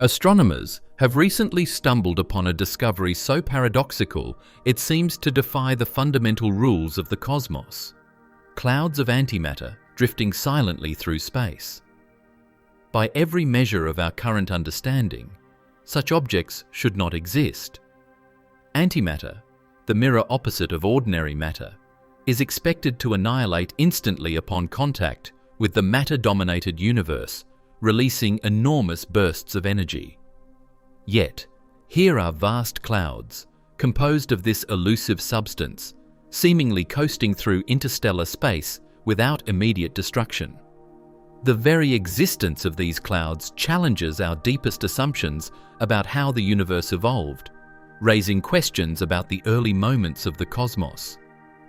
Astronomers have recently stumbled upon a discovery so paradoxical it seems to defy the fundamental rules of the cosmos. Clouds of antimatter drifting silently through space. By every measure of our current understanding, such objects should not exist. Antimatter, the mirror opposite of ordinary matter, is expected to annihilate instantly upon contact with the matter-dominated universe, releasing enormous bursts of energy. Yet, here are vast clouds, composed of this elusive substance, seemingly coasting through interstellar space without immediate destruction. The very existence of these clouds challenges our deepest assumptions about how the universe evolved, raising questions about the early moments of the cosmos,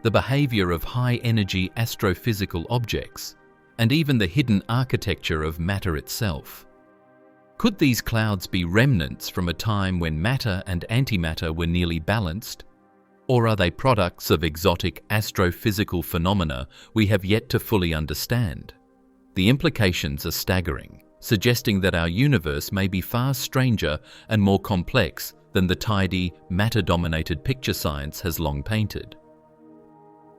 the behavior of high-energy astrophysical objects, and even the hidden architecture of matter itself. Could these clouds be remnants from a time when matter and antimatter were nearly balanced? Or are they products of exotic astrophysical phenomena we have yet to fully understand? The implications are staggering, suggesting that our universe may be far stranger and more complex than the tidy, matter-dominated picture science has long painted.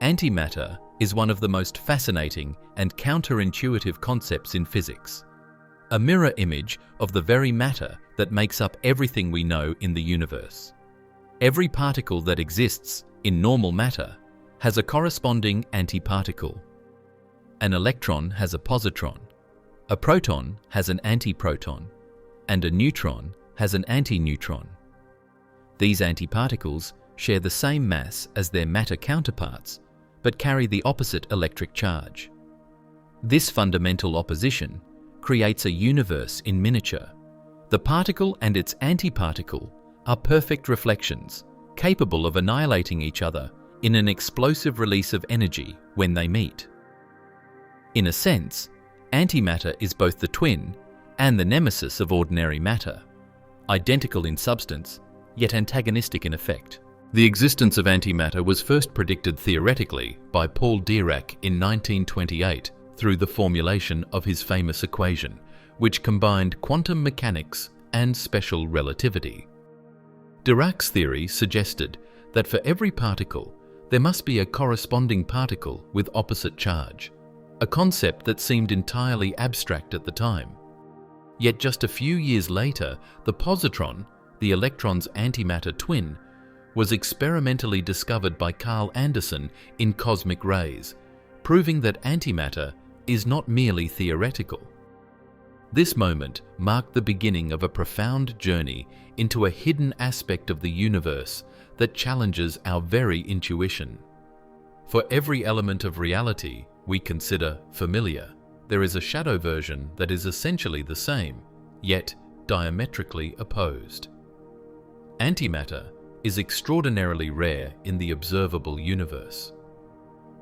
Antimatter is one of the most fascinating and counterintuitive concepts in physics. A mirror image of the very matter that makes up everything we know in the universe. Every particle that exists in normal matter has a corresponding antiparticle. An electron has a positron, a proton has an antiproton, and a neutron has an antineutron. These antiparticles share the same mass as their matter counterparts, but carry the opposite electric charge. This fundamental opposition creates a universe in miniature. The particle and its antiparticle are perfect reflections, capable of annihilating each other in an explosive release of energy when they meet. In a sense, antimatter is both the twin and the nemesis of ordinary matter, identical in substance, yet antagonistic in effect. The existence of antimatter was first predicted theoretically by Paul Dirac in 1928 through the formulation of his famous equation, which combined quantum mechanics and special relativity. Dirac's theory suggested that for every particle, there must be a corresponding particle with opposite charge, a concept that seemed entirely abstract at the time. Yet just a few years later, the positron, the electron's antimatter twin, was experimentally discovered by Carl Anderson in cosmic rays, proving that antimatter is not merely theoretical. This moment marked the beginning of a profound journey into a hidden aspect of the universe that challenges our very intuition. For every element of reality we consider familiar, there is a shadow version that is essentially the same, yet diametrically opposed. Antimatter is extraordinarily rare in the observable universe.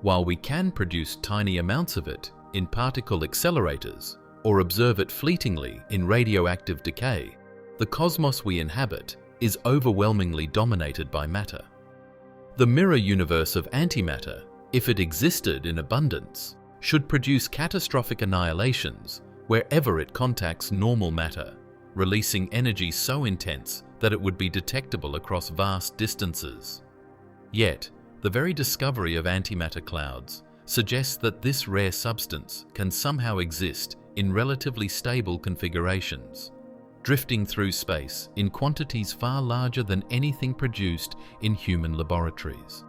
While we can produce tiny amounts of it in particle accelerators or observe it fleetingly in radioactive decay, the cosmos we inhabit is overwhelmingly dominated by matter. The mirror universe of antimatter, if it existed in abundance, should produce catastrophic annihilations wherever it contacts normal matter, releasing energy so intense that it would be detectable across vast distances. Yet, the very discovery of antimatter clouds suggests that this rare substance can somehow exist in relatively stable configurations, drifting through space in quantities far larger than anything produced in human laboratories.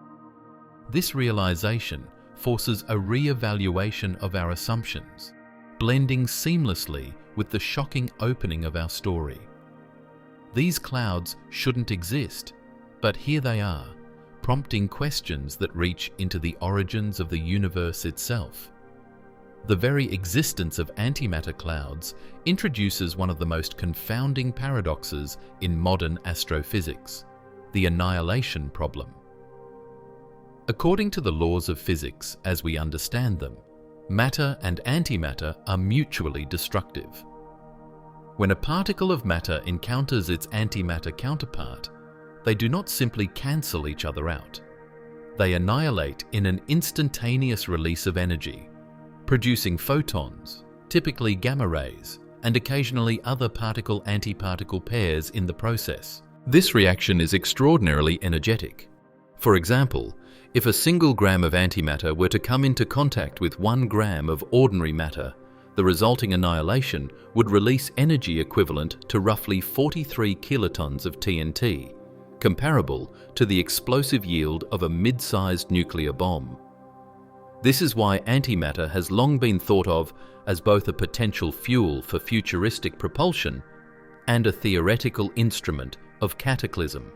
This realization forces a re-evaluation of our assumptions, blending seamlessly with the shocking opening of our story. These clouds shouldn't exist, but here they are, prompting questions that reach into the origins of the universe itself. The very existence of antimatter clouds introduces one of the most confounding paradoxes in modern astrophysics, the annihilation problem. According to the laws of physics as we understand them, matter and antimatter are mutually destructive. When a particle of matter encounters its antimatter counterpart, they do not simply cancel each other out. They annihilate in an instantaneous release of energy, producing photons, typically gamma rays, and occasionally other particle-antiparticle pairs in the process. This reaction is extraordinarily energetic. For example, if a single gram of antimatter were to come into contact with 1 gram of ordinary matter, the resulting annihilation would release energy equivalent to roughly 43 kilotons of TNT, comparable to the explosive yield of a mid-sized nuclear bomb. This is why antimatter has long been thought of as both a potential fuel for futuristic propulsion and a theoretical instrument of cataclysm.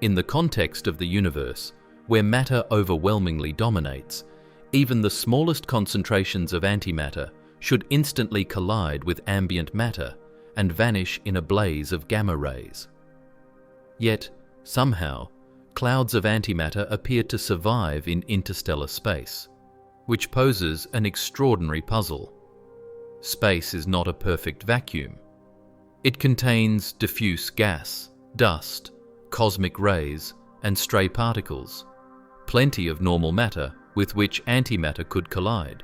In the context of the universe, where matter overwhelmingly dominates, even the smallest concentrations of antimatter should instantly collide with ambient matter and vanish in a blaze of gamma rays. Yet, somehow, clouds of antimatter appear to survive in interstellar space, which poses an extraordinary puzzle. Space is not a perfect vacuum. It contains diffuse gas, dust, cosmic rays, and stray particles, plenty of normal matter with which antimatter could collide.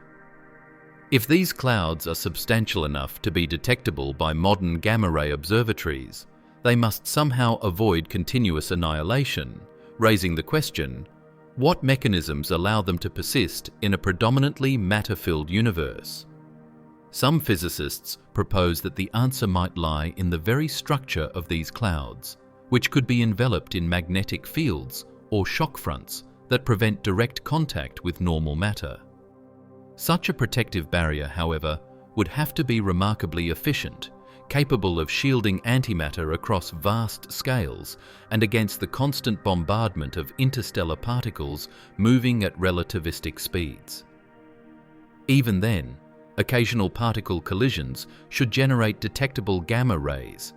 If these clouds are substantial enough to be detectable by modern gamma-ray observatories, they must somehow avoid continuous annihilation, raising the question, what mechanisms allow them to persist in a predominantly matter-filled universe? Some physicists propose that the answer might lie in the very structure of these clouds, which could be enveloped in magnetic fields or shock fronts that prevent direct contact with normal matter. Such a protective barrier, however, would have to be remarkably efficient, capable of shielding antimatter across vast scales and against the constant bombardment of interstellar particles moving at relativistic speeds. Even then, occasional particle collisions should generate detectable gamma rays,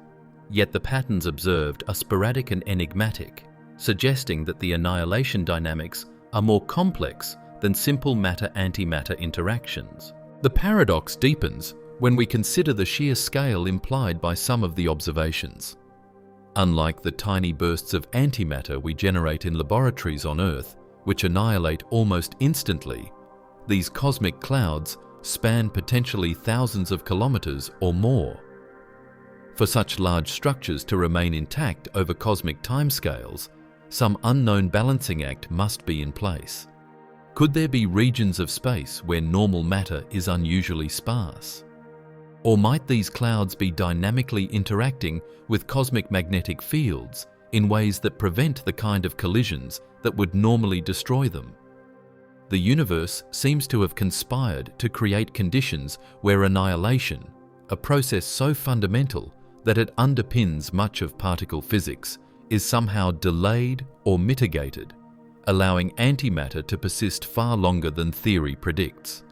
yet the patterns observed are sporadic and enigmatic, suggesting that the annihilation dynamics are more complex than simple matter-antimatter interactions. The paradox deepens when we consider the sheer scale implied by some of the observations. Unlike the tiny bursts of antimatter we generate in laboratories on Earth, which annihilate almost instantly, these cosmic clouds span potentially thousands of kilometers or more. For such large structures to remain intact over cosmic timescales, some unknown balancing act must be in place. Could there be regions of space where normal matter is unusually sparse? Or might these clouds be dynamically interacting with cosmic magnetic fields in ways that prevent the kind of collisions that would normally destroy them? The universe seems to have conspired to create conditions where annihilation, a process so fundamental that it underpins much of particle physics, is somehow delayed or mitigated, allowing antimatter to persist far longer than theory predicts.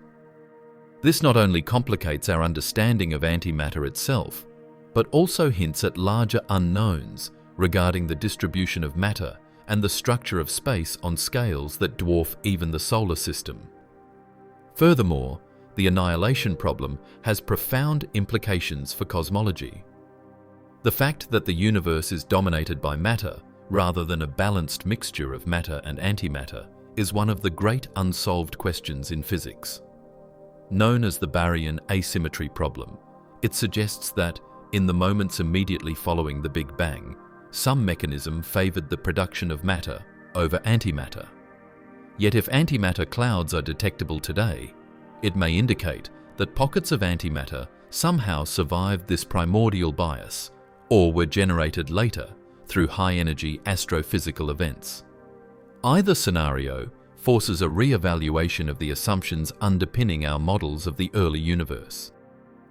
This not only complicates our understanding of antimatter itself, but also hints at larger unknowns regarding the distribution of matter and the structure of space on scales that dwarf even the solar system. Furthermore, the annihilation problem has profound implications for cosmology. The fact that the universe is dominated by matter rather than a balanced mixture of matter and antimatter is one of the great unsolved questions in physics. Known as the baryon asymmetry problem, it suggests that, in the moments immediately following the Big Bang, some mechanism favored the production of matter over antimatter. Yet if antimatter clouds are detectable today, it may indicate that pockets of antimatter somehow survived this primordial bias or were generated later through high-energy astrophysical events. Either scenario forces a re-evaluation of the assumptions underpinning our models of the early universe.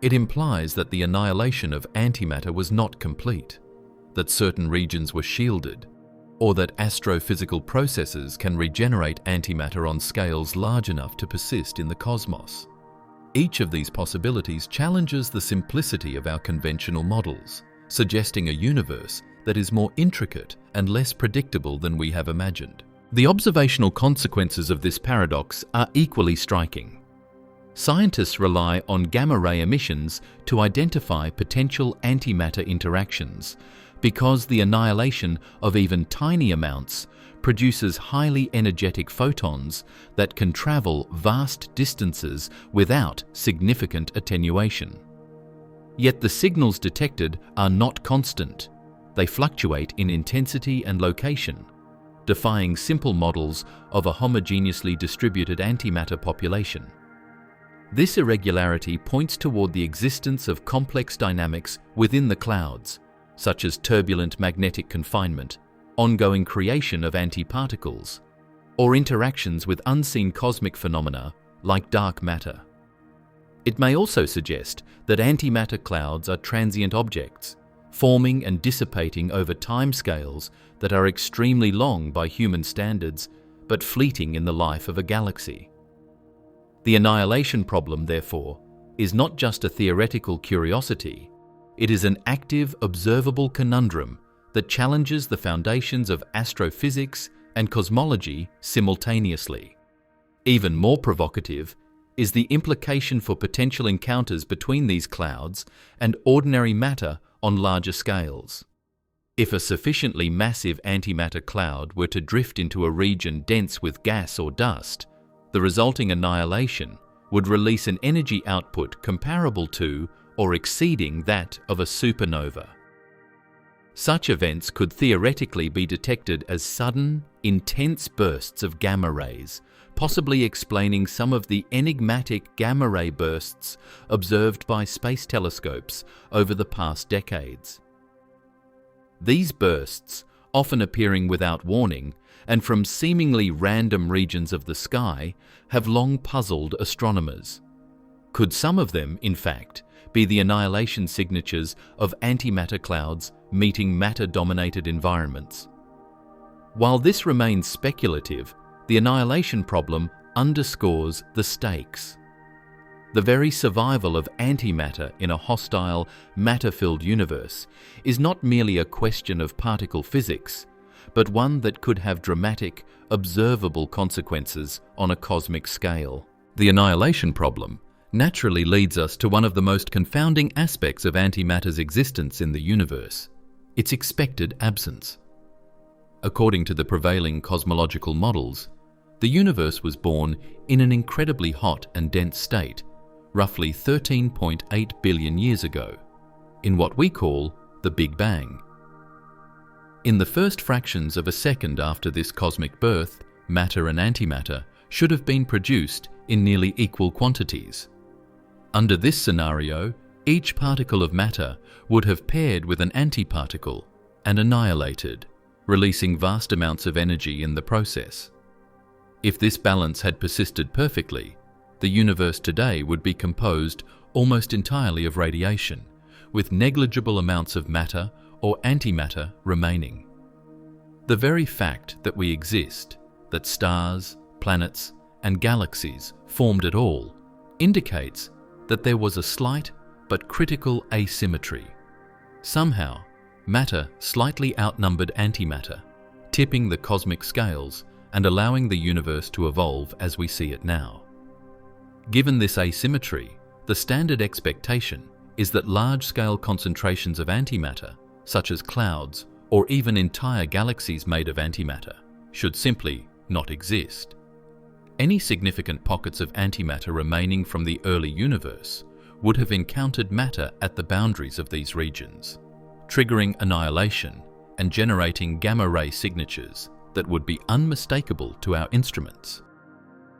It implies that the annihilation of antimatter was not complete, that certain regions were shielded, or that astrophysical processes can regenerate antimatter on scales large enough to persist in the cosmos. Each of these possibilities challenges the simplicity of our conventional models, suggesting a universe that is more intricate and less predictable than we have imagined. The observational consequences of this paradox are equally striking. Scientists rely on gamma-ray emissions to identify potential antimatter interactions because the annihilation of even tiny amounts produces highly energetic photons that can travel vast distances without significant attenuation. Yet the signals detected are not constant. They fluctuate in intensity and location, defying simple models of a homogeneously distributed antimatter population. This irregularity points toward the existence of complex dynamics within the clouds, such as turbulent magnetic confinement, ongoing creation of antiparticles, or interactions with unseen cosmic phenomena like dark matter. It may also suggest that antimatter clouds are transient objects, forming and dissipating over timescales that are extremely long by human standards, but fleeting in the life of a galaxy. The annihilation problem, therefore, is not just a theoretical curiosity, it is an active, observable conundrum that challenges the foundations of astrophysics and cosmology simultaneously. Even more provocative is the implication for potential encounters between these clouds and ordinary matter on larger scales. If a sufficiently massive antimatter cloud were to drift into a region dense with gas or dust, the resulting annihilation would release an energy output comparable to or exceeding that of a supernova. Such events could theoretically be detected as sudden, intense bursts of gamma rays, possibly explaining some of the enigmatic gamma ray bursts observed by space telescopes over the past decades. These bursts, often appearing without warning and from seemingly random regions of the sky, have long puzzled astronomers. Could some of them, in fact, be the annihilation signatures of antimatter clouds meeting matter-dominated environments? While this remains speculative, the annihilation problem underscores the stakes. The very survival of antimatter in a hostile, matter-filled universe is not merely a question of particle physics, but one that could have dramatic, observable consequences on a cosmic scale. The annihilation problem naturally leads us to one of the most confounding aspects of antimatter's existence in the universe: its expected absence. According to the prevailing cosmological models, the universe was born in an incredibly hot and dense state, roughly 13.8 billion years ago, in what we call the Big Bang. In the first fractions of a second after this cosmic birth, matter and antimatter should have been produced in nearly equal quantities. Under this scenario, each particle of matter would have paired with an antiparticle and annihilated, releasing vast amounts of energy in the process. If this balance had persisted perfectly, the universe today would be composed almost entirely of radiation, with negligible amounts of matter or antimatter remaining. The very fact that we exist, that stars, planets, and galaxies formed at all, indicates that there was a slight but critical asymmetry. Somehow, matter slightly outnumbered antimatter, tipping the cosmic scales and allowing the universe to evolve as we see it now. Given this asymmetry, the standard expectation is that large-scale concentrations of antimatter, such as clouds or even entire galaxies made of antimatter, should simply not exist. Any significant pockets of antimatter remaining from the early universe would have encountered matter at the boundaries of these regions, triggering annihilation and generating gamma-ray signatures that would be unmistakable to our instruments.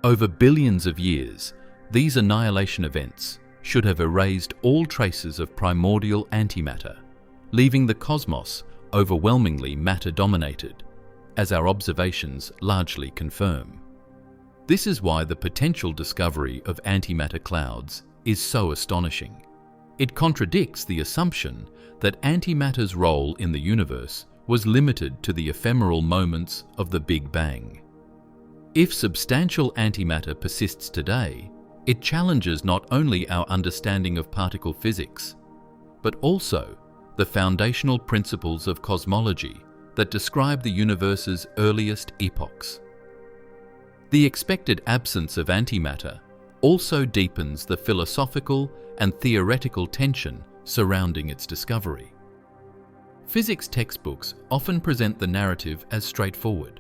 Over billions of years, these annihilation events should have erased all traces of primordial antimatter, leaving the cosmos overwhelmingly matter-dominated, as our observations largely confirm. This is why the potential discovery of antimatter clouds is so astonishing. It contradicts the assumption that antimatter's role in the universe was limited to the ephemeral moments of the Big Bang. If substantial antimatter persists today, it challenges not only our understanding of particle physics, but also the foundational principles of cosmology that describe the universe's earliest epochs. The expected absence of antimatter also deepens the philosophical and theoretical tension surrounding its discovery. Physics textbooks often present the narrative as straightforward: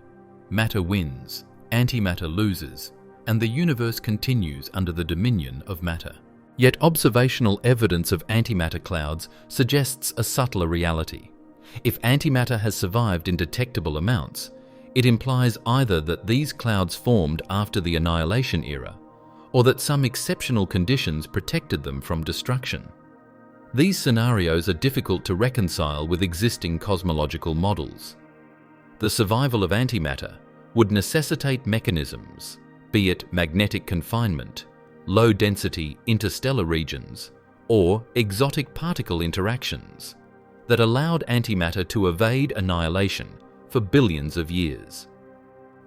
matter wins, antimatter loses, and the universe continues under the dominion of matter. Yet observational evidence of antimatter clouds suggests a subtler reality. If antimatter has survived in detectable amounts, it implies either that these clouds formed after the annihilation era, or that some exceptional conditions protected them from destruction. These scenarios are difficult to reconcile with existing cosmological models. The survival of antimatter would necessitate mechanisms, be it magnetic confinement, low-density interstellar regions, or exotic particle interactions, that allowed antimatter to evade annihilation for billions of years.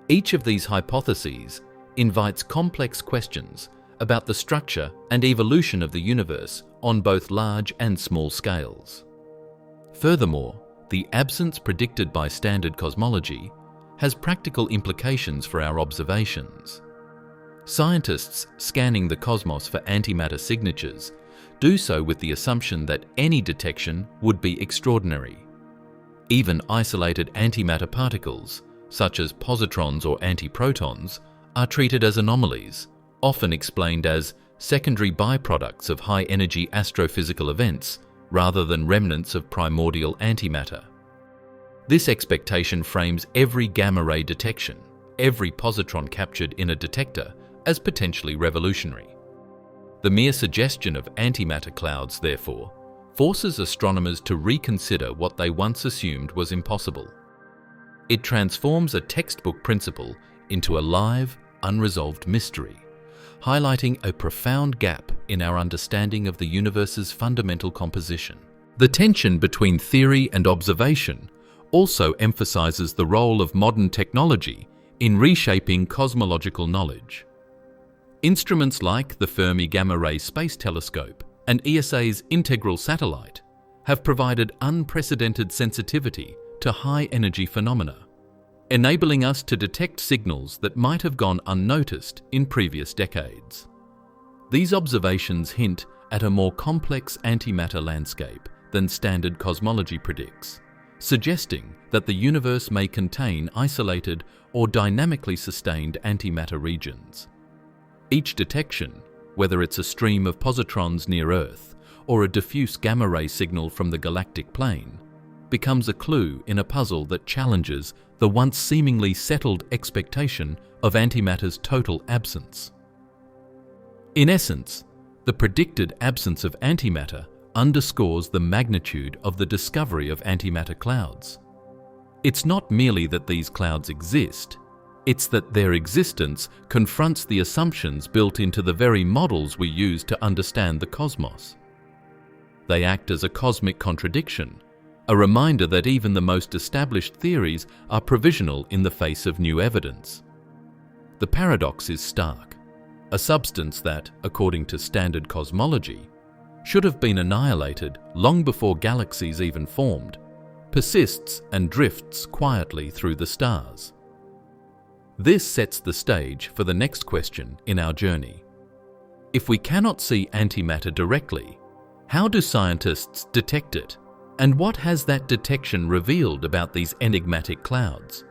Each of these hypotheses invites complex questions about the structure and evolution of the universe on both large and small scales. Furthermore, the absence predicted by standard cosmology has practical implications for our observations. Scientists scanning the cosmos for antimatter signatures do so with the assumption that any detection would be extraordinary. Even isolated antimatter particles, such as positrons or antiprotons, are treated as anomalies, often explained as secondary byproducts of high-energy astrophysical events rather than remnants of primordial antimatter. This expectation frames every gamma-ray detection, every positron captured in a detector, as potentially revolutionary. The mere suggestion of antimatter clouds, therefore, forces astronomers to reconsider what they once assumed was impossible. It transforms a textbook principle into a live, unresolved mystery, highlighting a profound gap in our understanding of the universe's fundamental composition. The tension between theory and observation also emphasizes the role of modern technology in reshaping cosmological knowledge. Instruments like the Fermi Gamma Ray Space Telescope and ESA's Integral Satellite have provided unprecedented sensitivity to high-energy phenomena, enabling us to detect signals that might have gone unnoticed in previous decades. These observations hint at a more complex antimatter landscape than standard cosmology predicts, suggesting that the universe may contain isolated or dynamically sustained antimatter regions. Each detection, whether it's a stream of positrons near Earth or a diffuse gamma-ray signal from the galactic plane, becomes a clue in a puzzle that challenges the once seemingly settled expectation of antimatter's total absence. In essence, the predicted absence of antimatter underscores the magnitude of the discovery of antimatter clouds. It's not merely that these clouds exist, it's that their existence confronts the assumptions built into the very models we use to understand the cosmos. They act as a cosmic contradiction, a reminder that even the most established theories are provisional in the face of new evidence. The paradox is stark. A substance that, according to standard cosmology, should have been annihilated long before galaxies even formed, persists and drifts quietly through the stars. This sets the stage for the next question in our journey. If we cannot see antimatter directly, how do scientists detect it? And what has that detection revealed about these enigmatic clouds?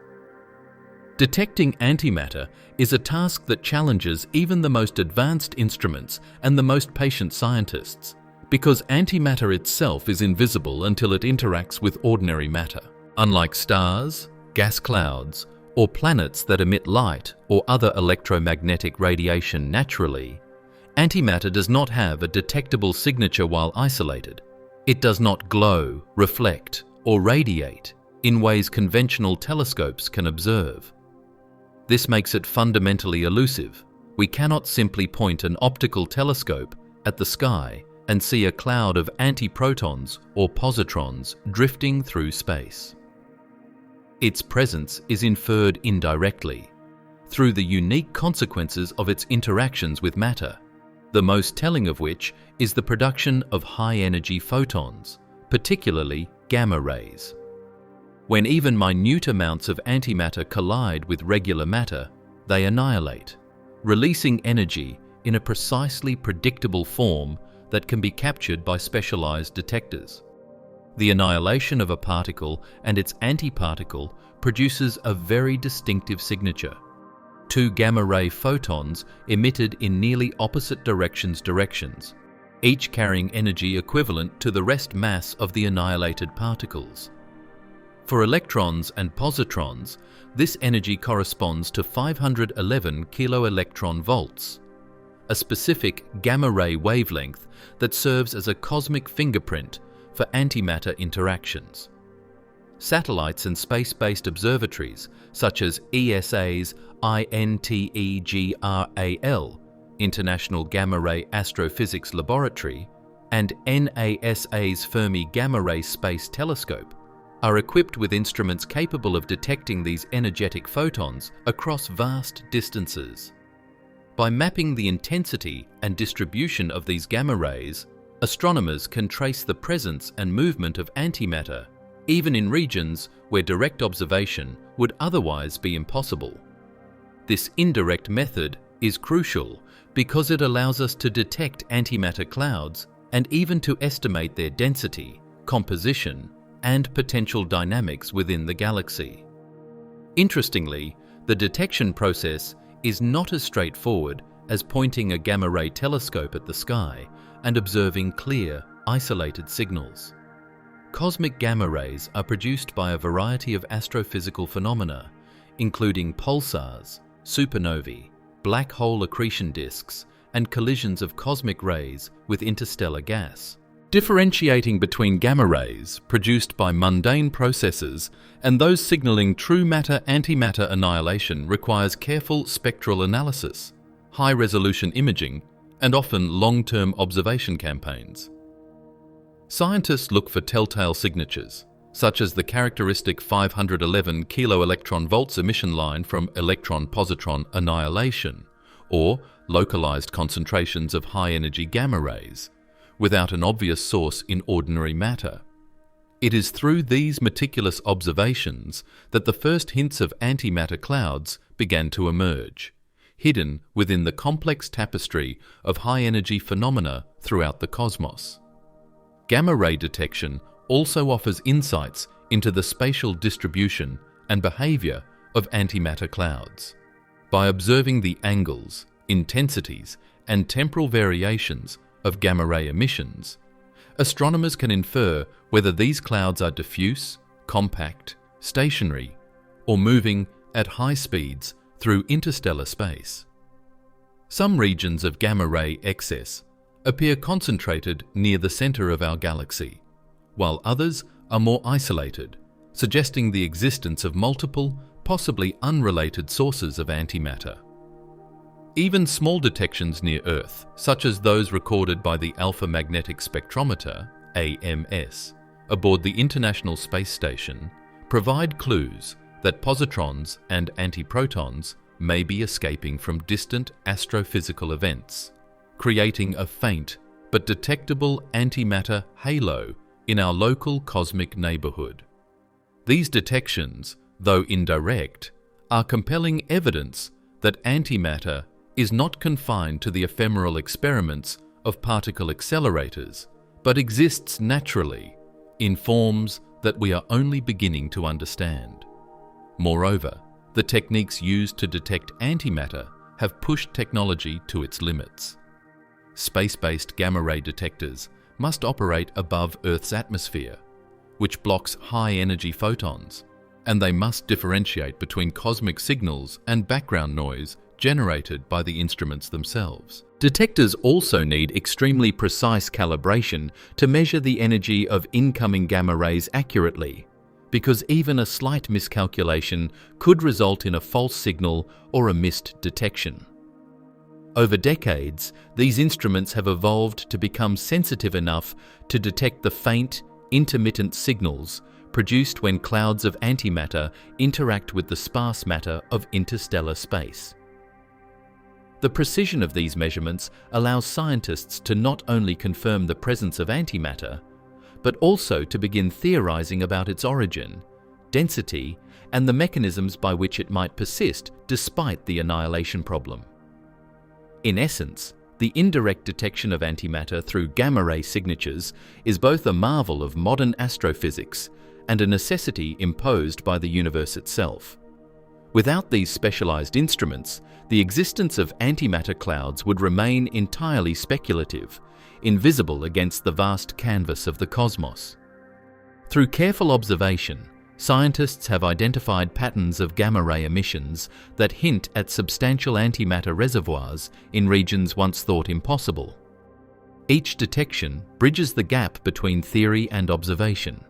Detecting antimatter is a task that challenges even the most advanced instruments and the most patient scientists, because antimatter itself is invisible until it interacts with ordinary matter. Unlike stars, gas clouds, or planets that emit light or other electromagnetic radiation naturally, antimatter does not have a detectable signature while isolated. It does not glow, reflect, or radiate in ways conventional telescopes can observe. This makes it fundamentally elusive. We cannot simply point an optical telescope at the sky and see a cloud of antiprotons or positrons drifting through space. Its presence is inferred indirectly, through the unique consequences of its interactions with matter, the most telling of which is the production of high-energy photons, particularly gamma rays. When even minute amounts of antimatter collide with regular matter, they annihilate, releasing energy in a precisely predictable form that can be captured by specialized detectors. The annihilation of a particle and its antiparticle produces a very distinctive signature. Two gamma-ray photons emitted in nearly opposite directions, each carrying energy equivalent to the rest mass of the annihilated particles. For electrons and positrons, this energy corresponds to 511 kiloelectron volts, a specific gamma-ray wavelength that serves as a cosmic fingerprint for antimatter interactions. Satellites and space-based observatories, such as ESA's INTEGRAL, International Gamma-Ray Astrophysics Laboratory, and NASA's Fermi Gamma-Ray Space Telescope, are equipped with instruments capable of detecting these energetic photons across vast distances. By mapping the intensity and distribution of these gamma rays, astronomers can trace the presence and movement of antimatter, even in regions where direct observation would otherwise be impossible. This indirect method is crucial because it allows us to detect antimatter clouds and even to estimate their density, composition, and potential dynamics within the galaxy. Interestingly, the detection process is not as straightforward as pointing a gamma-ray telescope at the sky and observing clear, isolated signals. Cosmic gamma rays are produced by a variety of astrophysical phenomena, including pulsars, supernovae, black hole accretion disks, and collisions of cosmic rays with interstellar gas. Differentiating between gamma rays produced by mundane processes and those signaling true matter-antimatter annihilation requires careful spectral analysis, high-resolution imaging, and often long-term observation campaigns. Scientists look for telltale signatures, such as the characteristic 511 kiloelectron volts emission line from electron-positron annihilation, or localized concentrations of high-energy gamma rays, without an obvious source in ordinary matter. It is through these meticulous observations that the first hints of antimatter clouds began to emerge, hidden within the complex tapestry of high-energy phenomena throughout the cosmos. Gamma-ray detection also offers insights into the spatial distribution and behavior of antimatter clouds. By observing the angles, intensities, and temporal variations of gamma-ray emissions, astronomers can infer whether these clouds are diffuse, compact, stationary, or moving at high speeds through interstellar space. Some regions of gamma-ray excess appear concentrated near the center of our galaxy, while others are more isolated, suggesting the existence of multiple, possibly unrelated sources of antimatter. Even small detections near Earth, such as those recorded by the Alpha Magnetic Spectrometer, AMS, aboard the International Space Station, provide clues that positrons and antiprotons may be escaping from distant astrophysical events, creating a faint but detectable antimatter halo in our local cosmic neighborhood. These detections, though indirect, are compelling evidence that antimatter is not confined to the ephemeral experiments of particle accelerators, but exists naturally in forms that we are only beginning to understand. Moreover, the techniques used to detect antimatter have pushed technology to its limits. Space-based gamma-ray detectors must operate above Earth's atmosphere, which blocks high-energy photons, and they must differentiate between cosmic signals and background noise generated by the instruments themselves. Detectors also need extremely precise calibration to measure the energy of incoming gamma rays accurately, because even a slight miscalculation could result in a false signal or a missed detection. Over decades, these instruments have evolved to become sensitive enough to detect the faint, intermittent signals produced when clouds of antimatter interact with the sparse matter of interstellar space. The precision of these measurements allows scientists to not only confirm the presence of antimatter, but also to begin theorizing about its origin, density, and the mechanisms by which it might persist despite the annihilation problem. In essence, the indirect detection of antimatter through gamma-ray signatures is both a marvel of modern astrophysics and a necessity imposed by the universe itself. Without these specialized instruments, the existence of antimatter clouds would remain entirely speculative, invisible against the vast canvas of the cosmos. Through careful observation, scientists have identified patterns of gamma-ray emissions that hint at substantial antimatter reservoirs in regions once thought impossible. Each detection bridges the gap between theory and observation,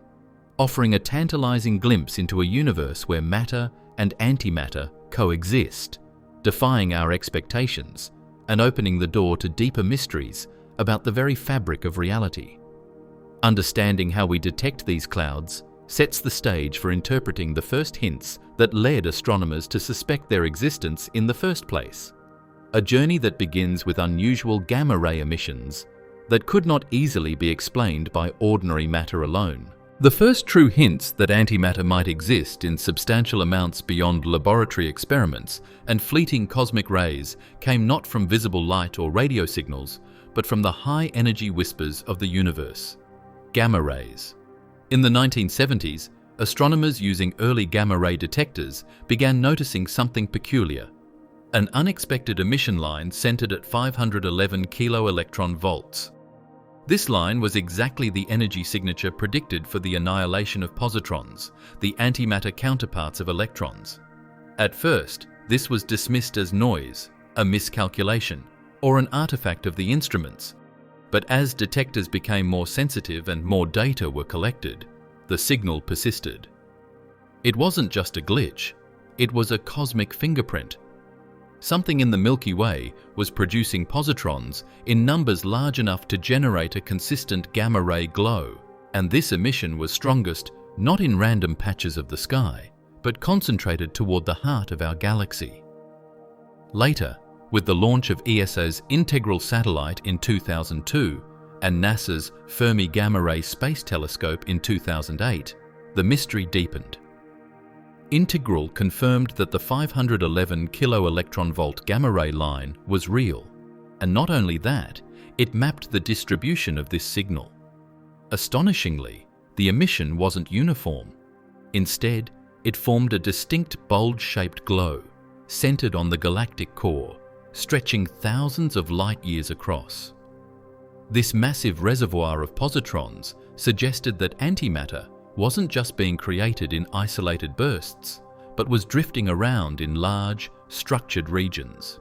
offering a tantalizing glimpse into a universe where matter and antimatter coexist, defying our expectations and opening the door to deeper mysteries about the very fabric of reality. Understanding how we detect these clouds sets the stage for interpreting the first hints that led astronomers to suspect their existence in the first place. A journey that begins with unusual gamma-ray emissions that could not easily be explained by ordinary matter alone. The first true hints that antimatter might exist in substantial amounts beyond laboratory experiments and fleeting cosmic rays came not from visible light or radio signals, but from the high-energy whispers of the universe. Gamma rays. In the 1970s, astronomers using early gamma-ray detectors began noticing something peculiar. An unexpected emission line centered at 511 kilo-electron volts. This line was exactly the energy signature predicted for the annihilation of positrons, the antimatter counterparts of electrons. At first, this was dismissed as noise, a miscalculation, or an artifact of the instruments. But as detectors became more sensitive and more data were collected, the signal persisted. It wasn't just a glitch, it was a cosmic fingerprint. Something in the Milky Way was producing positrons in numbers large enough to generate a consistent gamma-ray glow, and this emission was strongest not in random patches of the sky, but concentrated toward the heart of our galaxy. Later, with the launch of ESA's Integral satellite in 2002 and NASA's Fermi Gamma-Ray Space Telescope in 2008, the mystery deepened. Integral confirmed that the 511 kilo-electron volt gamma-ray line was real, and not only that, it mapped the distribution of this signal. Astonishingly, the emission wasn't uniform. Instead, it formed a distinct bulge-shaped glow, centered on the galactic core, stretching thousands of light-years across. This massive reservoir of positrons suggested that antimatter wasn't just being created in isolated bursts, but was drifting around in large, structured regions.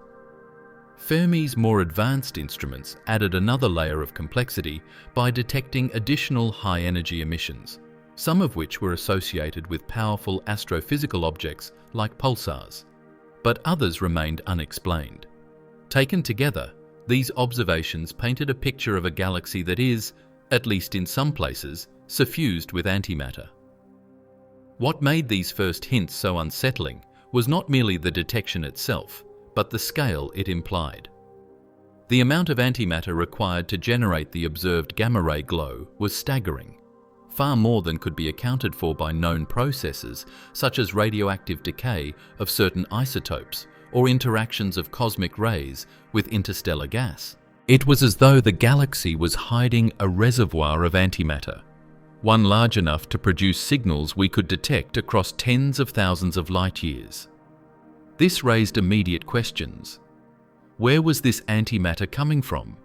Fermi's more advanced instruments added another layer of complexity by detecting additional high-energy emissions, some of which were associated with powerful astrophysical objects like pulsars, but others remained unexplained. Taken together, these observations painted a picture of a galaxy that is, at least in some places, suffused with antimatter. What made these first hints so unsettling was not merely the detection itself, but the scale it implied. The amount of antimatter required to generate the observed gamma-ray glow was staggering, far more than could be accounted for by known processes such as radioactive decay of certain isotopes or interactions of cosmic rays with interstellar gas. It was as though the galaxy was hiding a reservoir of antimatter, one large enough to produce signals we could detect across tens of thousands of light-years. This raised immediate questions. Where was this antimatter coming from?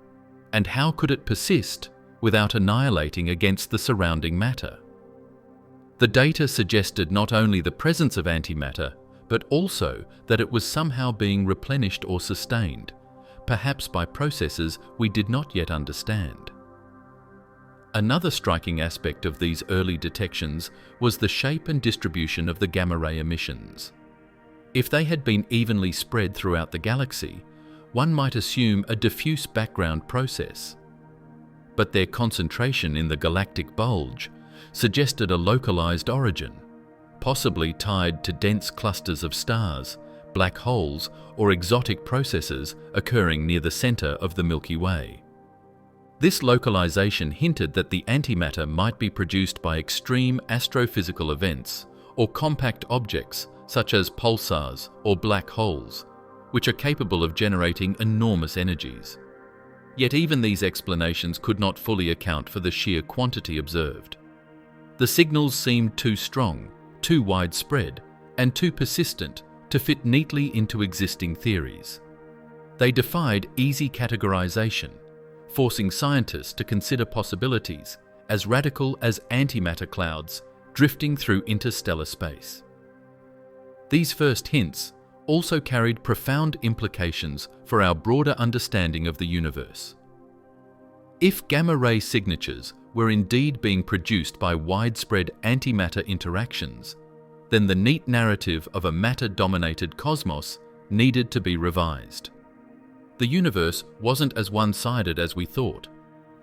And how could it persist without annihilating against the surrounding matter? The data suggested not only the presence of antimatter, but also that it was somehow being replenished or sustained, perhaps by processes we did not yet understand. Another striking aspect of these early detections was the shape and distribution of the gamma-ray emissions. If they had been evenly spread throughout the galaxy, one might assume a diffuse background process. But their concentration in the galactic bulge suggested a localized origin, possibly tied to dense clusters of stars, black holes, or exotic processes occurring near the center of the Milky Way. This localization hinted that the antimatter might be produced by extreme astrophysical events or compact objects such as pulsars or black holes, which are capable of generating enormous energies. Yet even these explanations could not fully account for the sheer quantity observed. The signals seemed too strong, too widespread, and too persistent to fit neatly into existing theories. They defied easy categorization, forcing scientists to consider possibilities as radical as antimatter clouds drifting through interstellar space. These first hints also carried profound implications for our broader understanding of the universe. If gamma-ray signatures were indeed being produced by widespread antimatter interactions, then the neat narrative of a matter-dominated cosmos needed to be revised. The universe wasn't as one-sided as we thought.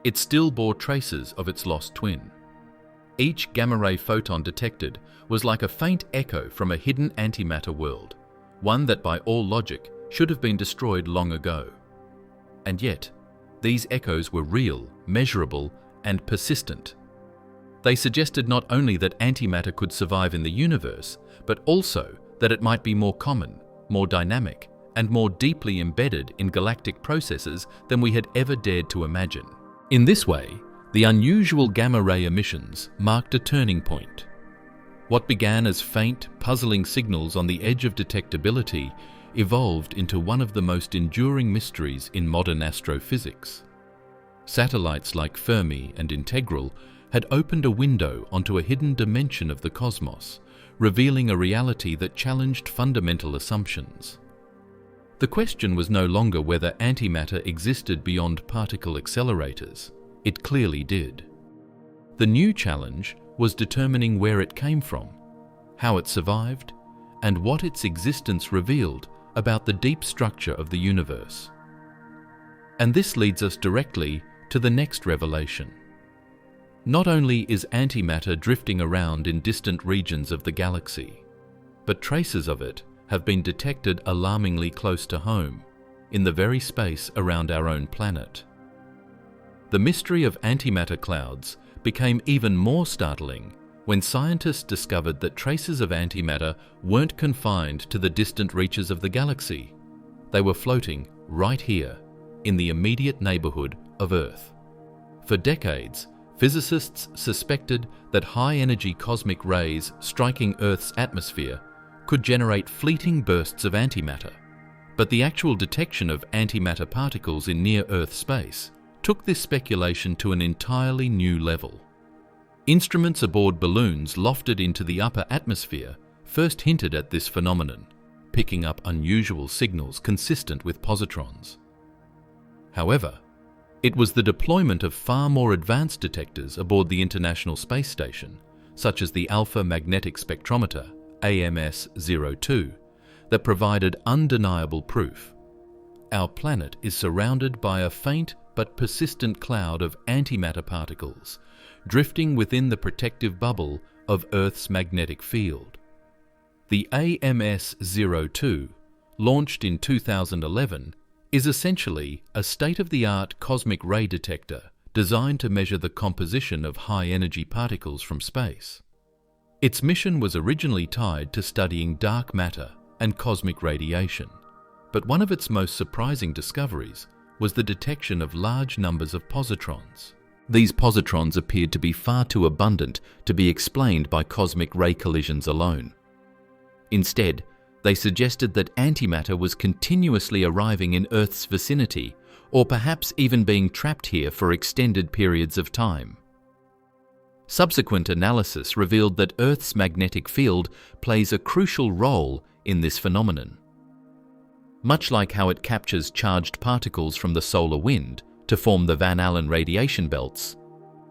It still bore traces of its lost twin. Each gamma-ray photon detected was like a faint echo from a hidden antimatter world, one that by all logic should have been destroyed long ago. And yet, these echoes were real, measurable, and persistent. They suggested not only that antimatter could survive in the universe, but also that it might be more common, more dynamic, and more deeply embedded in galactic processes than we had ever dared to imagine. In this way, the unusual gamma-ray emissions marked a turning point. What began as faint, puzzling signals on the edge of detectability evolved into one of the most enduring mysteries in modern astrophysics. Satellites like Fermi and Integral had opened a window onto a hidden dimension of the cosmos, revealing a reality that challenged fundamental assumptions. The question was no longer whether antimatter existed beyond particle accelerators. It clearly did. The new challenge was determining where it came from, how it survived, and what its existence revealed about the deep structure of the universe. And this leads us directly to the next revelation. Not only is antimatter drifting around in distant regions of the galaxy, but traces of it have been detected alarmingly close to home, in the very space around our own planet. The mystery of antimatter clouds became even more startling when scientists discovered that traces of antimatter weren't confined to the distant reaches of the galaxy. They were floating right here, in the immediate neighborhood of Earth. For decades, physicists suspected that high-energy cosmic rays striking Earth's atmosphere could generate fleeting bursts of antimatter. But the actual detection of antimatter particles in near-Earth space took this speculation to an entirely new level. Instruments aboard balloons lofted into the upper atmosphere first hinted at this phenomenon, picking up unusual signals consistent with positrons. However, it was the deployment of far more advanced detectors aboard the International Space Station, such as the Alpha Magnetic Spectrometer, AMS-02, that provided undeniable proof. Our planet is surrounded by a faint but persistent cloud of antimatter particles, drifting within the protective bubble of Earth's magnetic field. The AMS-02, launched in 2011, is essentially a state-of-the-art cosmic ray detector designed to measure the composition of high-energy particles from space. Its mission was originally tied to studying dark matter and cosmic radiation, but one of its most surprising discoveries was the detection of large numbers of positrons. These positrons appeared to be far too abundant to be explained by cosmic ray collisions alone. Instead, they suggested that antimatter was continuously arriving in Earth's vicinity, or perhaps even being trapped here for extended periods of time. Subsequent analysis revealed that Earth's magnetic field plays a crucial role in this phenomenon. Much like how it captures charged particles from the solar wind to form the Van Allen radiation belts,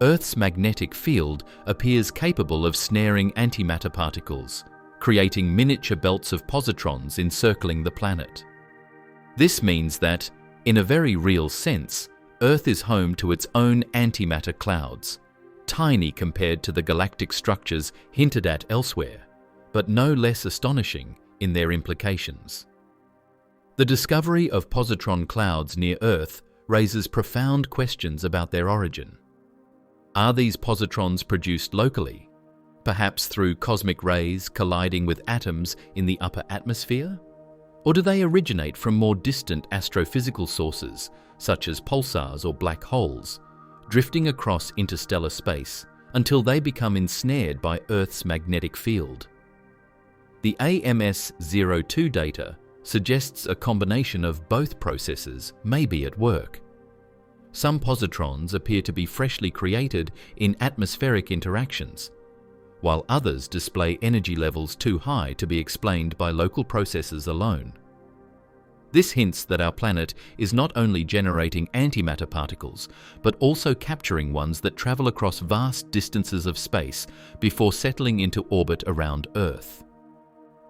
Earth's magnetic field appears capable of snaring antimatter particles, creating miniature belts of positrons encircling the planet. This means that, in a very real sense, Earth is home to its own antimatter clouds, tiny compared to the galactic structures hinted at elsewhere, but no less astonishing in their implications. The discovery of positron clouds near Earth raises profound questions about their origin. Are these positrons produced locally, perhaps through cosmic rays colliding with atoms in the upper atmosphere? Or do they originate from more distant astrophysical sources, such as pulsars or black holes, drifting across interstellar space until they become ensnared by Earth's magnetic field? The AMS-02 data suggests a combination of both processes may be at work. Some positrons appear to be freshly created in atmospheric interactions, while others display energy levels too high to be explained by local processes alone. This hints that our planet is not only generating antimatter particles, but also capturing ones that travel across vast distances of space before settling into orbit around Earth.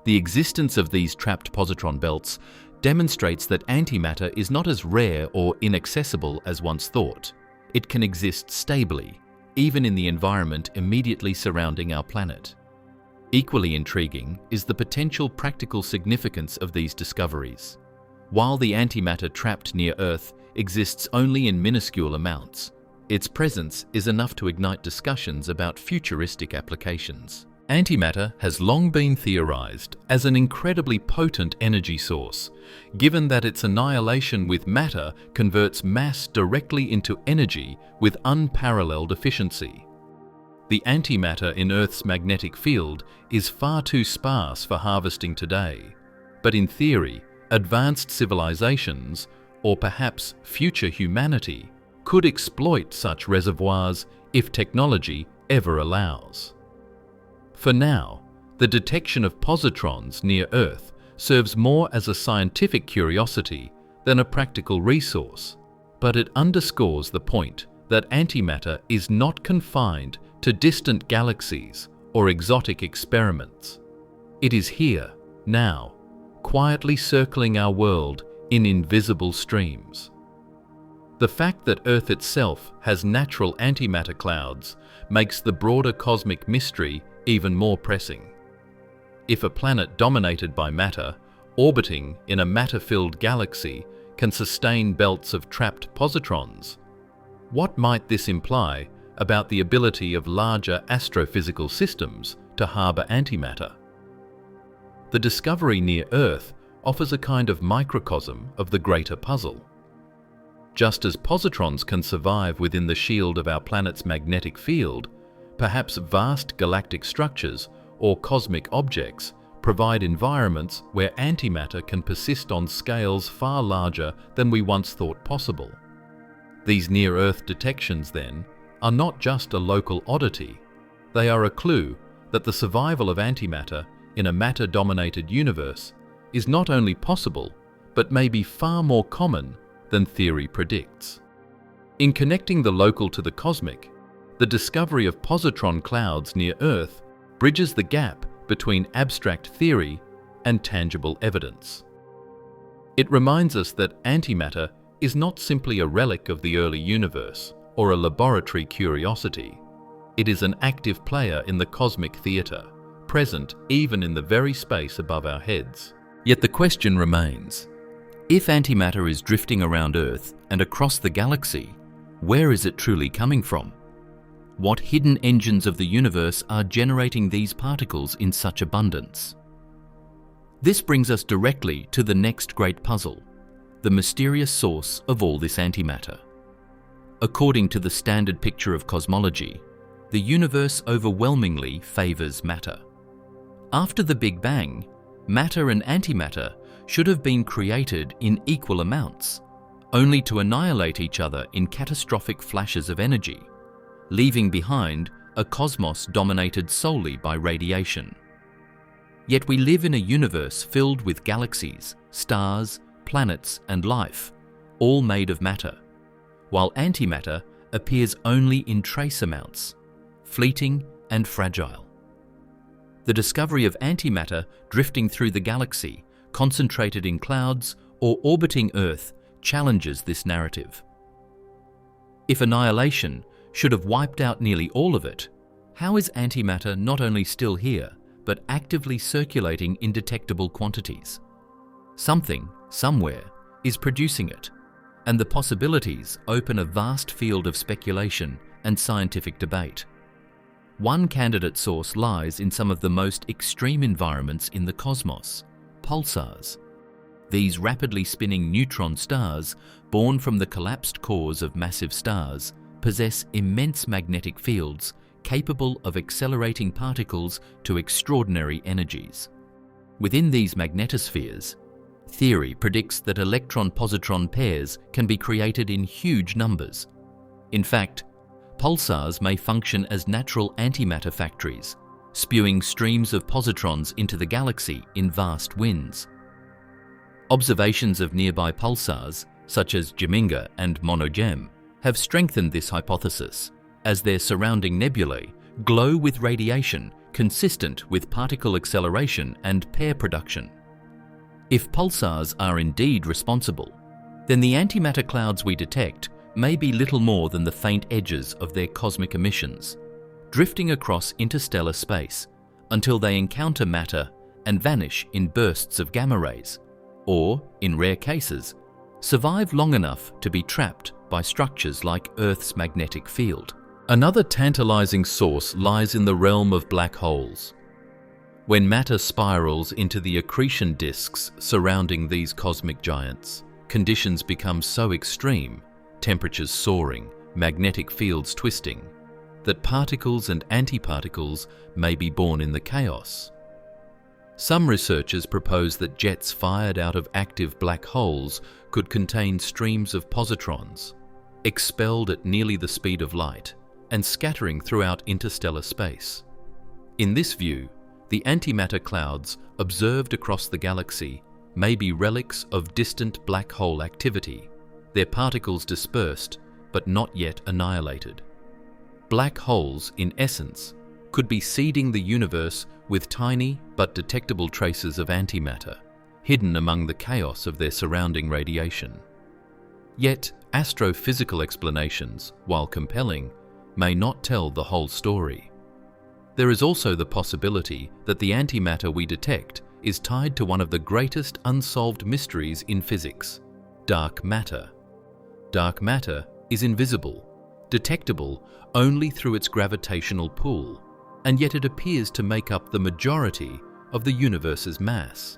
The existence of these trapped positron belts demonstrates that antimatter is not as rare or inaccessible as once thought. It can exist stably, even in the environment immediately surrounding our planet. Equally intriguing is the potential practical significance of these discoveries. While the antimatter trapped near Earth exists only in minuscule amounts, its presence is enough to ignite discussions about futuristic applications. Antimatter has long been theorized as an incredibly potent energy source, given that its annihilation with matter converts mass directly into energy with unparalleled efficiency. The antimatter in Earth's magnetic field is far too sparse for harvesting today, but in theory, advanced civilizations, or perhaps future humanity, could exploit such reservoirs if technology ever allows. For now, the detection of positrons near Earth serves more as a scientific curiosity than a practical resource, but it underscores the point that antimatter is not confined to distant galaxies or exotic experiments. It is here, now, quietly circling our world in invisible streams. The fact that Earth itself has natural antimatter clouds makes the broader cosmic mystery even more pressing. If a planet dominated by matter, orbiting in a matter-filled galaxy, can sustain belts of trapped positrons, what might this imply about the ability of larger astrophysical systems to harbor antimatter? The discovery near Earth offers a kind of microcosm of the greater puzzle. Just as positrons can survive within the shield of our planet's magnetic field, perhaps vast galactic structures or cosmic objects provide environments where antimatter can persist on scales far larger than we once thought possible. These near-Earth detections, then, are not just a local oddity. They are a clue that the survival of antimatter in a matter-dominated universe is not only possible, but may be far more common than theory predicts. In connecting the local to the cosmic, the discovery of positron clouds near Earth bridges the gap between abstract theory and tangible evidence. It reminds us that antimatter is not simply a relic of the early universe or a laboratory curiosity. It is an active player in the cosmic theatre, present even in the very space above our heads. Yet the question remains, if antimatter is drifting around Earth and across the galaxy, where is it truly coming from? What hidden engines of the universe are generating these particles in such abundance? This brings us directly to the next great puzzle, the mysterious source of all this antimatter. According to the standard picture of cosmology, the universe overwhelmingly favors matter. After the Big Bang, matter and antimatter should have been created in equal amounts, only to annihilate each other in catastrophic flashes of energy, leaving behind a cosmos dominated solely by radiation. Yet we live in a universe filled with galaxies, stars, planets, and life, all made of matter, while antimatter appears only in trace amounts, fleeting and fragile. The discovery of antimatter drifting through the galaxy, concentrated in clouds, or orbiting Earth challenges this narrative. If annihilation should have wiped out nearly all of it, how is antimatter not only still here, but actively circulating in detectable quantities? Something, somewhere, is producing it, and the possibilities open a vast field of speculation and scientific debate. One candidate source lies in some of the most extreme environments in the cosmos, pulsars. These rapidly spinning neutron stars, born from the collapsed cores of massive stars, possess immense magnetic fields capable of accelerating particles to extraordinary energies. Within these magnetospheres, theory predicts that electron-positron pairs can be created in huge numbers. In fact, pulsars may function as natural antimatter factories, spewing streams of positrons into the galaxy in vast winds. Observations of nearby pulsars, such as Geminga and Monogem, have strengthened this hypothesis, as their surrounding nebulae glow with radiation consistent with particle acceleration and pair production. If pulsars are indeed responsible, then the antimatter clouds we detect may be little more than the faint edges of their cosmic emissions, drifting across interstellar space until they encounter matter and vanish in bursts of gamma rays, or, in rare cases, survive long enough to be trapped by structures like Earth's magnetic field. Another tantalizing source lies in the realm of black holes. When matter spirals into the accretion disks surrounding these cosmic giants, conditions become so extreme, temperatures soaring, magnetic fields twisting, that particles and antiparticles may be born in the chaos. Some researchers propose that jets fired out of active black holes could contain streams of positrons, expelled at nearly the speed of light and scattering throughout interstellar space. In this view, the antimatter clouds observed across the galaxy may be relics of distant black hole activity, their particles dispersed but not yet annihilated. Black holes, in essence, could be seeding the universe with tiny but detectable traces of antimatter, hidden among the chaos of their surrounding radiation. Yet, astrophysical explanations, while compelling, may not tell the whole story. There is also the possibility that the antimatter we detect is tied to one of the greatest unsolved mysteries in physics: dark matter. Dark matter is invisible, detectable only through its gravitational pull, and yet it appears to make up the majority of the universe's mass.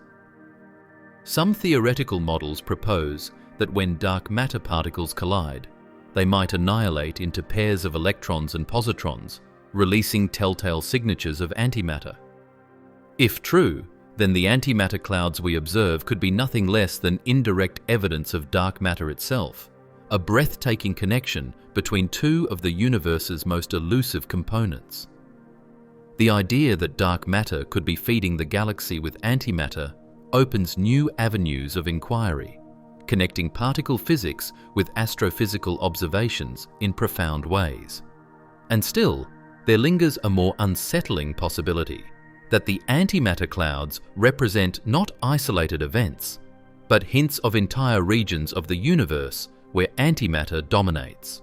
Some theoretical models propose that when dark matter particles collide, they might annihilate into pairs of electrons and positrons, releasing telltale signatures of antimatter. If true, then the antimatter clouds we observe could be nothing less than indirect evidence of dark matter itself, a breathtaking connection between two of the universe's most elusive components. The idea that dark matter could be feeding the galaxy with antimatter opens new avenues of inquiry, connecting particle physics with astrophysical observations in profound ways. And still, there lingers a more unsettling possibility that the antimatter clouds represent not isolated events, but hints of entire regions of the universe where antimatter dominates.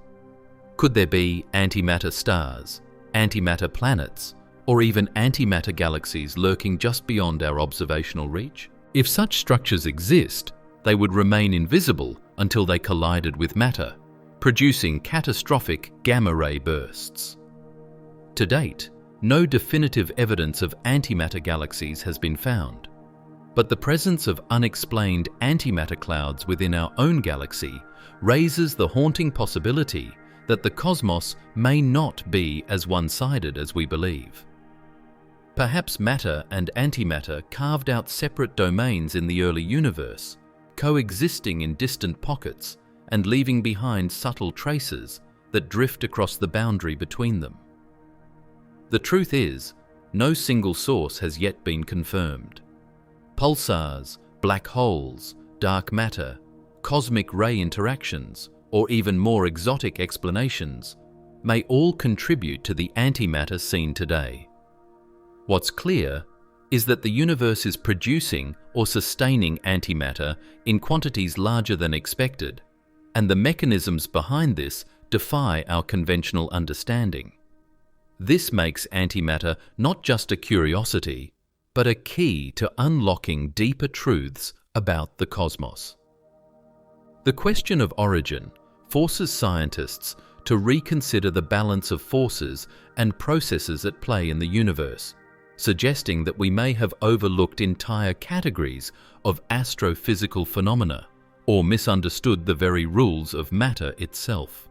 Could there be antimatter stars, antimatter planets, or even antimatter galaxies lurking just beyond our observational reach? If such structures exist, they would remain invisible until they collided with matter, producing catastrophic gamma-ray bursts. To date, no definitive evidence of antimatter galaxies has been found, but the presence of unexplained antimatter clouds within our own galaxy raises the haunting possibility that the cosmos may not be as one-sided as we believe. Perhaps matter and antimatter carved out separate domains in the early universe, coexisting in distant pockets and leaving behind subtle traces that drift across the boundary between them. The truth is, no single source has yet been confirmed. Pulsars, black holes, dark matter, cosmic ray interactions, or even more exotic explanations may all contribute to the antimatter seen today. What's clear is that the universe is producing or sustaining antimatter in quantities larger than expected, and the mechanisms behind this defy our conventional understanding. This makes antimatter not just a curiosity, but a key to unlocking deeper truths about the cosmos. The question of origin forces scientists to reconsider the balance of forces and processes at play in the universe, suggesting that we may have overlooked entire categories of astrophysical phenomena or misunderstood the very rules of matter itself.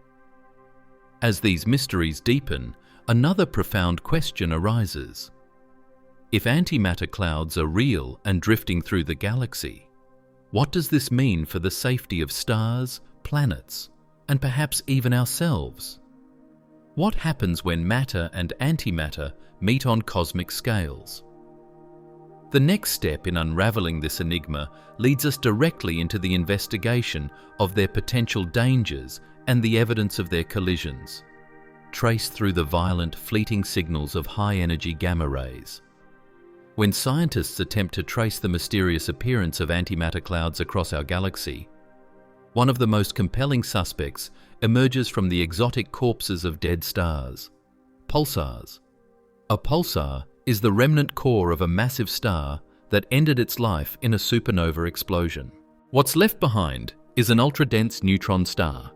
As these mysteries deepen, another profound question arises. If antimatter clouds are real and drifting through the galaxy, What does this mean for the safety of stars, planets, and perhaps even ourselves? What happens when matter and antimatter meet on cosmic scales? The next step in unraveling this enigma leads us directly into the investigation of their potential dangers and the evidence of their collisions, traced through the violent, fleeting signals of high-energy gamma rays. When scientists attempt to trace the mysterious appearance of antimatter clouds across our galaxy, one of the most compelling suspects emerges from the exotic corpses of dead stars: pulsars. A pulsar is the remnant core of a massive star that ended its life in a supernova explosion. What's left behind is an ultra-dense neutron star,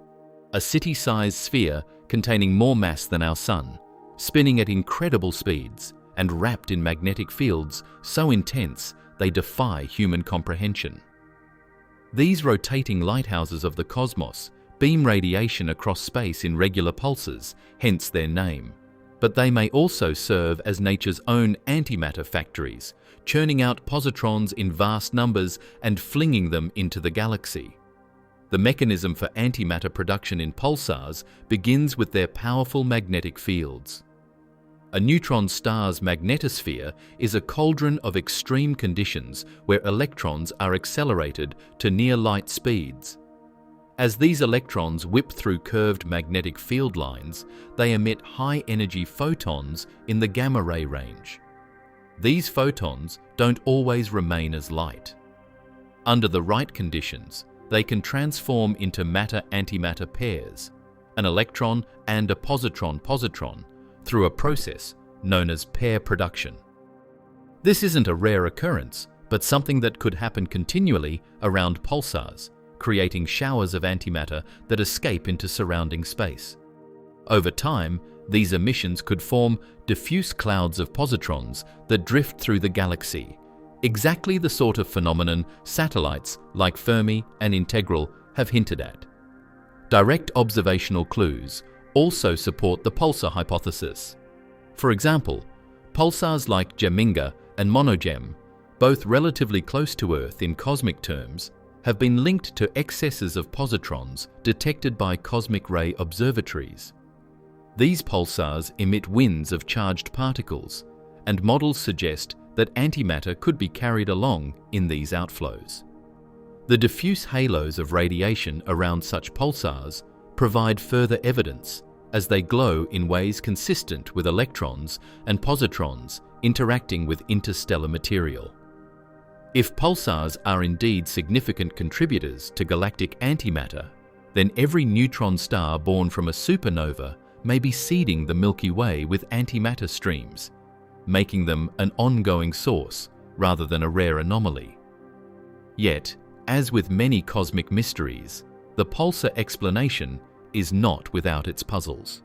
a city-sized sphere containing more mass than our Sun, spinning at incredible speeds and wrapped in magnetic fields so intense they defy human comprehension. These rotating lighthouses of the cosmos beam radiation across space in regular pulses, hence their name. But they may also serve as nature's own antimatter factories, churning out positrons in vast numbers and flinging them into the galaxy. The mechanism for antimatter production in pulsars begins with their powerful magnetic fields. A neutron star's magnetosphere is a cauldron of extreme conditions where electrons are accelerated to near-light speeds. As these electrons whip through curved magnetic field lines, they emit high-energy photons in the gamma-ray range. These photons don't always remain as light. Under the right conditions, they can transform into matter-antimatter pairs, an electron and a positron-positron, through a process known as pair production. This isn't a rare occurrence, but something that could happen continually around pulsars, creating showers of antimatter that escape into surrounding space. Over time, these emissions could form diffuse clouds of positrons that drift through the galaxy, exactly the sort of phenomenon satellites like Fermi and Integral have hinted at. Direct observational clues also support the pulsar hypothesis. For example, pulsars like Geminga and Monogem, both relatively close to Earth in cosmic terms, have been linked to excesses of positrons detected by cosmic ray observatories. These pulsars emit winds of charged particles, and models suggest that antimatter could be carried along in these outflows. The diffuse halos of radiation around such pulsars provide further evidence, as they glow in ways consistent with electrons and positrons interacting with interstellar material. If pulsars are indeed significant contributors to galactic antimatter, then every neutron star born from a supernova may be seeding the Milky Way with antimatter streams, making them an ongoing source rather than a rare anomaly. Yet, as with many cosmic mysteries, the pulsar explanation is not without its puzzles.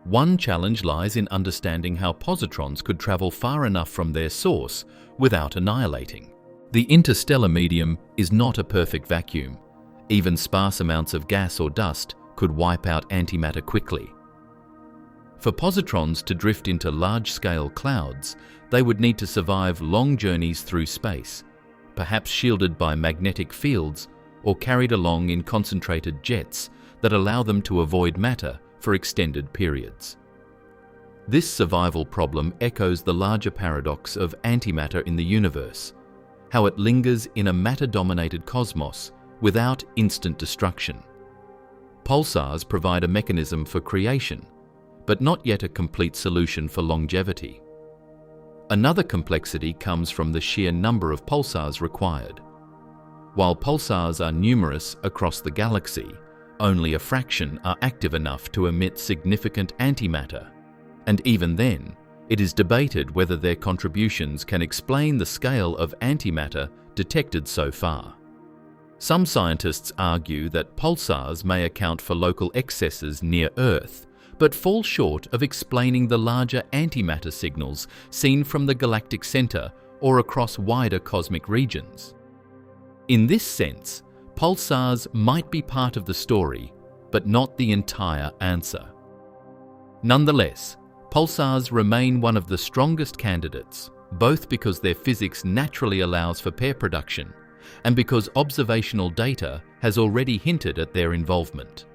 One challenge lies in understanding how positrons could travel far enough from their source without annihilating. The interstellar medium is not a perfect vacuum. Even sparse amounts of gas or dust could wipe out antimatter quickly. For positrons to drift into large-scale clouds, they would need to survive long journeys through space, perhaps shielded by magnetic fields or carried along in concentrated jets that allow them to avoid matter for extended periods. This survival problem echoes the larger paradox of antimatter in the universe, how it lingers in a matter-dominated cosmos without instant destruction. Pulsars provide a mechanism for creation, but not yet a complete solution for longevity. Another complexity comes from the sheer number of pulsars required. While pulsars are numerous across the galaxy, only a fraction are active enough to emit significant antimatter, and even then, it is debated whether their contributions can explain the scale of antimatter detected so far. Some scientists argue that pulsars may account for local excesses near Earth, but fall short of explaining the larger antimatter signals seen from the galactic center or across wider cosmic regions. In this sense, pulsars might be part of the story, but not the entire answer. Nonetheless, pulsars remain one of the strongest candidates, both because their physics naturally allows for pair production and because observational data has already hinted at their involvement.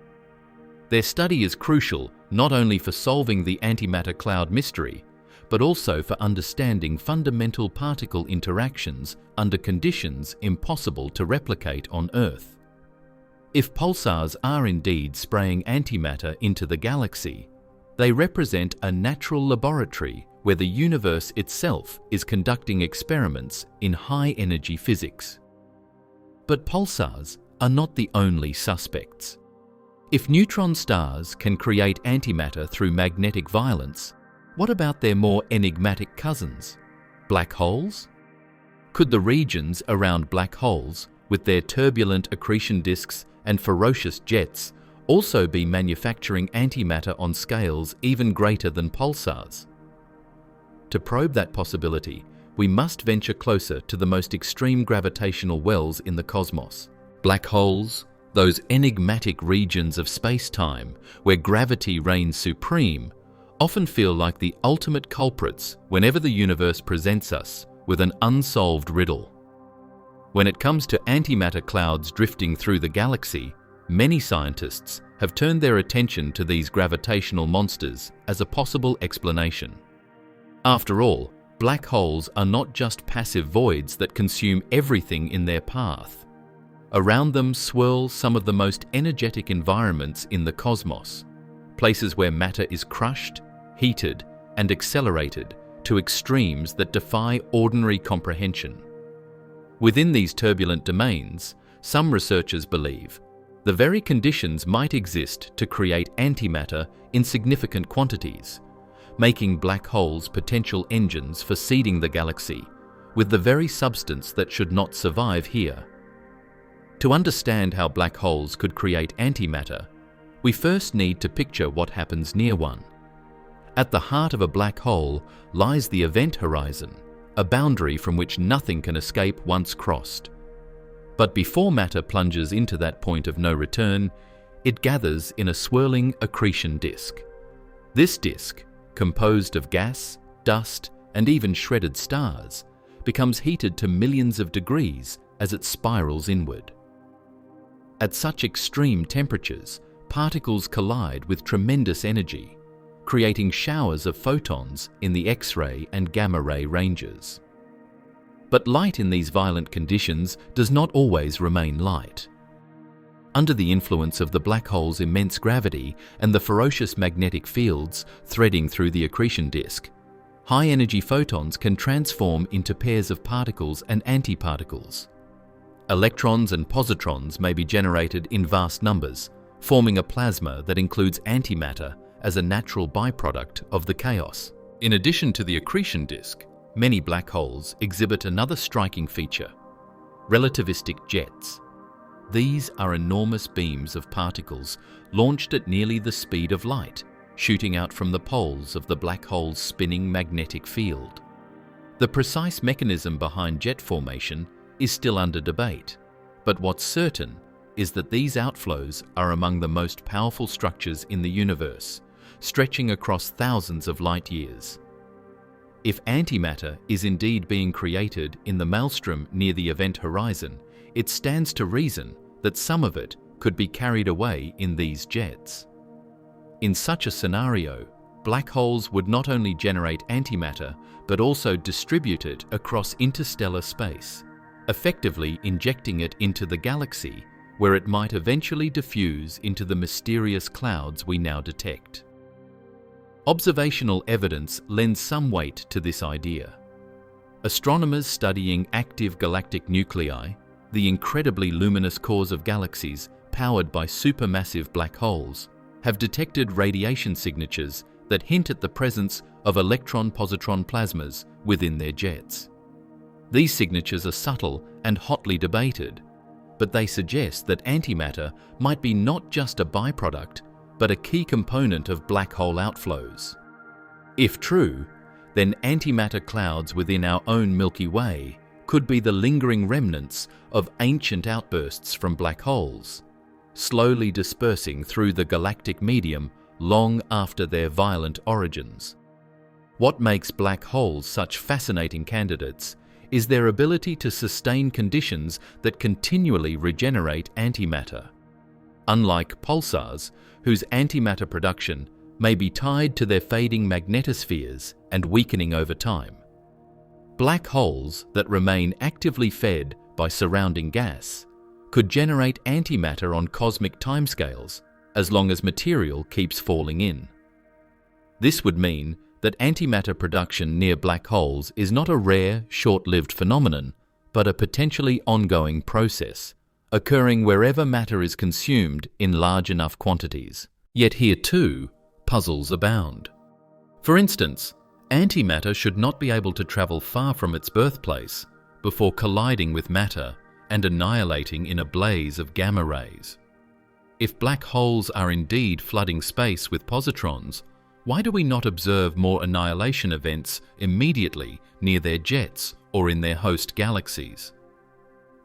Their study is crucial not only for solving the antimatter cloud mystery, but also for understanding fundamental particle interactions under conditions impossible to replicate on Earth. If pulsars are indeed spraying antimatter into the galaxy, they represent a natural laboratory where the universe itself is conducting experiments in high-energy physics. But pulsars are not the only suspects. If neutron stars can create antimatter through magnetic violence, what about their more enigmatic cousins, black holes? Could the regions around black holes, with their turbulent accretion disks and ferocious jets, also be manufacturing antimatter on scales even greater than pulsars? To probe that possibility, we must venture closer to the most extreme gravitational wells in the cosmos. Black holes, those enigmatic regions of space-time where gravity reigns supreme, often feel like the ultimate culprits whenever the universe presents us with an unsolved riddle. When it comes to antimatter clouds drifting through the galaxy, many scientists have turned their attention to these gravitational monsters as a possible explanation. After all, black holes are not just passive voids that consume everything in their path. Around them swirl some of the most energetic environments in the cosmos, places where matter is crushed, heated, and accelerated to extremes that defy ordinary comprehension. Within these turbulent domains, some researchers believe the very conditions might exist to create antimatter in significant quantities, making black holes potential engines for seeding the galaxy with the very substance that should not survive here. To understand how black holes could create antimatter, we first need to picture what happens near one. At the heart of a black hole lies the event horizon, a boundary from which nothing can escape once crossed. But before matter plunges into that point of no return, it gathers in a swirling accretion disk. This disk, composed of gas, dust, and even shredded stars, becomes heated to millions of degrees as it spirals inward. At such extreme temperatures, particles collide with tremendous energy, creating showers of photons in the X-ray and gamma-ray ranges. But light in these violent conditions does not always remain light. Under the influence of the black hole's immense gravity and the ferocious magnetic fields threading through the accretion disk, high-energy photons can transform into pairs of particles and antiparticles. Electrons and positrons may be generated in vast numbers, forming a plasma that includes antimatter as a natural byproduct of the chaos. In addition to the accretion disk, many black holes exhibit another striking feature: relativistic jets. These are enormous beams of particles launched at nearly the speed of light, shooting out from the poles of the black hole's spinning magnetic field. The precise mechanism behind jet formation is still under debate, but what's certain is that these outflows are among the most powerful structures in the universe, stretching across thousands of light years. If antimatter is indeed being created in the maelstrom near the event horizon, it stands to reason that some of it could be carried away in these jets. In such a scenario, black holes would not only generate antimatter, but also distribute it across interstellar space, effectively injecting it into the galaxy, where it might eventually diffuse into the mysterious clouds we now detect. Observational evidence lends some weight to this idea. Astronomers studying active galactic nuclei, the incredibly luminous cores of galaxies powered by supermassive black holes, have detected radiation signatures that hint at the presence of electron-positron plasmas within their jets. These signatures are subtle and hotly debated, but they suggest that antimatter might be not just a byproduct, but a key component of black hole outflows. If true, then antimatter clouds within our own Milky Way could be the lingering remnants of ancient outbursts from black holes, slowly dispersing through the galactic medium long after their violent origins. What makes black holes such fascinating candidates is their ability to sustain conditions that continually regenerate antimatter. Unlike pulsars, whose antimatter production may be tied to their fading magnetospheres and weakening over time. Black holes that remain actively fed by surrounding gas could generate antimatter on cosmic timescales as long as material keeps falling in. This would mean that antimatter production near black holes is not a rare, short-lived phenomenon, but a potentially ongoing process, occurring wherever matter is consumed in large enough quantities. Yet here too, puzzles abound. For instance, antimatter should not be able to travel far from its birthplace before colliding with matter and annihilating in a blaze of gamma rays. If black holes are indeed flooding space with positrons, why do we not observe more annihilation events immediately near their jets or in their host galaxies?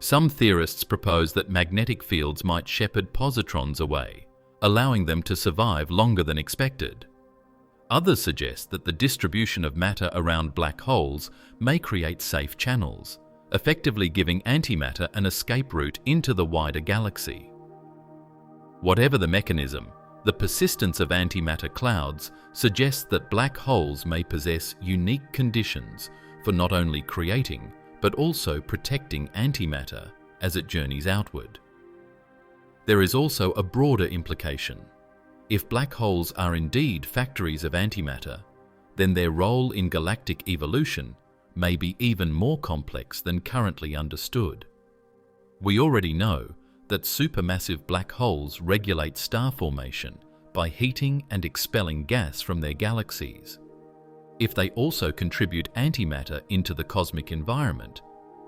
Some theorists propose that magnetic fields might shepherd positrons away, allowing them to survive longer than expected. Others suggest that the distribution of matter around black holes may create safe channels, effectively giving antimatter an escape route into the wider galaxy. Whatever the mechanism, the persistence of antimatter clouds suggests that black holes may possess unique conditions for not only creating but also protecting antimatter as it journeys outward. There is also a broader implication. If black holes are indeed factories of antimatter, then their role in galactic evolution may be even more complex than currently understood. We already know that supermassive black holes regulate star formation by heating and expelling gas from their galaxies. If they also contribute antimatter into the cosmic environment,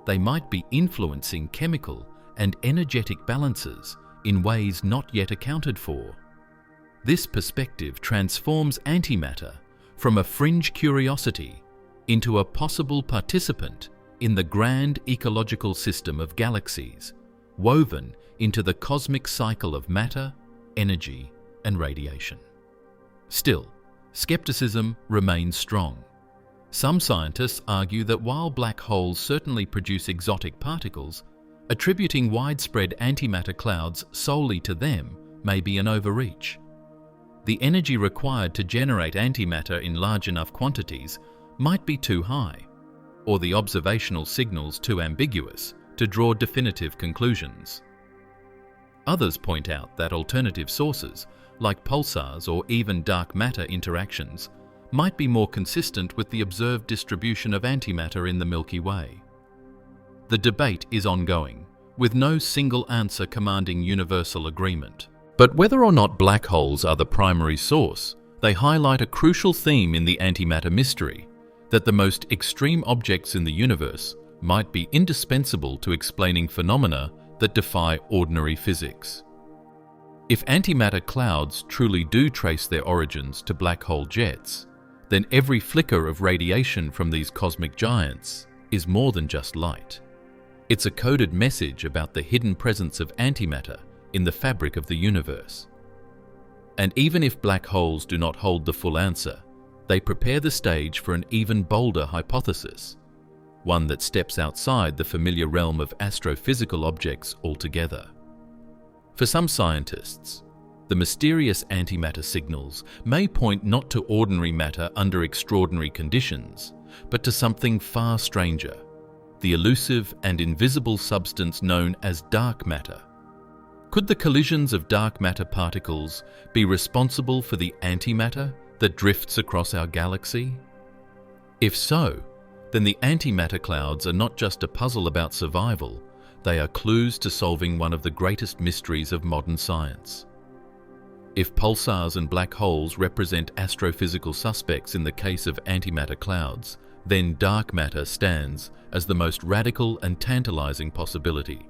they might be influencing chemical and energetic balances in ways not yet accounted for. This perspective transforms antimatter from a fringe curiosity into a possible participant in the grand ecological system of galaxies, woven into the cosmic cycle of matter, energy, and radiation. Still, skepticism remains strong. Some scientists argue that while black holes certainly produce exotic particles, attributing widespread antimatter clouds solely to them may be an overreach. The energy required to generate antimatter in large enough quantities might be too high, or the observational signals too ambiguous to draw definitive conclusions. Others point out that alternative sources, like pulsars or even dark matter interactions, might be more consistent with the observed distribution of antimatter in the Milky Way. The debate is ongoing, with no single answer commanding universal agreement. But whether or not black holes are the primary source, they highlight a crucial theme in the antimatter mystery, that the most extreme objects in the universe might be indispensable to explaining phenomena that defy ordinary physics. If antimatter clouds truly do trace their origins to black hole jets, then every flicker of radiation from these cosmic giants is more than just light. It's a coded message about the hidden presence of antimatter in the fabric of the universe. And even if black holes do not hold the full answer, they prepare the stage for an even bolder hypothesis, one that steps outside the familiar realm of astrophysical objects altogether. For some scientists, the mysterious antimatter signals may point not to ordinary matter under extraordinary conditions, but to something far stranger, the elusive and invisible substance known as dark matter. Could the collisions of dark matter particles be responsible for the antimatter that drifts across our galaxy? If so, then the antimatter clouds are not just a puzzle about survival, they are clues to solving one of the greatest mysteries of modern science. If pulsars and black holes represent astrophysical suspects in the case of antimatter clouds, then dark matter stands as the most radical and tantalizing possibility.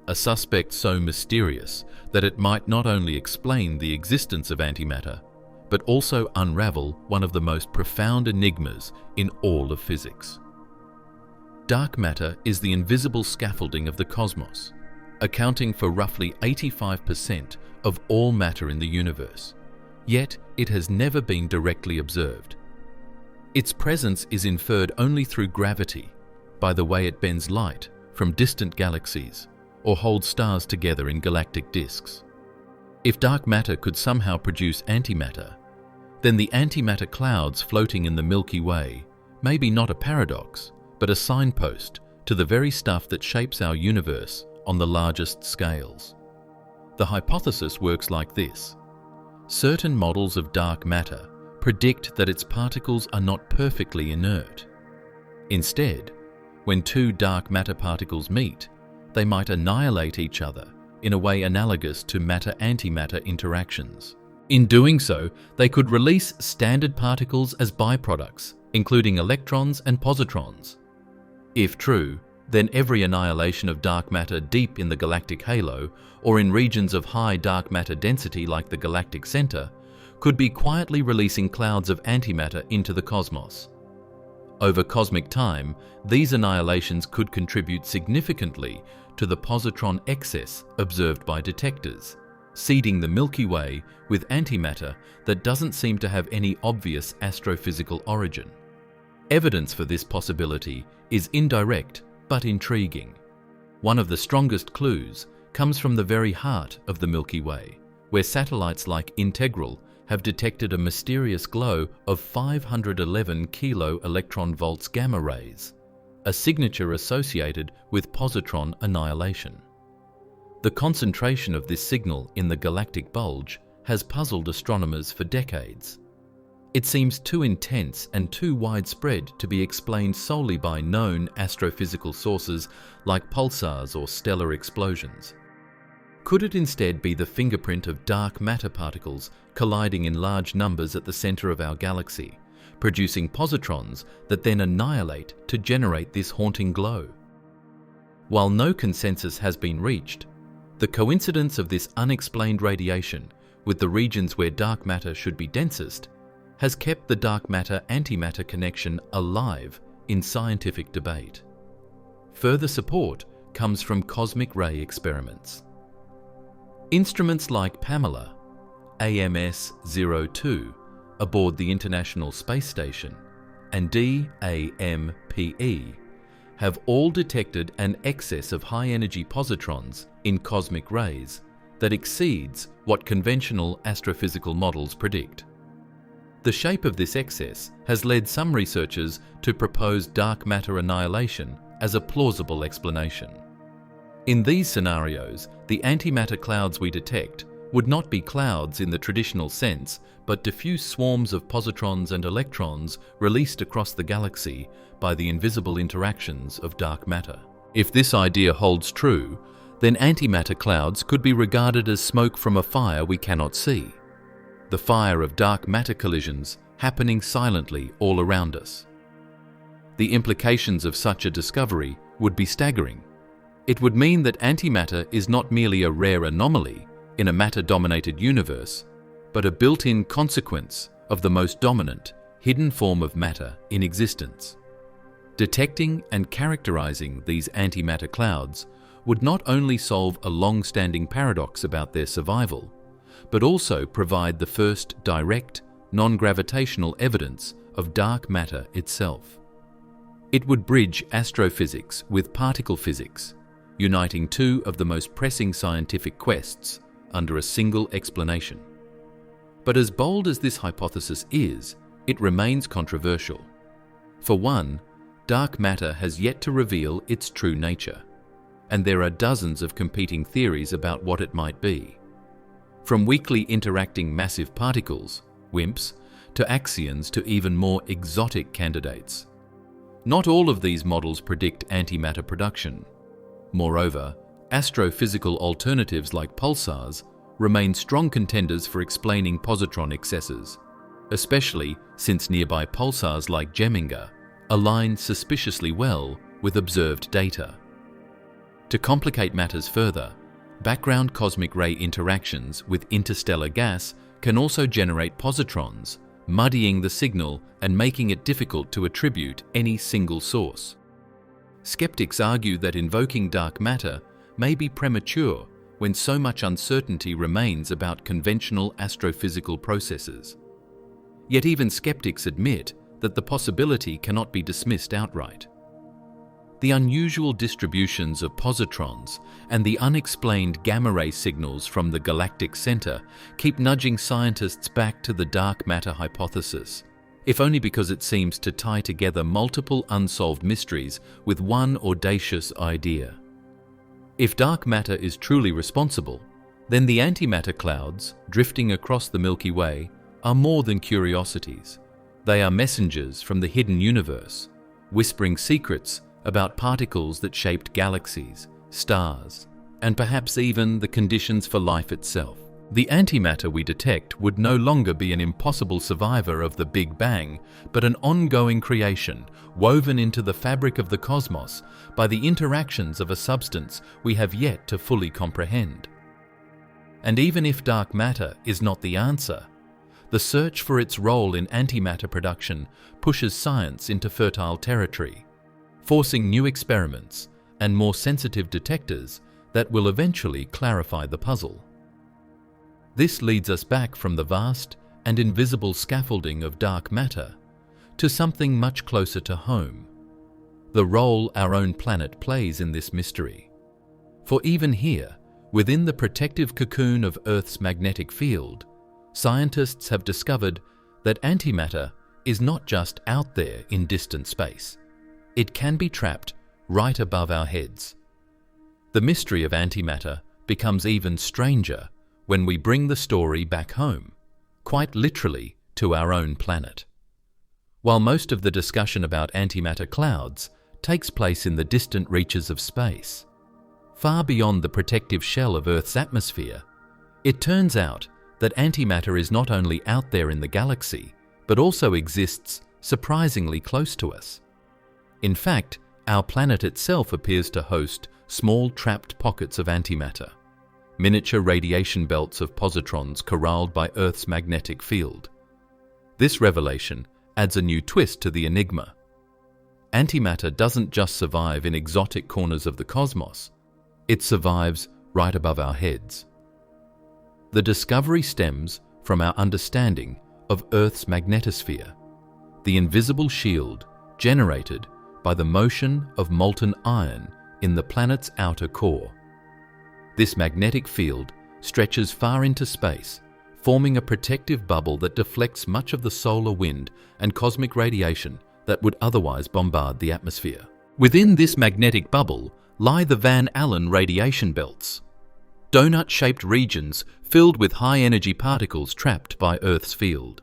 A suspect so mysterious that it might not only explain the existence of antimatter, but also unravel one of the most profound enigmas in all of physics. Dark matter is the invisible scaffolding of the cosmos, accounting for roughly 85% of all matter in the universe, yet it has never been directly observed. Its presence is inferred only through gravity, by the way it bends light from distant galaxies or holds stars together in galactic disks. If dark matter could somehow produce antimatter, then the antimatter clouds floating in the Milky Way may be not a paradox, but a signpost to the very stuff that shapes our universe on the largest scales. The hypothesis works like this. Certain models of dark matter predict that its particles are not perfectly inert. Instead, when two dark matter particles meet, they might annihilate each other in a way analogous to matter-antimatter interactions. In doing so, they could release standard particles as byproducts, including electrons and positrons. If true, then every annihilation of dark matter deep in the galactic halo or in regions of high dark matter density like the galactic center could be quietly releasing clouds of antimatter into the cosmos. Over cosmic time, these annihilations could contribute significantly to the positron excess observed by detectors, seeding the Milky Way with antimatter that doesn't seem to have any obvious astrophysical origin. Evidence for this possibility is indirect but intriguing. One of the strongest clues comes from the very heart of the Milky Way, where satellites like Integral have detected a mysterious glow of 511 kilo-electron-volts gamma rays, a signature associated with positron annihilation. The concentration of this signal in the galactic bulge has puzzled astronomers for decades. It seems too intense and too widespread to be explained solely by known astrophysical sources like pulsars or stellar explosions. Could it instead be the fingerprint of dark matter particles colliding in large numbers at the center of our galaxy, producing positrons that then annihilate to generate this haunting glow? While no consensus has been reached, the coincidence of this unexplained radiation with the regions where dark matter should be densest has kept the dark matter-antimatter connection alive in scientific debate. Further support comes from cosmic ray experiments. Instruments like Pamela, AMS-02, aboard the International Space Station, and DAMPE have all detected an excess of high-energy positrons in cosmic rays that exceeds what conventional astrophysical models predict. The shape of this excess has led some researchers to propose dark matter annihilation as a plausible explanation. In these scenarios, the antimatter clouds we detect would not be clouds in the traditional sense, but diffuse swarms of positrons and electrons released across the galaxy by the invisible interactions of dark matter. If this idea holds true, then antimatter clouds could be regarded as smoke from a fire we cannot see, the fire of dark matter collisions happening silently all around us. The implications of such a discovery would be staggering. It would mean that antimatter is not merely a rare anomaly in a matter-dominated universe, but a built-in consequence of the most dominant, hidden form of matter in existence. Detecting and characterizing these antimatter clouds would not only solve a long-standing paradox about their survival, but also provide the first direct, non-gravitational evidence of dark matter itself. It would bridge astrophysics with particle physics, uniting two of the most pressing scientific quests under a single explanation. But as bold as this hypothesis is, it remains controversial. For one, dark matter has yet to reveal its true nature, and there are dozens of competing theories about what it might be. From weakly interacting massive particles, WIMPs, to axions to even more exotic candidates. Not all of these models predict antimatter production. Moreover, astrophysical alternatives like pulsars remain strong contenders for explaining positron excesses, especially since nearby pulsars like Geminga align suspiciously well with observed data. To complicate matters further, background cosmic ray interactions with interstellar gas can also generate positrons, muddying the signal and making it difficult to attribute any single source. Skeptics argue that invoking dark matter may be premature when so much uncertainty remains about conventional astrophysical processes. Yet even skeptics admit that the possibility cannot be dismissed outright. The unusual distributions of positrons and the unexplained gamma-ray signals from the galactic center keep nudging scientists back to the dark matter hypothesis, if only because it seems to tie together multiple unsolved mysteries with one audacious idea. If dark matter is truly responsible, then the antimatter clouds drifting across the Milky Way are more than curiosities. They are messengers from the hidden universe, whispering secrets about particles that shaped galaxies, stars, and perhaps even the conditions for life itself. The antimatter we detect would no longer be an impossible survivor of the Big Bang, but an ongoing creation woven into the fabric of the cosmos by the interactions of a substance we have yet to fully comprehend. And even if dark matter is not the answer, the search for its role in antimatter production pushes science into fertile territory, forcing new experiments and more sensitive detectors that will eventually clarify the puzzle. This leads us back from the vast and invisible scaffolding of dark matter to something much closer to home, the role our own planet plays in this mystery. For even here, within the protective cocoon of Earth's magnetic field, scientists have discovered that antimatter is not just out there in distant space. It can be trapped right above our heads. The mystery of antimatter becomes even stranger when we bring the story back home, quite literally to our own planet. While most of the discussion about antimatter clouds takes place in the distant reaches of space, far beyond the protective shell of Earth's atmosphere, it turns out that antimatter is not only out there in the galaxy, but also exists surprisingly close to us. In fact, our planet itself appears to host small trapped pockets of antimatter, miniature radiation belts of positrons corralled by Earth's magnetic field. This revelation adds a new twist to the enigma. Antimatter doesn't just survive in exotic corners of the cosmos, it survives right above our heads. The discovery stems from our understanding of Earth's magnetosphere, the invisible shield generated by the motion of molten iron in the planet's outer core. This magnetic field stretches far into space, forming a protective bubble that deflects much of the solar wind and cosmic radiation that would otherwise bombard the atmosphere. Within this magnetic bubble lie the Van Allen radiation belts, donut-shaped regions filled with high-energy particles trapped by Earth's field.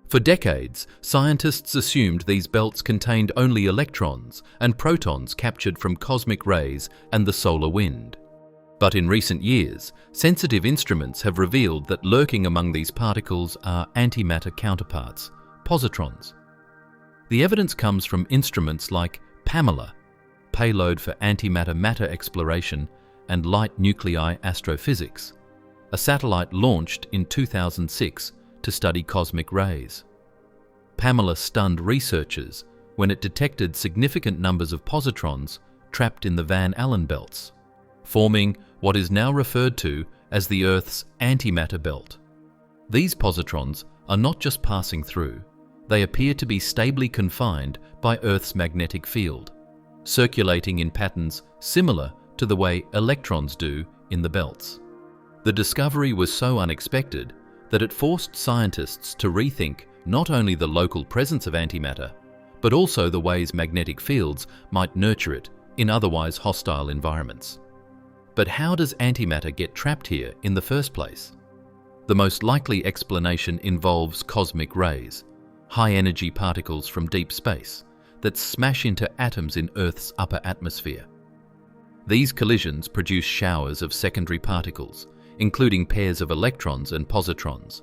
For decades, scientists assumed these belts contained only electrons and protons captured from cosmic rays and the solar wind. But in recent years, sensitive instruments have revealed that lurking among these particles are antimatter counterparts, positrons. The evidence comes from instruments like PAMELA, Payload for Antimatter Matter Exploration and Light Nuclei Astrophysics, a satellite launched in 2006 to study cosmic rays. PAMELA stunned researchers when it detected significant numbers of positrons trapped in the Van Allen belts, forming what is now referred to as the Earth's antimatter belt. These positrons are not just passing through, they appear to be stably confined by Earth's magnetic field, circulating in patterns similar to the way electrons do in the belts. The discovery was so unexpected that it forced scientists to rethink not only the local presence of antimatter, but also the ways magnetic fields might nurture it in otherwise hostile environments. But how does antimatter get trapped here in the first place? The most likely explanation involves cosmic rays, high-energy particles from deep space that smash into atoms in Earth's upper atmosphere. These collisions produce showers of secondary particles, including pairs of electrons and positrons.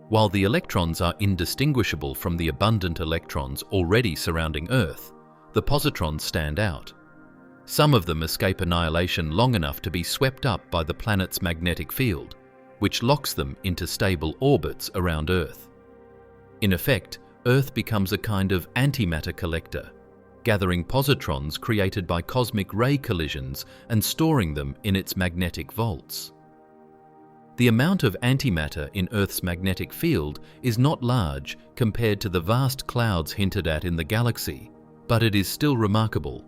While the electrons are indistinguishable from the abundant electrons already surrounding Earth, the positrons stand out. Some of them escape annihilation long enough to be swept up by the planet's magnetic field, which locks them into stable orbits around Earth. In effect, Earth becomes a kind of antimatter collector, gathering positrons created by cosmic ray collisions and storing them in its magnetic vaults. The amount of antimatter in Earth's magnetic field is not large compared to the vast clouds hinted at in the galaxy, but it is still remarkable.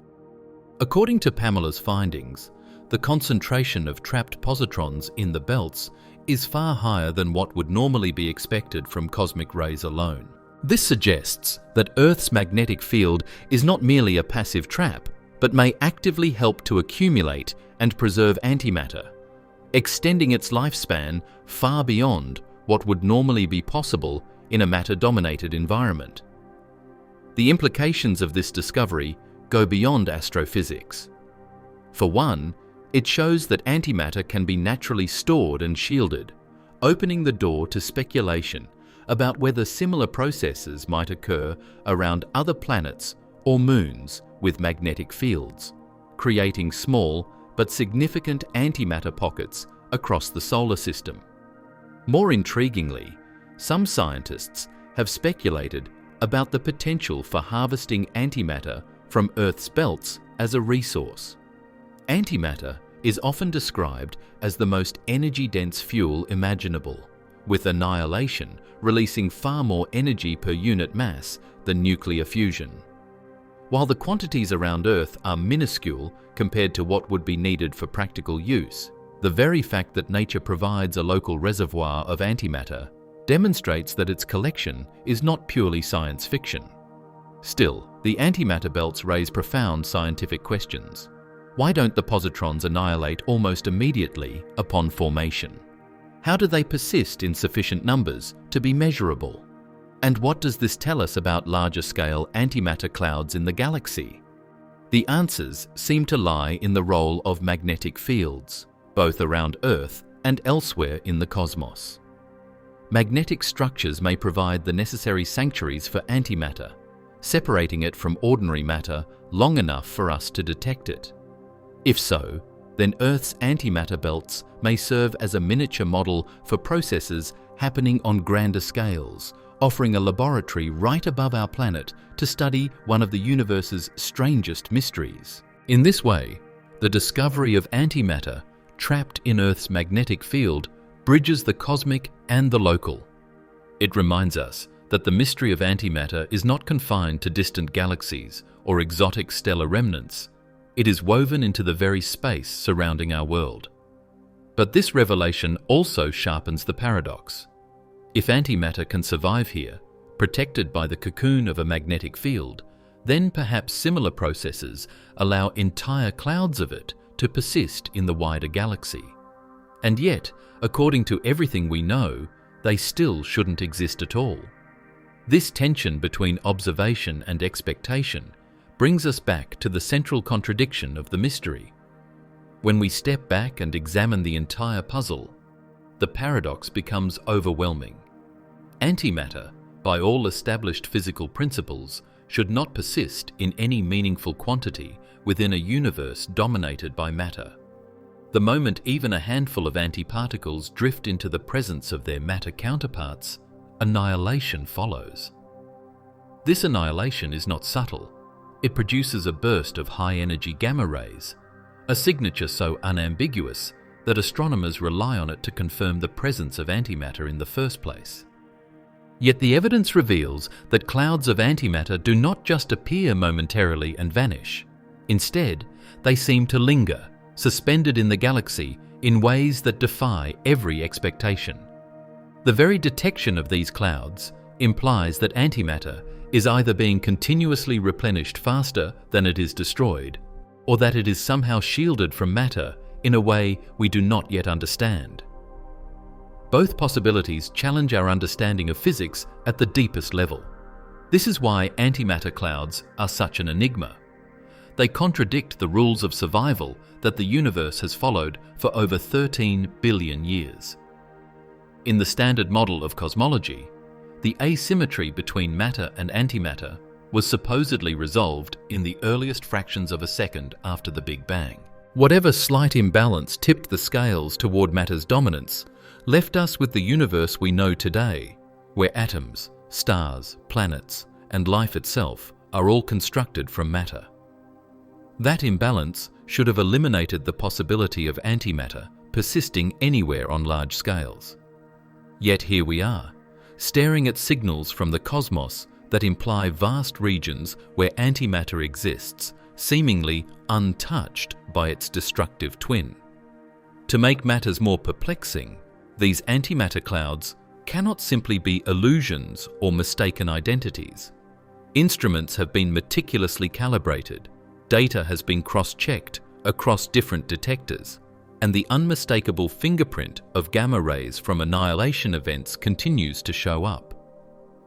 According to Pamela's findings, the concentration of trapped positrons in the belts is far higher than what would normally be expected from cosmic rays alone. This suggests that Earth's magnetic field is not merely a passive trap, but may actively help to accumulate and preserve antimatter, extending its lifespan far beyond what would normally be possible in a matter-dominated environment. The implications of this discovery go beyond astrophysics. For one, it shows that antimatter can be naturally stored and shielded, opening the door to speculation about whether similar processes might occur around other planets or moons with magnetic fields, creating small but significant antimatter pockets across the solar system. More intriguingly, some scientists have speculated about the potential for harvesting antimatter from Earth's belts as a resource. Antimatter is often described as the most energy-dense fuel imaginable, with annihilation releasing far more energy per unit mass than nuclear fusion. While the quantities around Earth are minuscule compared to what would be needed for practical use, the very fact that nature provides a local reservoir of antimatter demonstrates that its collection is not purely science fiction. Still, the antimatter belts raise profound scientific questions. Why don't the positrons annihilate almost immediately upon formation? How do they persist in sufficient numbers to be measurable? And what does this tell us about larger-scale antimatter clouds in the galaxy? The answers seem to lie in the role of magnetic fields, both around Earth and elsewhere in the cosmos. Magnetic structures may provide the necessary sanctuaries for antimatter, separating it from ordinary matter long enough for us to detect it. If so, then Earth's antimatter belts may serve as a miniature model for processes happening on grander scales, offering a laboratory right above our planet to study one of the universe's strangest mysteries. In this way, the discovery of antimatter trapped in Earth's magnetic field bridges the cosmic and the local. It reminds us that the mystery of antimatter is not confined to distant galaxies or exotic stellar remnants. It is woven into the very space surrounding our world. But this revelation also sharpens the paradox. If antimatter can survive here, protected by the cocoon of a magnetic field, then perhaps similar processes allow entire clouds of it to persist in the wider galaxy. And yet, according to everything we know, they still shouldn't exist at all. This tension between observation and expectation brings us back to the central contradiction of the mystery. When we step back and examine the entire puzzle, the paradox becomes overwhelming. Antimatter, by all established physical principles, should not persist in any meaningful quantity within a universe dominated by matter. The moment even a handful of antiparticles drift into the presence of their matter counterparts, annihilation follows. This annihilation is not subtle. It produces a burst of high-energy gamma rays, a signature so unambiguous that astronomers rely on it to confirm the presence of antimatter in the first place. Yet the evidence reveals that clouds of antimatter do not just appear momentarily and vanish. Instead, they seem to linger, suspended in the galaxy in ways that defy every expectation. The very detection of these clouds implies that antimatter is either being continuously replenished faster than it is destroyed, or that it is somehow shielded from matter in a way we do not yet understand. Both possibilities challenge our understanding of physics at the deepest level. This is why antimatter clouds are such an enigma. They contradict the rules of survival that the universe has followed for over 13 billion years. In the standard model of cosmology, the asymmetry between matter and antimatter was supposedly resolved in the earliest fractions of a second after the Big Bang. Whatever slight imbalance tipped the scales toward matter's dominance left us with the universe we know today, where atoms, stars, planets, and life itself are all constructed from matter. That imbalance should have eliminated the possibility of antimatter persisting anywhere on large scales. Yet here we are, staring at signals from the cosmos that imply vast regions where antimatter exists, seemingly untouched by its destructive twin. To make matters more perplexing, these antimatter clouds cannot simply be illusions or mistaken identities. Instruments have been meticulously calibrated, data has been cross-checked across different detectors, and the unmistakable fingerprint of gamma rays from annihilation events continues to show up.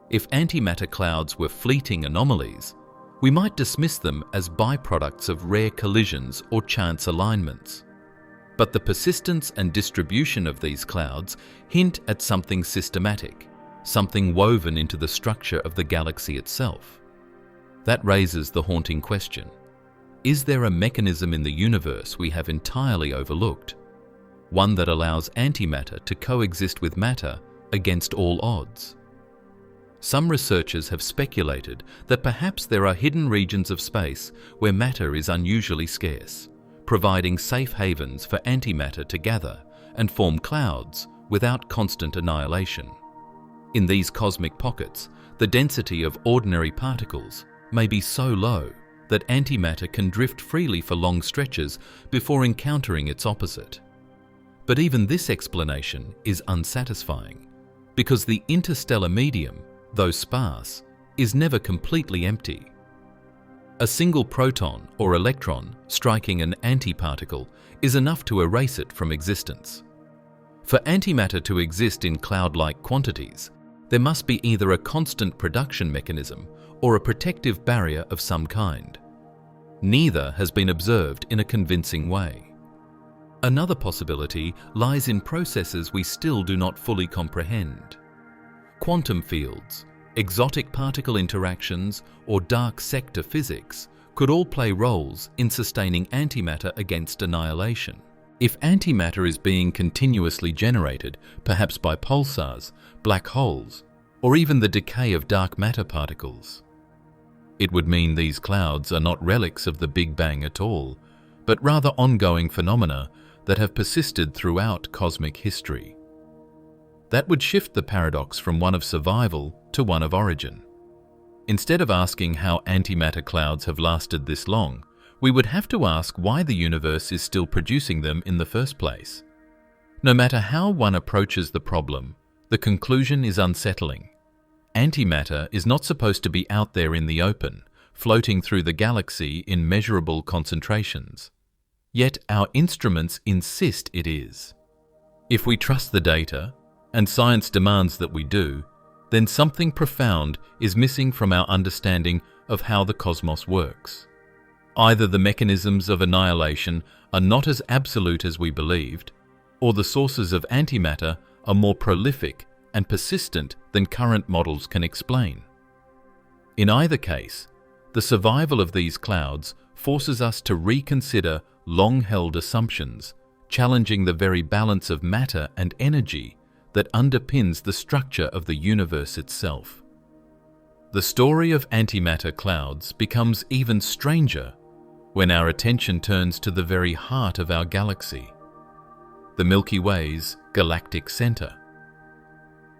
If antimatter clouds were fleeting anomalies, we might dismiss them as byproducts of rare collisions or chance alignments. But the persistence and distribution of these clouds hint at something systematic, something woven into the structure of the galaxy itself. That raises the haunting question: is there a mechanism in the universe we have entirely overlooked? One that allows antimatter to coexist with matter against all odds? Some researchers have speculated that perhaps there are hidden regions of space where matter is unusually scarce, providing safe havens for antimatter to gather and form clouds without constant annihilation. In these cosmic pockets, the density of ordinary particles may be so low that antimatter can drift freely for long stretches before encountering its opposite. But even this explanation is unsatisfying, because the interstellar medium, though sparse, is never completely empty. A single proton or electron striking an antiparticle is enough to erase it from existence. For antimatter to exist in cloud-like quantities, there must be either a constant production mechanism or a protective barrier of some kind. Neither has been observed in a convincing way. Another possibility lies in processes we still do not fully comprehend. Quantum fields, exotic particle interactions, or dark sector physics could all play roles in sustaining antimatter against annihilation. If antimatter is being continuously generated, perhaps by pulsars, black holes, or even the decay of dark matter particles, it would mean these clouds are not relics of the Big Bang at all, but rather ongoing phenomena that have persisted throughout cosmic history. That would shift the paradox from one of survival to one of origin. Instead of asking how antimatter clouds have lasted this long, we would have to ask why the universe is still producing them in the first place. No matter how one approaches the problem, the conclusion is unsettling. Antimatter is not supposed to be out there in the open, floating through the galaxy in measurable concentrations. Yet our instruments insist it is. If we trust the data, and science demands that we do, then something profound is missing from our understanding of how the cosmos works. Either the mechanisms of annihilation are not as absolute as we believed, or the sources of antimatter are more prolific and persistent than current models can explain. In either case, the survival of these clouds forces us to reconsider long-held assumptions, challenging the very balance of matter and energy that underpins the structure of the universe itself. The story of antimatter clouds becomes even stranger when our attention turns to the very heart of our galaxy, the Milky Way's galactic center.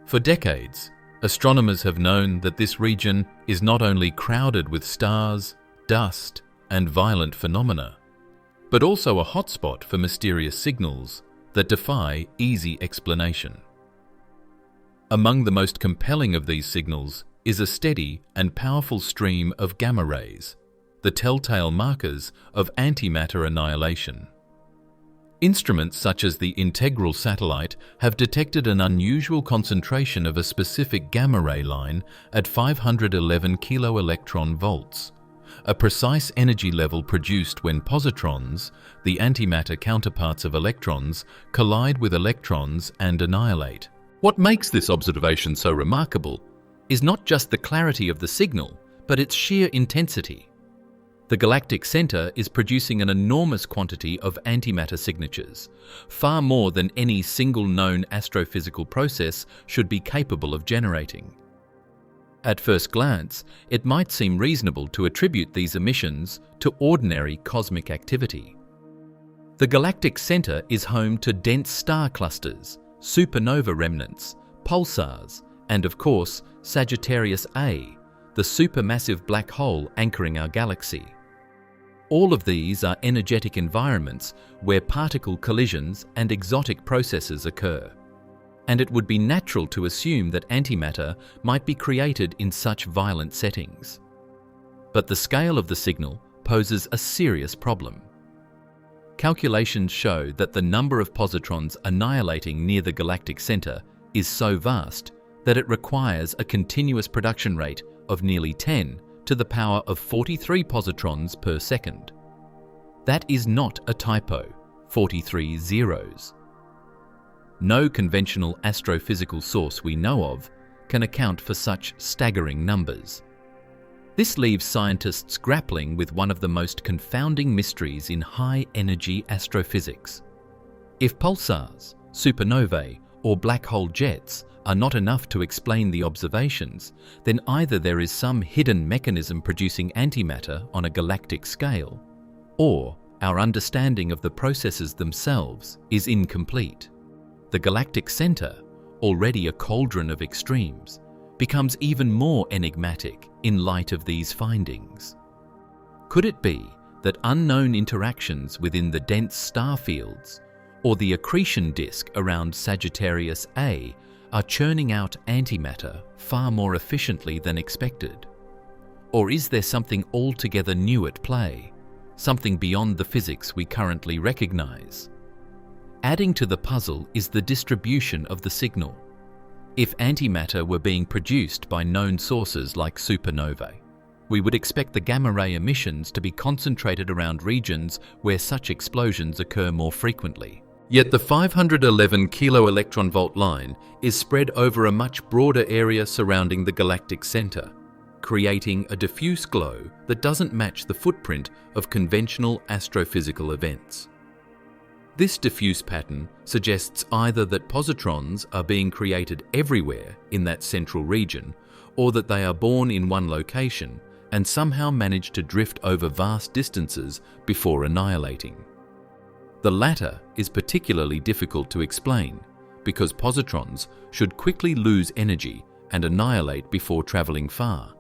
For decades, astronomers have known that this region is not only crowded with stars, dust, and violent phenomena, but also a hotspot for mysterious signals that defy easy explanation. Among the most compelling of these signals is a steady and powerful stream of gamma rays, the telltale markers of antimatter annihilation. Instruments such as the Integral satellite have detected an unusual concentration of a specific gamma ray line at 511 kiloelectron volts, a precise energy level produced when positrons, the antimatter counterparts of electrons, collide with electrons and annihilate. What makes this observation so remarkable is not just the clarity of the signal, but its sheer intensity. The galactic center is producing an enormous quantity of antimatter signatures, far more than any single known astrophysical process should be capable of generating. At first glance, it might seem reasonable to attribute these emissions to ordinary cosmic activity. The galactic center is home to dense star clusters, supernova remnants, pulsars, and of course, Sagittarius A, the supermassive black hole anchoring our galaxy. All of these are energetic environments where particle collisions and exotic processes occur. And it would be natural to assume that antimatter might be created in such violent settings. But the scale of the signal poses a serious problem. Calculations show that the number of positrons annihilating near the galactic center is so vast that it requires a continuous production rate of nearly 10 to the power of 43 positrons per second. That is not a typo, 43 zeros. No conventional astrophysical source we know of can account for such staggering numbers. This leaves scientists grappling with one of the most confounding mysteries in high-energy astrophysics. If pulsars, supernovae, or black hole jets are not enough to explain the observations, then either there is some hidden mechanism producing antimatter on a galactic scale, or our understanding of the processes themselves is incomplete. The galactic center, already a cauldron of extremes, becomes even more enigmatic in light of these findings. Could it be that unknown interactions within the dense star fields or the accretion disk around Sagittarius A are churning out antimatter far more efficiently than expected? Or is there something altogether new at play, something beyond the physics we currently recognize? Adding to the puzzle is the distribution of the signal. If antimatter were being produced by known sources like supernovae, we would expect the gamma-ray emissions to be concentrated around regions where such explosions occur more frequently. Yet the 511 kilo-electron-volt line is spread over a much broader area surrounding the galactic center, creating a diffuse glow that doesn't match the footprint of conventional astrophysical events. This diffuse pattern suggests either that positrons are being created everywhere in that central region, or that they are born in one location and somehow manage to drift over vast distances before annihilating. The latter is particularly difficult to explain because positrons should quickly lose energy and annihilate before traveling far.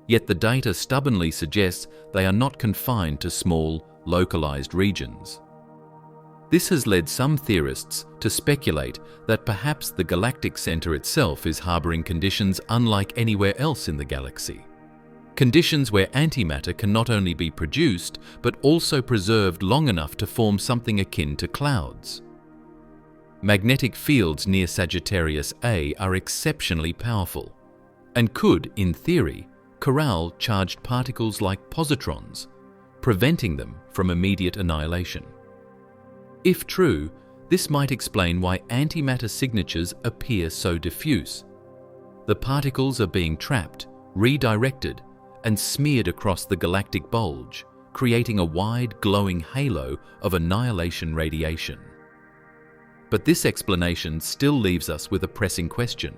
Yet the data stubbornly suggests they are not confined to small, localized regions. This has led some theorists to speculate that perhaps the galactic center itself is harboring conditions unlike anywhere else in the galaxy. Conditions where antimatter can not only be produced, but also preserved long enough to form something akin to clouds. Magnetic fields near Sagittarius A are exceptionally powerful, and could, in theory, corral charged particles like positrons, preventing them from immediate annihilation. If true, this might explain why antimatter signatures appear so diffuse. The particles are being trapped, redirected, and smeared across the galactic bulge, creating a wide, glowing halo of annihilation radiation. But this explanation still leaves us with a pressing question.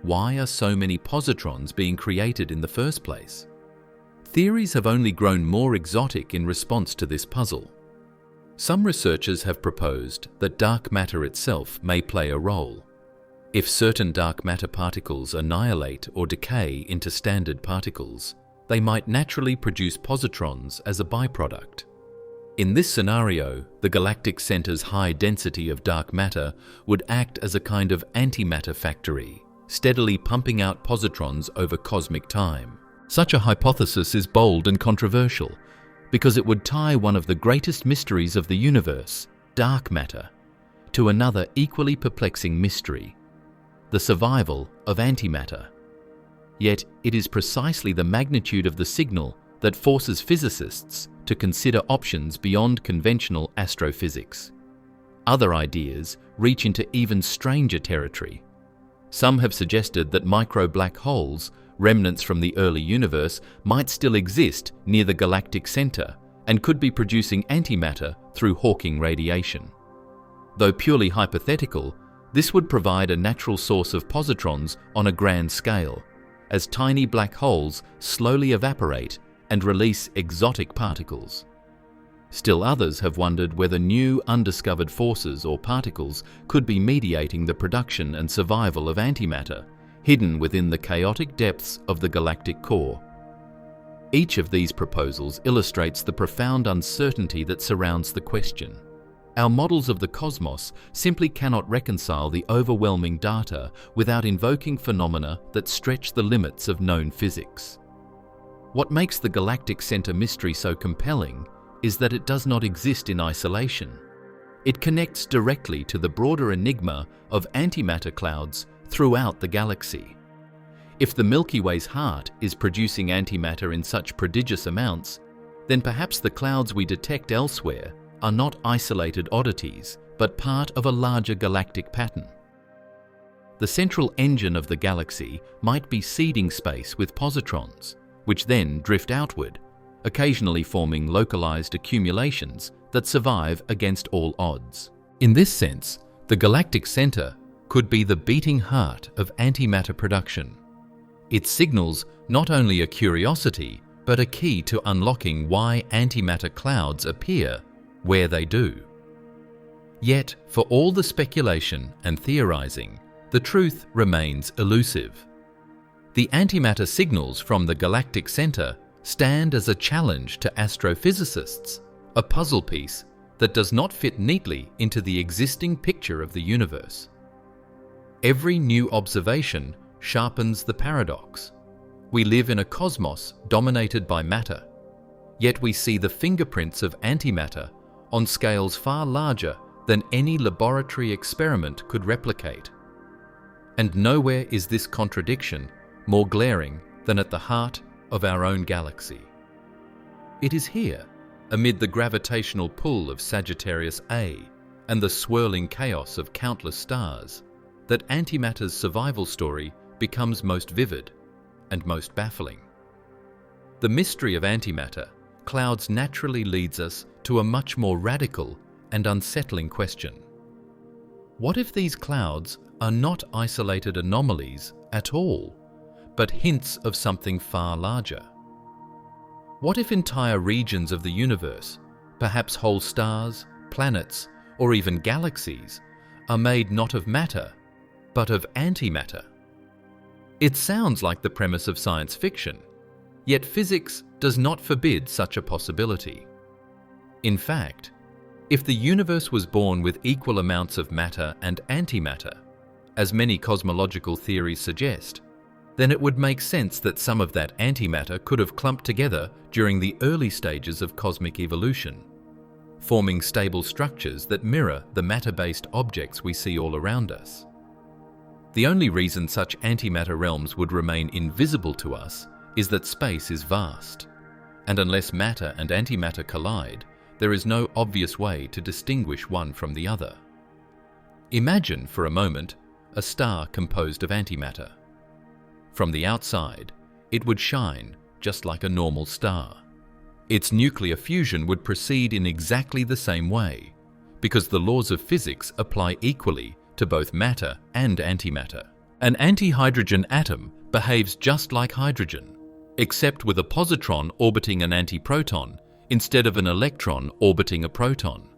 Why are so many positrons being created in the first place? Theories have only grown more exotic in response to this puzzle. Some researchers have proposed that dark matter itself may play a role. If certain dark matter particles annihilate or decay into standard particles, they might naturally produce positrons as a byproduct. In this scenario, the galactic center's high density of dark matter would act as a kind of antimatter factory, steadily pumping out positrons over cosmic time. Such a hypothesis is bold and controversial, because it would tie one of the greatest mysteries of the universe, dark matter, to another equally perplexing mystery, the survival of antimatter. Yet it is precisely the magnitude of the signal that forces physicists to consider options beyond conventional astrophysics. Other ideas reach into even stranger territory. Some have suggested that micro-black holes, remnants from the early universe, might still exist near the galactic center and could be producing antimatter through Hawking radiation. Though purely hypothetical, this would provide a natural source of positrons on a grand scale, as tiny black holes slowly evaporate and release exotic particles. Still others have wondered whether new undiscovered forces or particles could be mediating the production and survival of antimatter, hidden within the chaotic depths of the galactic core. Each of these proposals illustrates the profound uncertainty that surrounds the question. Our models of the cosmos simply cannot reconcile the overwhelming data without invoking phenomena that stretch the limits of known physics. What makes the galactic center mystery so compelling is that it does not exist in isolation. It connects directly to the broader enigma of antimatter clouds throughout the galaxy. If the Milky Way's heart is producing antimatter in such prodigious amounts, then perhaps the clouds we detect elsewhere are not isolated oddities, but part of a larger galactic pattern. The central engine of the galaxy might be seeding space with positrons, which then drift outward, occasionally forming localized accumulations that survive against all odds. In this sense, the galactic center could be the beating heart of antimatter production. It signals not only a curiosity, but a key to unlocking why antimatter clouds appear where they do. Yet, for all the speculation and theorizing, the truth remains elusive. The antimatter signals from the galactic center stand as a challenge to astrophysicists, a puzzle piece that does not fit neatly into the existing picture of the universe. Every new observation sharpens the paradox. We live in a cosmos dominated by matter, yet we see the fingerprints of antimatter on scales far larger than any laboratory experiment could replicate. And nowhere is this contradiction more glaring than at the heart of our own galaxy. It is here, amid the gravitational pull of Sagittarius A and the swirling chaos of countless stars, that antimatter's survival story becomes most vivid and most baffling. The mystery of antimatter clouds naturally leads us to a much more radical and unsettling question. What if these clouds are not isolated anomalies at all, but hints of something far larger? What if entire regions of the universe, perhaps whole stars, planets, or even galaxies, are made not of matter, but of antimatter? It sounds like the premise of science fiction, yet physics does not forbid such a possibility. In fact, if the universe was born with equal amounts of matter and antimatter, as many cosmological theories suggest, then it would make sense that some of that antimatter could have clumped together during the early stages of cosmic evolution, forming stable structures that mirror the matter-based objects we see all around us. The only reason such antimatter realms would remain invisible to us is that space is vast, and unless matter and antimatter collide, there is no obvious way to distinguish one from the other. Imagine, for a moment, a star composed of antimatter. From the outside, it would shine just like a normal star. Its nuclear fusion would proceed in exactly the same way, because the laws of physics apply equally to both matter and antimatter. An antihydrogen atom behaves just like hydrogen, except with a positron orbiting an antiproton instead of an electron orbiting a proton.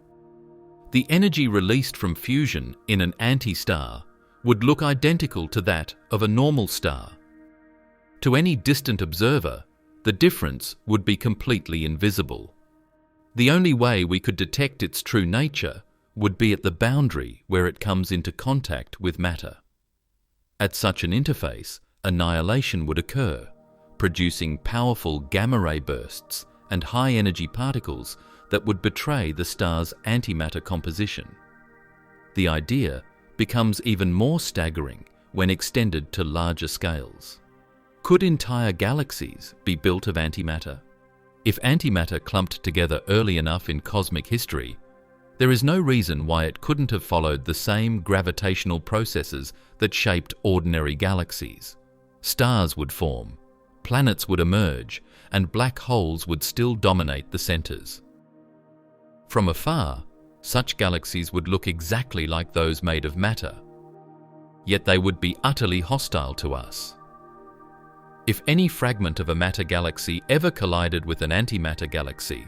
The energy released from fusion in an anti-star would look identical to that of a normal star. To any distant observer, the difference would be completely invisible. The only way we could detect its true nature would be at the boundary where it comes into contact with matter. At such an interface, annihilation would occur, producing powerful gamma-ray bursts and high-energy particles that would betray the star's antimatter composition. The idea becomes even more staggering when extended to larger scales. Could entire galaxies be built of antimatter? If antimatter clumped together early enough in cosmic history, there is no reason why it couldn't have followed the same gravitational processes that shaped ordinary galaxies. Stars would form, planets would emerge, and black holes would still dominate the centers. From afar, such galaxies would look exactly like those made of matter, yet they would be utterly hostile to us. If any fragment of a matter galaxy ever collided with an antimatter galaxy,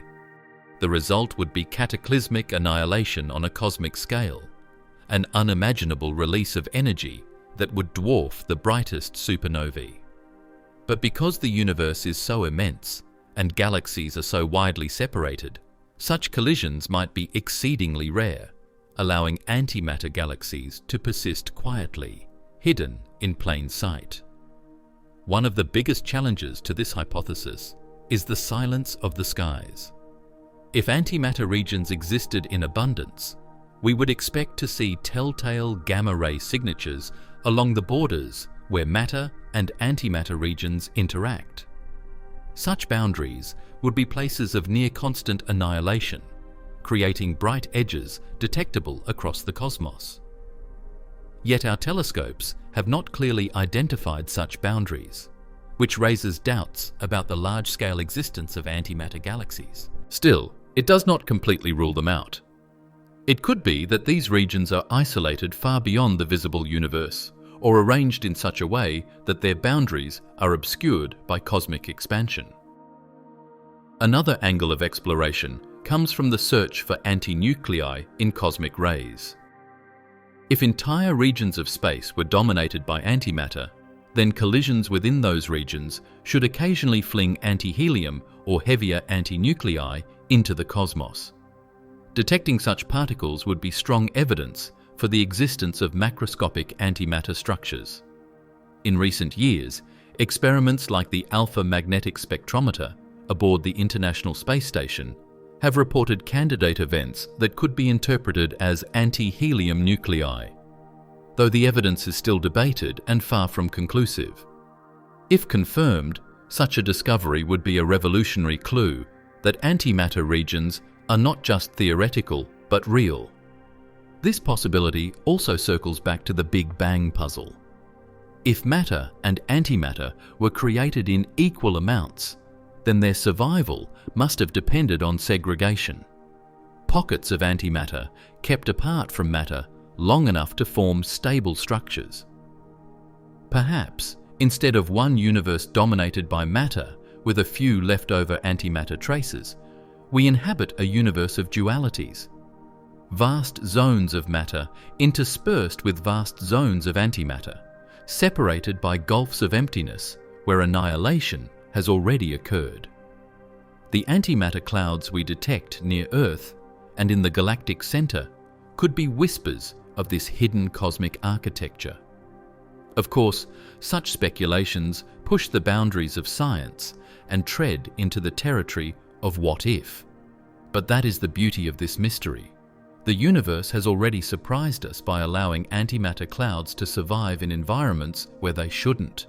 the result would be cataclysmic annihilation on a cosmic scale, an unimaginable release of energy that would dwarf the brightest supernovae. But because the universe is so immense, and galaxies are so widely separated, such collisions might be exceedingly rare, allowing antimatter galaxies to persist quietly, hidden in plain sight. One of the biggest challenges to this hypothesis is the silence of the skies. If antimatter regions existed in abundance, we would expect to see telltale gamma-ray signatures along the borders where matter and antimatter regions interact. Such boundaries would be places of near-constant annihilation, creating bright edges detectable across the cosmos. Yet our telescopes have not clearly identified such boundaries, which raises doubts about the large-scale existence of antimatter galaxies. Still, it does not completely rule them out. It could be that these regions are isolated far beyond the visible universe, or arranged in such a way that their boundaries are obscured by cosmic expansion. Another angle of exploration comes from the search for antinuclei in cosmic rays. If entire regions of space were dominated by antimatter, then collisions within those regions should occasionally fling antihelium or heavier antinuclei into the cosmos. Detecting such particles would be strong evidence for the existence of macroscopic antimatter structures. In recent years, experiments like the Alpha Magnetic Spectrometer aboard the International Space Station have reported candidate events that could be interpreted as anti-helium nuclei, though the evidence is still debated and far from conclusive. If confirmed, such a discovery would be a revolutionary clue that antimatter regions are not just theoretical but real. This possibility also circles back to the Big Bang puzzle. If matter and antimatter were created in equal amounts, then their survival must have depended on segregation. Pockets of antimatter kept apart from matter long enough to form stable structures. Perhaps, instead of one universe dominated by matter with a few leftover antimatter traces, we inhabit a universe of dualities. Vast zones of matter interspersed with vast zones of antimatter, separated by gulfs of emptiness where annihilation has already occurred. The antimatter clouds we detect near Earth and in the galactic center could be whispers of this hidden cosmic architecture. Of course, such speculations push the boundaries of science and tread into the territory of what if. But that is the beauty of this mystery. The universe has already surprised us by allowing antimatter clouds to survive in environments where they shouldn't.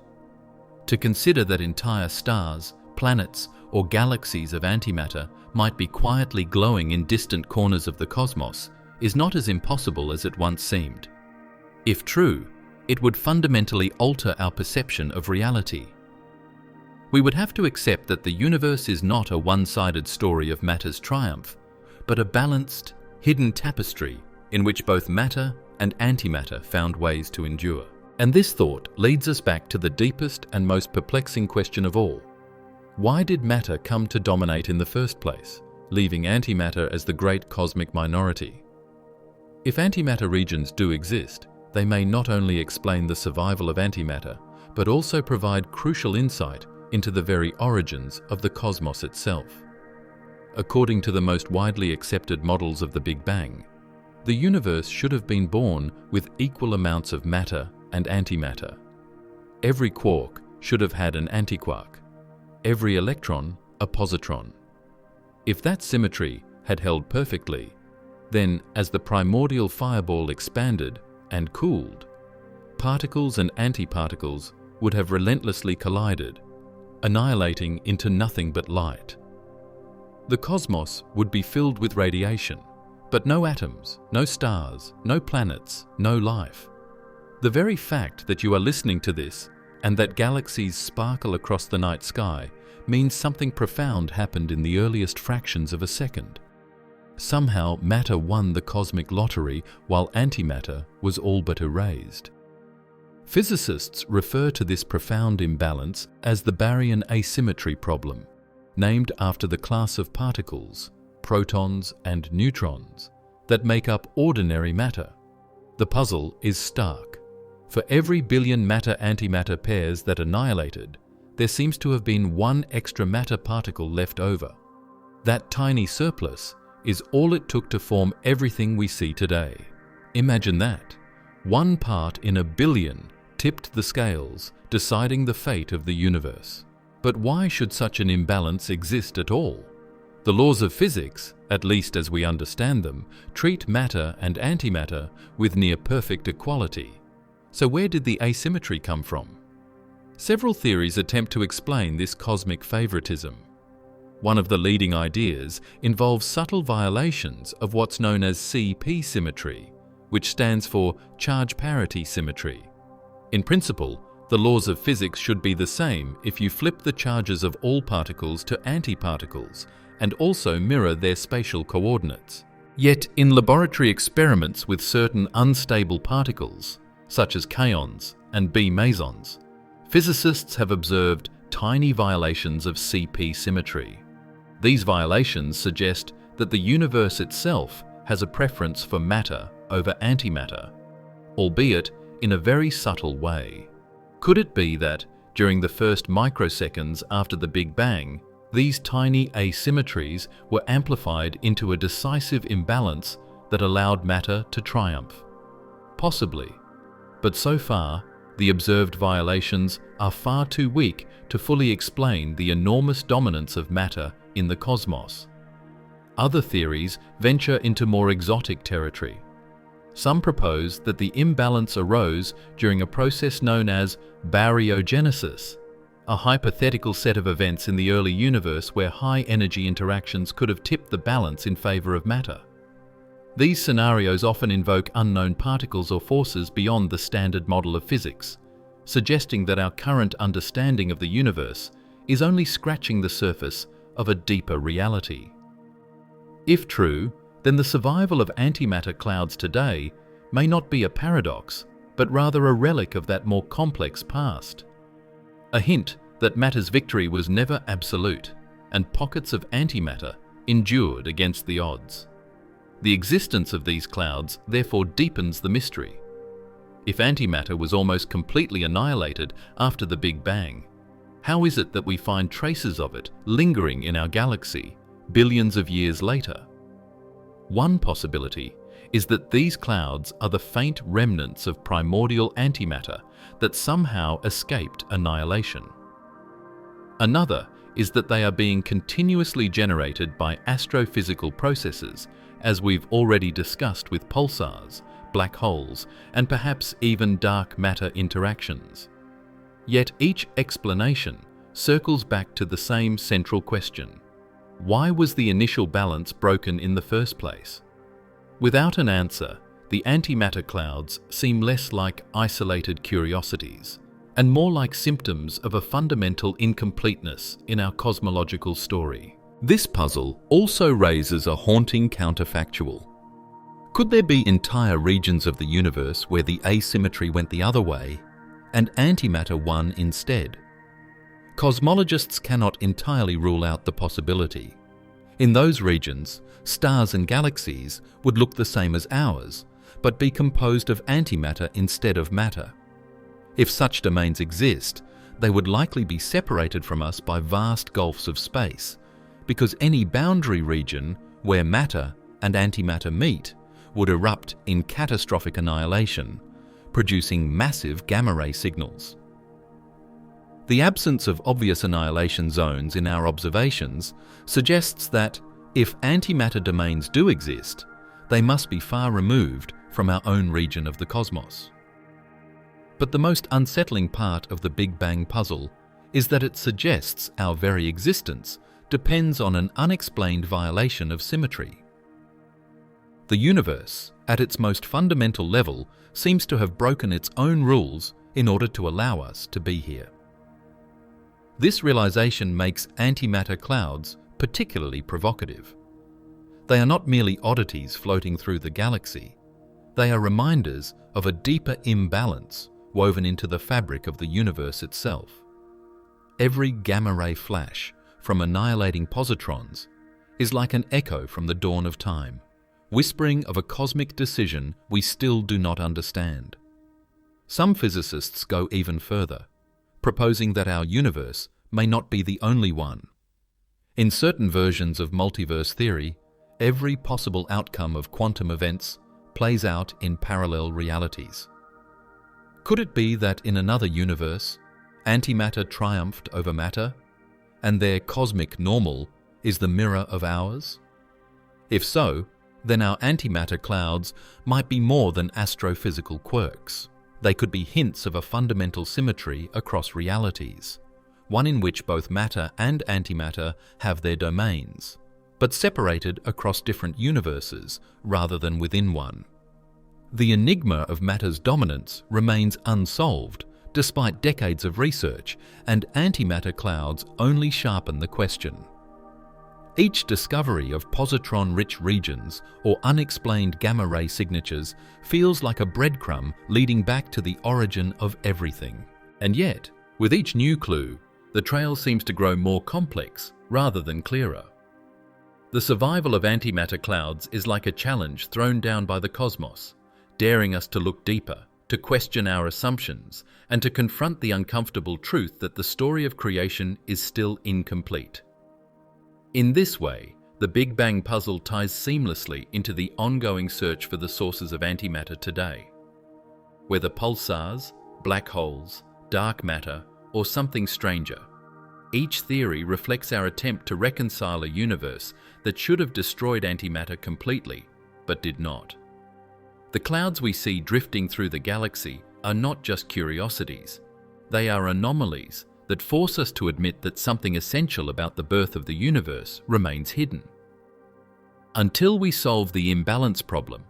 To consider that entire stars, planets, or galaxies of antimatter might be quietly glowing in distant corners of the cosmos is not as impossible as it once seemed. If true, it would fundamentally alter our perception of reality. We would have to accept that the universe is not a one-sided story of matter's triumph, but a balanced, hidden tapestry in which both matter and antimatter found ways to endure. And this thought leads us back to the deepest and most perplexing question of all. Why did matter come to dominate in the first place, leaving antimatter as the great cosmic minority? If antimatter regions do exist, they may not only explain the survival of antimatter, but also provide crucial insight into the very origins of the cosmos itself. According to the most widely accepted models of the Big Bang, the universe should have been born with equal amounts of matter and antimatter. Every quark should have had an antiquark, every electron a positron. If that symmetry had held perfectly, then as the primordial fireball expanded and cooled, particles and antiparticles would have relentlessly collided, annihilating into nothing but light. The cosmos would be filled with radiation, but no atoms, no stars, no planets, no life. The very fact that you are listening to this and that galaxies sparkle across the night sky means something profound happened in the earliest fractions of a second. Somehow matter won the cosmic lottery while antimatter was all but erased. Physicists refer to this profound imbalance as the baryon asymmetry problem, named after the class of particles, protons and neutrons, that make up ordinary matter. The puzzle is stark. For every billion matter-antimatter pairs that annihilated, there seems to have been one extra matter particle left over. That tiny surplus is all it took to form everything we see today. Imagine that. 1 part in a billion tipped the scales, deciding the fate of the universe. But why should such an imbalance exist at all? The laws of physics, at least as we understand them, treat matter and antimatter with near-perfect equality. So where did the asymmetry come from? Several theories attempt to explain this cosmic favoritism. One of the leading ideas involves subtle violations of what's known as CP symmetry, which stands for charge parity symmetry. In principle, the laws of physics should be the same if you flip the charges of all particles to antiparticles and also mirror their spatial coordinates. Yet, in laboratory experiments with certain unstable particles, such as kaons and B mesons, physicists have observed tiny violations of CP symmetry. These violations suggest that the universe itself has a preference for matter over antimatter, albeit in a very subtle way. Could it be that, during the first microseconds after the Big Bang, these tiny asymmetries were amplified into a decisive imbalance that allowed matter to triumph? Possibly, but so far, the observed violations are far too weak to fully explain the enormous dominance of matter in the cosmos. Other theories venture into more exotic territory. Some propose that the imbalance arose during a process known as baryogenesis, a hypothetical set of events in the early universe where high-energy interactions could have tipped the balance in favor of matter. These scenarios often invoke unknown particles or forces beyond the standard model of physics, suggesting that our current understanding of the universe is only scratching the surface of a deeper reality. If true, then the survival of antimatter clouds today may not be a paradox, but rather a relic of that more complex past. A hint that matter's victory was never absolute, and pockets of antimatter endured against the odds. The existence of these clouds therefore deepens the mystery. If antimatter was almost completely annihilated after the Big Bang, how is it that we find traces of it lingering in our galaxy billions of years later? One possibility is that these clouds are the faint remnants of primordial antimatter that somehow escaped annihilation. Another is that they are being continuously generated by astrophysical processes, as we've already discussed with pulsars, black holes, and perhaps even dark matter interactions. Yet each explanation circles back to the same central question: why was the initial balance broken in the first place? Without an answer, the antimatter clouds seem less like isolated curiosities and more like symptoms of a fundamental incompleteness in our cosmological story. This puzzle also raises a haunting counterfactual. Could there be entire regions of the universe where the asymmetry went the other way and antimatter won instead? Cosmologists cannot entirely rule out the possibility. In those regions, stars and galaxies would look the same as ours, but be composed of antimatter instead of matter. If such domains exist, they would likely be separated from us by vast gulfs of space, because any boundary region where matter and antimatter meet would erupt in catastrophic annihilation, producing massive gamma-ray signals. The absence of obvious annihilation zones in our observations suggests that, if antimatter domains do exist, they must be far removed from our own region of the cosmos. But the most unsettling part of the Big Bang puzzle is that it suggests our very existence depends on an unexplained violation of symmetry. The universe, at its most fundamental level, seems to have broken its own rules in order to allow us to be here. This realization makes antimatter clouds particularly provocative. They are not merely oddities floating through the galaxy. They are reminders of a deeper imbalance woven into the fabric of the universe itself. Every gamma-ray flash from annihilating positrons is like an echo from the dawn of time, whispering of a cosmic decision we still do not understand. Some physicists go even further. proposing that our universe may not be the only one. In certain versions of multiverse theory, every possible outcome of quantum events plays out in parallel realities. Could it be that in another universe, antimatter triumphed over matter, and their cosmic normal is the mirror of ours? If so, then our antimatter clouds might be more than astrophysical quirks. They could be hints of a fundamental symmetry across realities, one in which both matter and antimatter have their domains, but separated across different universes rather than within one. The enigma of matter's dominance remains unsolved despite decades of research, and antimatter clouds only sharpen the question. Each discovery of positron-rich regions or unexplained gamma-ray signatures feels like a breadcrumb leading back to the origin of everything. And yet, with each new clue, the trail seems to grow more complex rather than clearer. The survival of antimatter clouds is like a challenge thrown down by the cosmos, daring us to look deeper, to question our assumptions, and to confront the uncomfortable truth that the story of creation is still incomplete. In this way, the Big Bang puzzle ties seamlessly into the ongoing search for the sources of antimatter today. Whether pulsars, black holes, dark matter, or something stranger, each theory reflects our attempt to reconcile a universe that should have destroyed antimatter completely, but did not. The clouds we see drifting through the galaxy are not just curiosities. They are anomalies that force us to admit that something essential about the birth of the universe remains hidden. Until we solve the imbalance problem,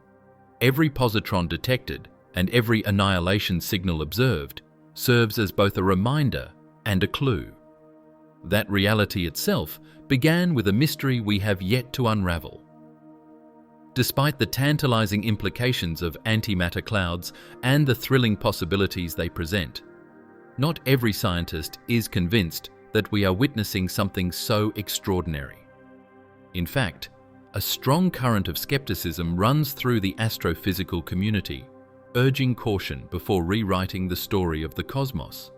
every positron detected and every annihilation signal observed serves as both a reminder and a clue. That reality itself began with a mystery we have yet to unravel. Despite the tantalizing implications of antimatter clouds and the thrilling possibilities they present, not every scientist is convinced that we are witnessing something so extraordinary. In fact, a strong current of skepticism runs through the astrophysical community, urging caution before rewriting the story of the cosmos.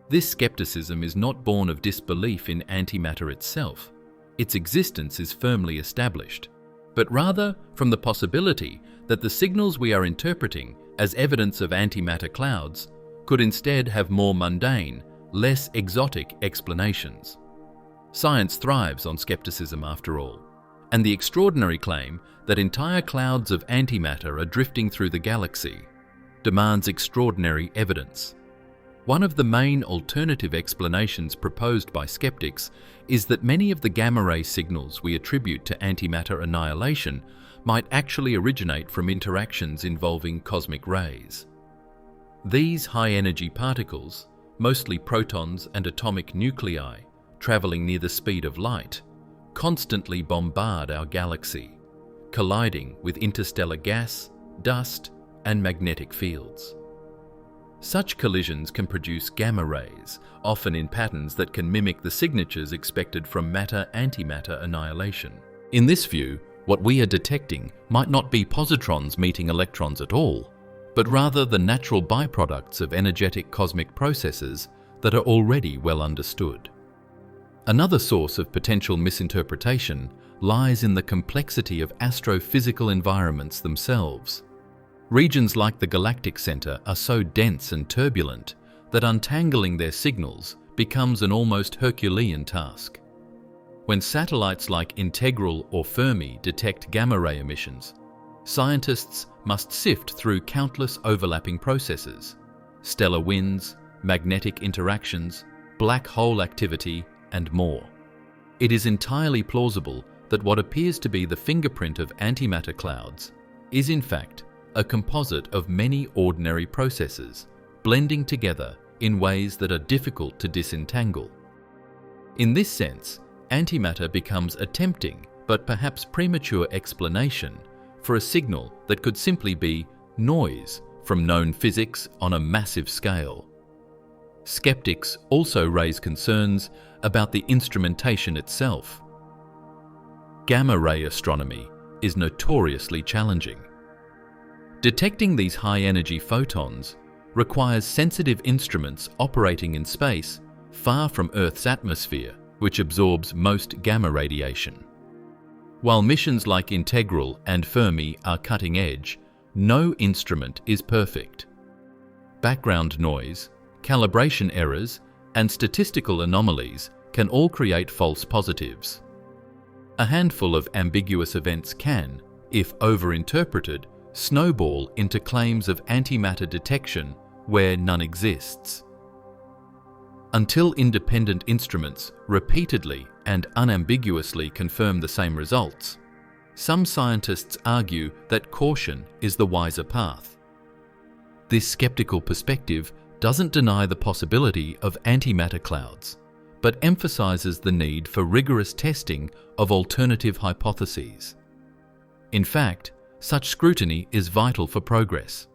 This skepticism is not born of disbelief in antimatter itself. Its existence is firmly established, but rather from the possibility that the signals we are interpreting as evidence of antimatter clouds could instead have more mundane, less exotic explanations. Science thrives on skepticism after all, and the extraordinary claim that entire clouds of antimatter are drifting through the galaxy demands extraordinary evidence. One of the main alternative explanations proposed by skeptics is that many of the gamma-ray signals we attribute to antimatter annihilation might actually originate from interactions involving cosmic rays. These high-energy particles, mostly protons and atomic nuclei, traveling near the speed of light, constantly bombard our galaxy, colliding with interstellar gas, dust, and magnetic fields. Such collisions can produce gamma rays, often in patterns that can mimic the signatures expected from matter-antimatter annihilation. In this view, what we are detecting might not be positrons meeting electrons at all, but rather the natural byproducts of energetic cosmic processes that are already well understood. Another source of potential misinterpretation lies in the complexity of astrophysical environments themselves. Regions like the galactic center are so dense and turbulent that untangling their signals becomes an almost Herculean task. When satellites like Integral or Fermi detect gamma-ray emissions, scientists must sift through countless overlapping processes: stellar winds, magnetic interactions, black hole activity, and more. It is entirely plausible that what appears to be the fingerprint of antimatter clouds is in fact a composite of many ordinary processes, blending together in ways that are difficult to disentangle. In this sense, antimatter becomes a tempting but perhaps premature explanation for a signal that could simply be noise from known physics on a massive scale. Skeptics also raise concerns about the instrumentation itself. Gamma-ray astronomy is notoriously challenging. Detecting these high-energy photons requires sensitive instruments operating in space far from Earth's atmosphere, which absorbs most gamma radiation. While missions like Integral and Fermi are cutting edge, no instrument is perfect. Background noise, calibration errors, and statistical anomalies can all create false positives. A handful of ambiguous events can, if overinterpreted, snowball into claims of antimatter detection where none exists. Until independent instruments repeatedly and unambiguously confirm the same results, some scientists argue that caution is the wiser path. This skeptical perspective doesn't deny the possibility of antimatter clouds, but emphasizes the need for rigorous testing of alternative hypotheses. In fact, such scrutiny is vital for progress.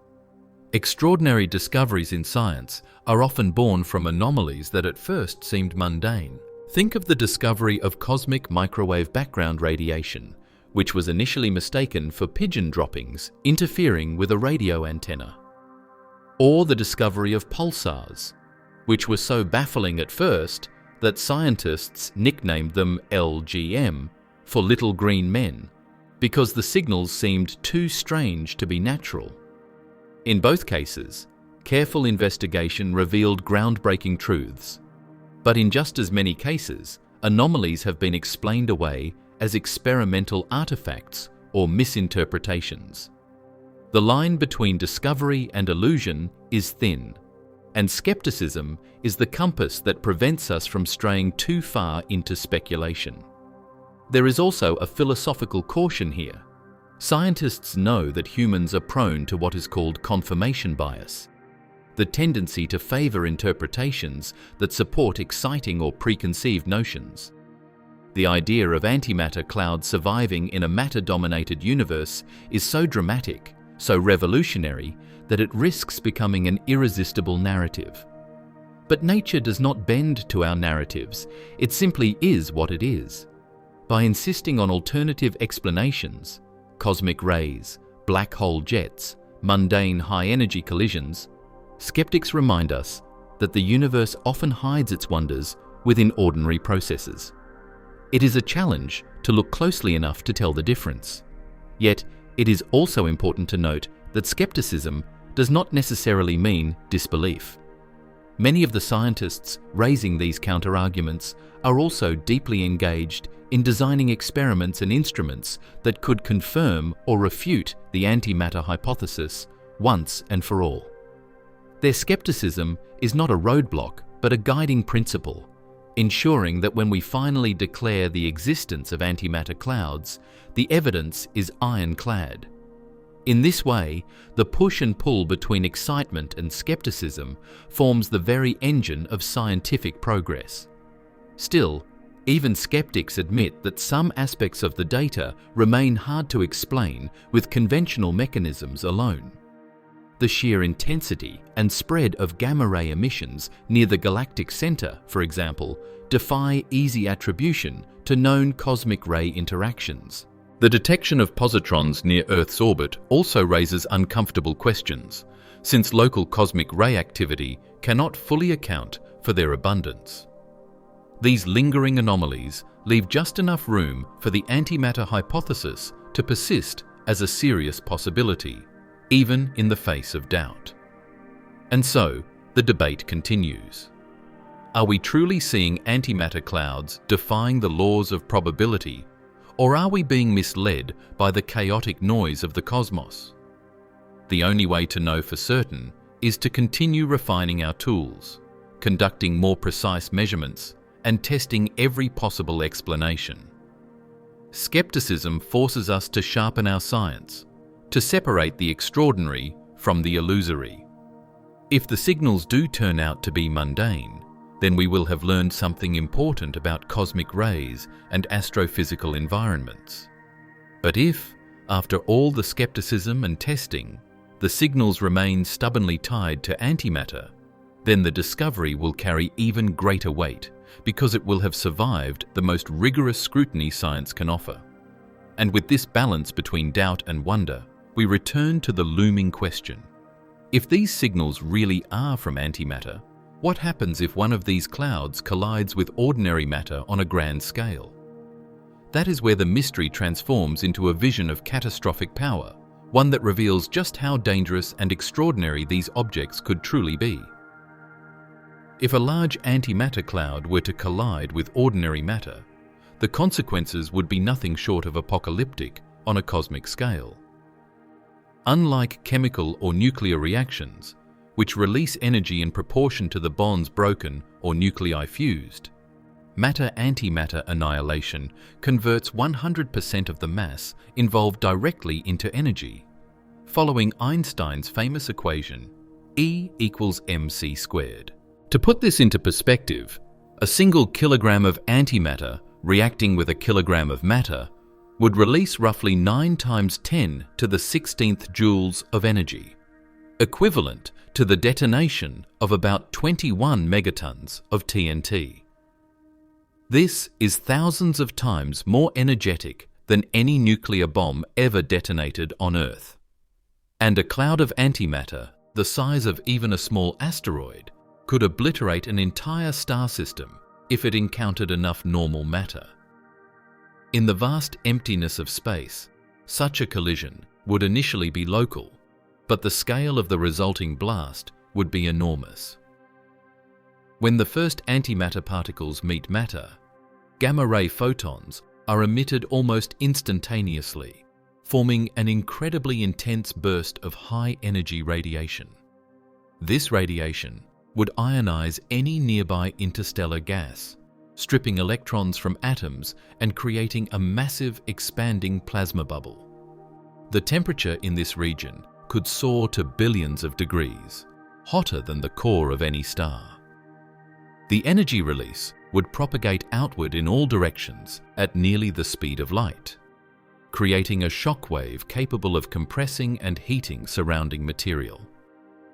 Extraordinary discoveries in science are often born from anomalies that at first seemed mundane. Think of the discovery of cosmic microwave background radiation, which was initially mistaken for pigeon droppings interfering with a radio antenna. Or the discovery of pulsars, which were so baffling at first that scientists nicknamed them LGM, for little green men, because the signals seemed too strange to be natural. In both cases, careful investigation revealed groundbreaking truths. But in just as many cases, anomalies have been explained away as experimental artifacts or misinterpretations. The line between discovery and illusion is thin, and skepticism is the compass that prevents us from straying too far into speculation. There is also a philosophical caution here. Scientists know that humans are prone to what is called confirmation bias, the tendency to favor interpretations that support exciting or preconceived notions. The idea of antimatter clouds surviving in a matter-dominated universe is so dramatic, so revolutionary, that it risks becoming an irresistible narrative. But nature does not bend to our narratives, it simply is what it is. By insisting on alternative explanations, cosmic rays, black hole jets, mundane high-energy collisions, skeptics remind us that the universe often hides its wonders within ordinary processes. It is a challenge to look closely enough to tell the difference. Yet, it is also important to note that skepticism does not necessarily mean disbelief. Many of the scientists raising these counter-arguments are also deeply engaged in designing experiments and instruments that could confirm or refute the antimatter hypothesis once and for all. Their skepticism is not a roadblock, but a guiding principle, ensuring that when we finally declare the existence of antimatter clouds, the evidence is ironclad. In this way, the push and pull between excitement and skepticism forms the very engine of scientific progress. Still, even skeptics admit that some aspects of the data remain hard to explain with conventional mechanisms alone. The sheer intensity and spread of gamma-ray emissions near the galactic center, for example, defy easy attribution to known cosmic ray interactions. The detection of positrons near Earth's orbit also raises uncomfortable questions, since local cosmic ray activity cannot fully account for their abundance. These lingering anomalies leave just enough room for the antimatter hypothesis to persist as a serious possibility, even in the face of doubt. And so, the debate continues. Are we truly seeing antimatter clouds defying the laws of probability, or are we being misled by the chaotic noise of the cosmos? The only way to know for certain is to continue refining our tools, conducting more precise measurements, and testing every possible explanation. Skepticism forces us to sharpen our science, to separate the extraordinary from the illusory. If the signals do turn out to be mundane, then we will have learned something important about cosmic rays and astrophysical environments. But if, after all the skepticism and testing, the signals remain stubbornly tied to antimatter, then the discovery will carry even greater weight because it will have survived the most rigorous scrutiny science can offer. And with this balance between doubt and wonder, we return to the looming question: If these signals really are from antimatter, what happens if one of these clouds collides with ordinary matter on a grand scale? That is where the mystery transforms into a vision of catastrophic power, one that reveals just how dangerous and extraordinary these objects could truly be. If a large antimatter cloud were to collide with ordinary matter, the consequences would be nothing short of apocalyptic on a cosmic scale. Unlike chemical or nuclear reactions, which release energy in proportion to the bonds broken or nuclei fused, matter-antimatter annihilation converts 100% of the mass involved directly into energy, following Einstein's famous equation E equals mc squared. To put this into perspective, a single kilogram of antimatter reacting with a kilogram of matter would release roughly 9 times 10 to the 16th joules of energy, equivalent to the detonation of about 21 megatons of TNT. This is thousands of times more energetic than any nuclear bomb ever detonated on Earth. And a cloud of antimatter, the size of even a small asteroid, could obliterate an entire star system if it encountered enough normal matter. In the vast emptiness of space, such a collision would initially be local, but the scale of the resulting blast would be enormous. When the first antimatter particles meet matter, gamma-ray photons are emitted almost instantaneously, forming an incredibly intense burst of high-energy radiation. This radiation would ionize any nearby interstellar gas, stripping electrons from atoms and creating a massive expanding plasma bubble. The temperature in this region could soar to billions of degrees, hotter than the core of any star. The energy release would propagate outward in all directions at nearly the speed of light, creating a shock wave capable of compressing and heating surrounding material,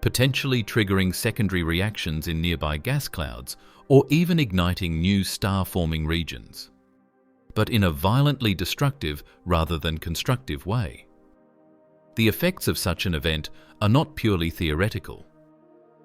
potentially triggering secondary reactions in nearby gas clouds or even igniting new star-forming regions, but in a violently destructive rather than constructive way. The effects of such an event are not purely theoretical.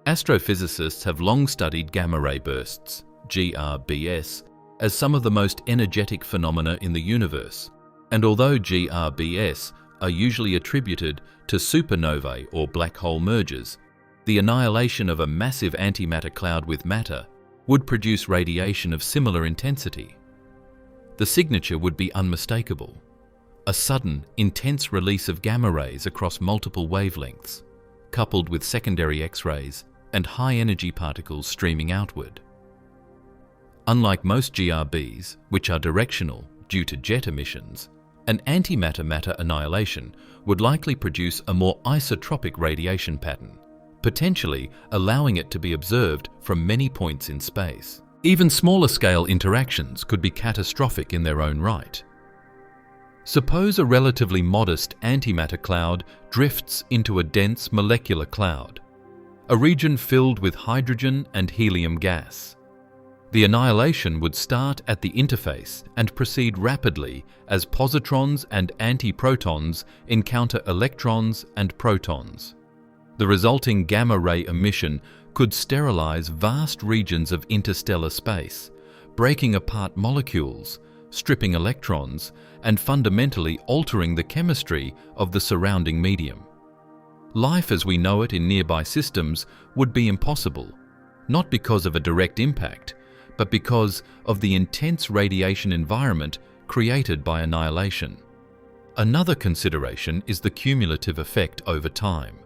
Astrophysicists have long studied gamma-ray bursts, GRBS, as some of the most energetic phenomena in the universe, and although GRBS are usually attributed to supernovae or black hole mergers, the annihilation of a massive antimatter cloud with matter would produce radiation of similar intensity. The signature would be unmistakable: a sudden, intense release of gamma rays across multiple wavelengths, coupled with secondary X-rays and high-energy particles streaming outward. Unlike most GRBs, which are directional due to jet emissions, an antimatter-matter annihilation would likely produce a more isotropic radiation pattern, potentially allowing it to be observed from many points in space. Even smaller-scale interactions could be catastrophic in their own right. Suppose a relatively modest antimatter cloud drifts into a dense molecular cloud, a region filled with hydrogen and helium gas. The annihilation would start at the interface and proceed rapidly as positrons and antiprotons encounter electrons and protons. The resulting gamma-ray emission could sterilize vast regions of interstellar space, breaking apart molecules, stripping electrons, and fundamentally altering the chemistry of the surrounding medium. Life as we know it in nearby systems would be impossible, not because of a direct impact, but because of the intense radiation environment created by annihilation. Another consideration is the cumulative effect over time.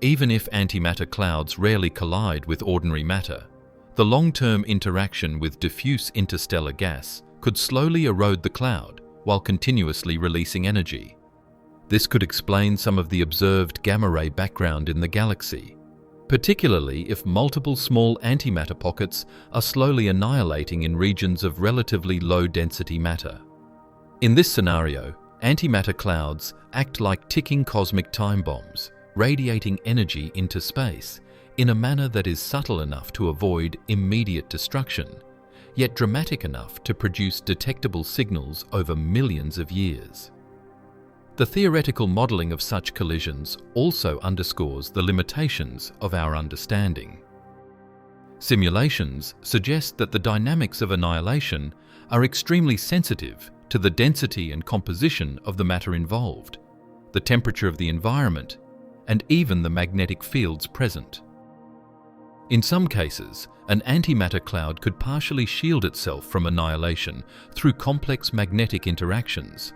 Even if antimatter clouds rarely collide with ordinary matter, the long-term interaction with diffuse interstellar gas could slowly erode the cloud while continuously releasing energy. This could explain some of the observed gamma-ray background in the galaxy, particularly if multiple small antimatter pockets are slowly annihilating in regions of relatively low-density matter. In this scenario, antimatter clouds act like ticking cosmic time bombs, radiating energy into space in a manner that is subtle enough to avoid immediate destruction, yet dramatic enough to produce detectable signals over millions of years. The theoretical modeling of such collisions also underscores the limitations of our understanding. Simulations suggest that the dynamics of annihilation are extremely sensitive to the density and composition of the matter involved, the temperature of the environment, and even the magnetic fields present. In some cases, an antimatter cloud could partially shield itself from annihilation through complex magnetic interactions,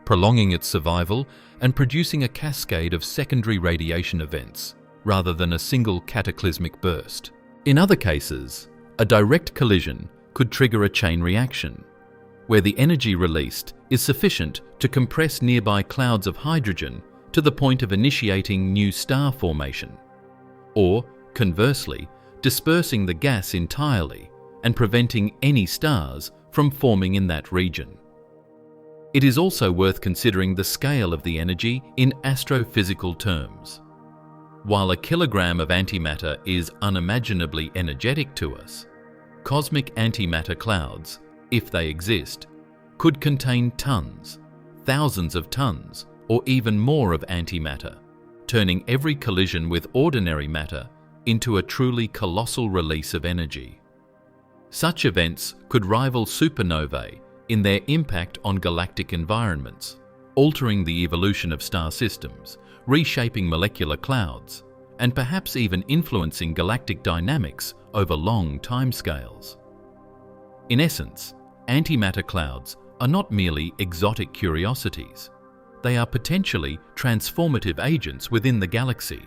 prolonging its survival and producing a cascade of secondary radiation events rather than a single cataclysmic burst. In other cases, a direct collision could trigger a chain reaction, where the energy released is sufficient to compress nearby clouds of hydrogen to the point of initiating new star formation, or, conversely, dispersing the gas entirely and preventing any stars from forming in that region. It is also worth considering the scale of the energy in astrophysical terms. While a kilogram of antimatter is unimaginably energetic to us, cosmic antimatter clouds, if they exist, could contain tons, thousands of tons, or even more of antimatter, turning every collision with ordinary matter into a truly colossal release of energy. Such events could rival supernovae in their impact on galactic environments, altering the evolution of star systems, reshaping molecular clouds, and perhaps even influencing galactic dynamics over long timescales. In essence, antimatter clouds are not merely exotic curiosities. They are potentially transformative agents within the galaxy,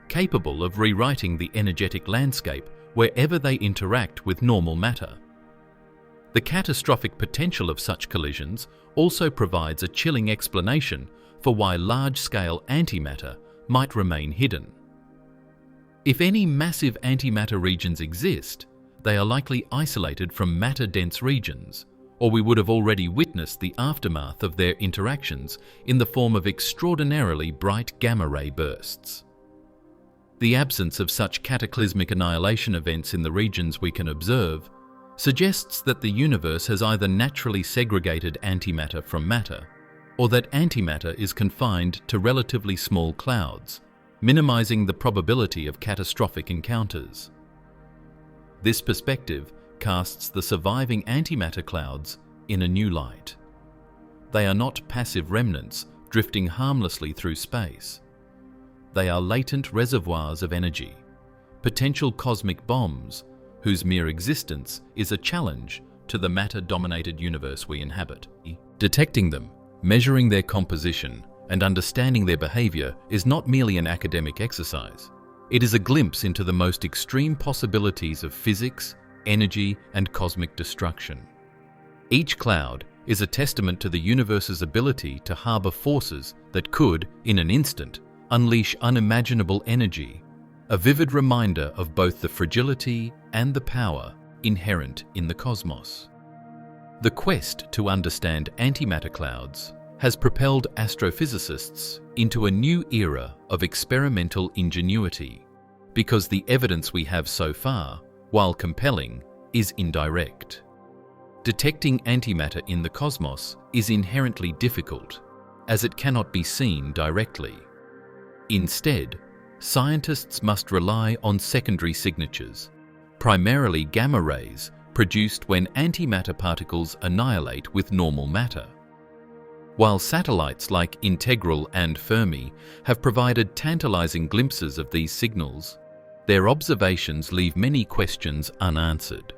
capable of rewriting the energetic landscape wherever they interact with normal matter. The catastrophic potential of such collisions also provides a chilling explanation for why large-scale antimatter might remain hidden. If any massive antimatter regions exist, they are likely isolated from matter-dense regions, or we would have already witnessed the aftermath of their interactions in the form of extraordinarily bright gamma-ray bursts. The absence of such cataclysmic annihilation events in the regions we can observe suggests that the universe has either naturally segregated antimatter from matter, or that antimatter is confined to relatively small clouds, minimizing the probability of catastrophic encounters. This perspective casts the surviving antimatter clouds in a new light. They are not passive remnants drifting harmlessly through space. They are latent reservoirs of energy, potential cosmic bombs whose mere existence is a challenge to the matter-dominated universe we inhabit. Detecting them, measuring their composition, and understanding their behavior is not merely an academic exercise. It is a glimpse into the most extreme possibilities of physics, energy, and cosmic destruction. Each cloud is a testament to the universe's ability to harbor forces that could, in an instant, unleash unimaginable energy, a vivid reminder of both the fragility and the power inherent in the cosmos. The quest to understand antimatter clouds has propelled astrophysicists into a new era of experimental ingenuity, because the evidence we have so far, while compelling, is indirect. Detecting antimatter in the cosmos is inherently difficult, as it cannot be seen directly. Instead, scientists must rely on secondary signatures, primarily gamma rays produced when antimatter particles annihilate with normal matter. While satellites like Integral and Fermi have provided tantalizing glimpses of these signals, their observations leave many questions unanswered.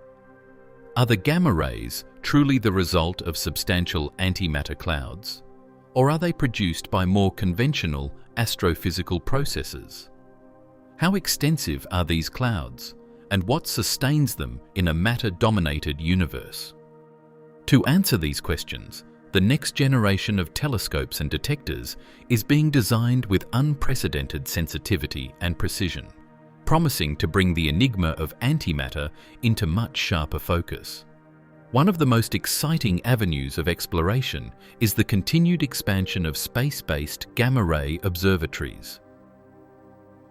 Are the gamma rays truly the result of substantial antimatter clouds, or are they produced by more conventional astrophysical processes? How extensive are these clouds, and what sustains them in a matter-dominated universe? To answer these questions, the next generation of telescopes and detectors is being designed with unprecedented sensitivity and precision, promising to bring the enigma of antimatter into much sharper focus. One of the most exciting avenues of exploration is the continued expansion of space-based gamma-ray observatories.